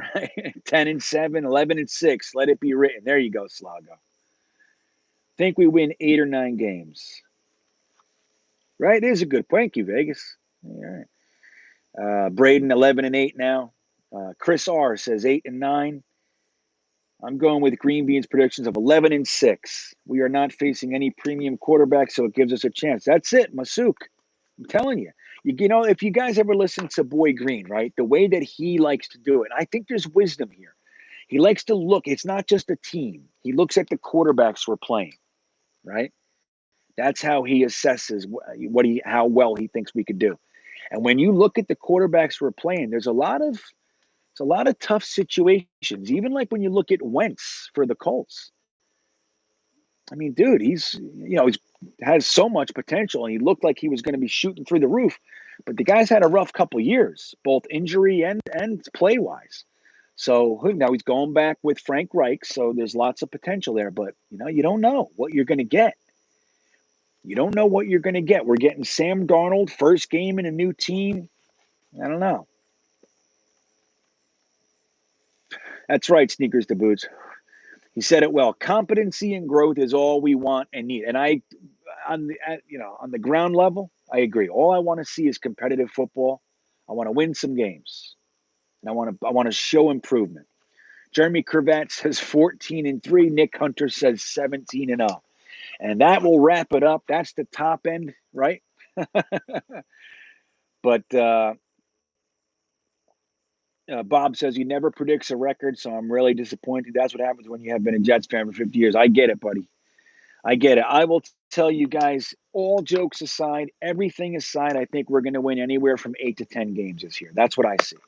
10 and 7, 11 and 6. Let it be written. There you go, Slago. Think we win 8 or 9 games. Right? It is a good point. Thank you, Vegas. All right. Braden, 11 and 8 now. Chris R says 8 and 9. I'm going with GreenBean's predictions of 11 and 6. We are not facing any premium quarterbacks, so it gives us a chance. That's it, Masuk. I'm telling you. You know, if you guys ever listen to Boy Green, right, the way that he likes to do it, I think there's wisdom here. He likes to look. It's not just a team. He looks at the quarterbacks we're playing, right? That's how he assesses how well he thinks we could do. And when you look at the quarterbacks we're playing, there's a lot of tough situations. Even like when you look at Wentz for the Colts. I mean, dude, he's has so much potential, and he looked like he was going to be shooting through the roof. But the guy's had a rough couple years, both injury and play wise. So now he's going back with Frank Reich, so there's lots of potential there. But you don't know what you're going to get. You don't know what you're going to get. We're getting Sam Darnold, first game in a new team. I don't know. That's right, Sneakers to Boots. He said it well. Competency and growth is all we want and need. And on the ground level, I agree. All I want to see is competitive football. I want to win some games, and I want to show improvement. Jeremy Cravat says 14 and 3. Nick Hunter says 17 and 0. And that will wrap it up. That's the top end, right? But Bob says he never predicts a record, so I'm really disappointed. That's what happens when you have been a Jets fan for 50 years. I get it, buddy. I get it. I will tell you guys, all jokes aside, everything aside, I think we're going to win anywhere from 8 to 10 games this year. That's what I see.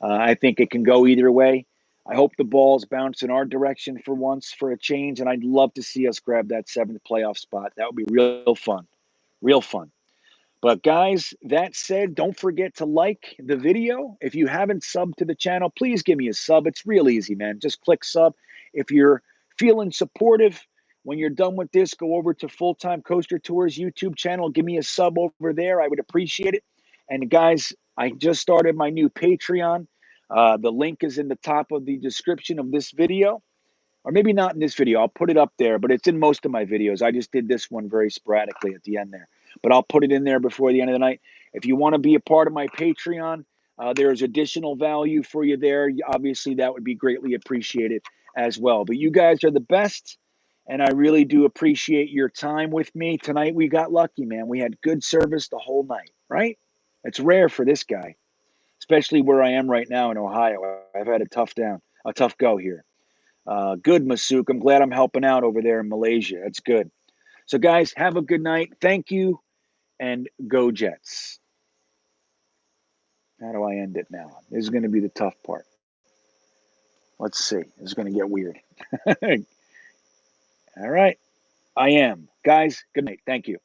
I think it can go either way. I hope the balls bounce in our direction for once for a change, and I'd love to see us grab that 7th playoff spot. That would be real fun. Real fun. But guys, that said, don't forget to like the video. If you haven't subbed to the channel, please give me a sub. It's real easy, man. Just click sub. If you're feeling supportive, when you're done with this, go over to Full Time Coaster Tours YouTube channel. Give me a sub over there. I would appreciate it. And guys, I just started my new Patreon. The link is in the top of the description of this video. Or maybe not in this video. I'll put it up there, but it's in most of my videos. I just did this one very sporadically at the end there. But I'll put it in there before the end of the night. If you want to be a part of my Patreon, there's additional value for you there. Obviously, that would be greatly appreciated as well. But you guys are the best, and I really do appreciate your time with me. Tonight, we got lucky, man. We had good service the whole night, right? It's rare for this guy, especially where I am right now in Ohio. I've had a tough go here. Good, Masuk. I'm glad I'm helping out over there in Malaysia. That's good. So, guys, have a good night. Thank you, and go Jets. How do I end it now? This is going to be the tough part. Let's see. This is going to get weird. All right. I am. Guys, good night. Thank you.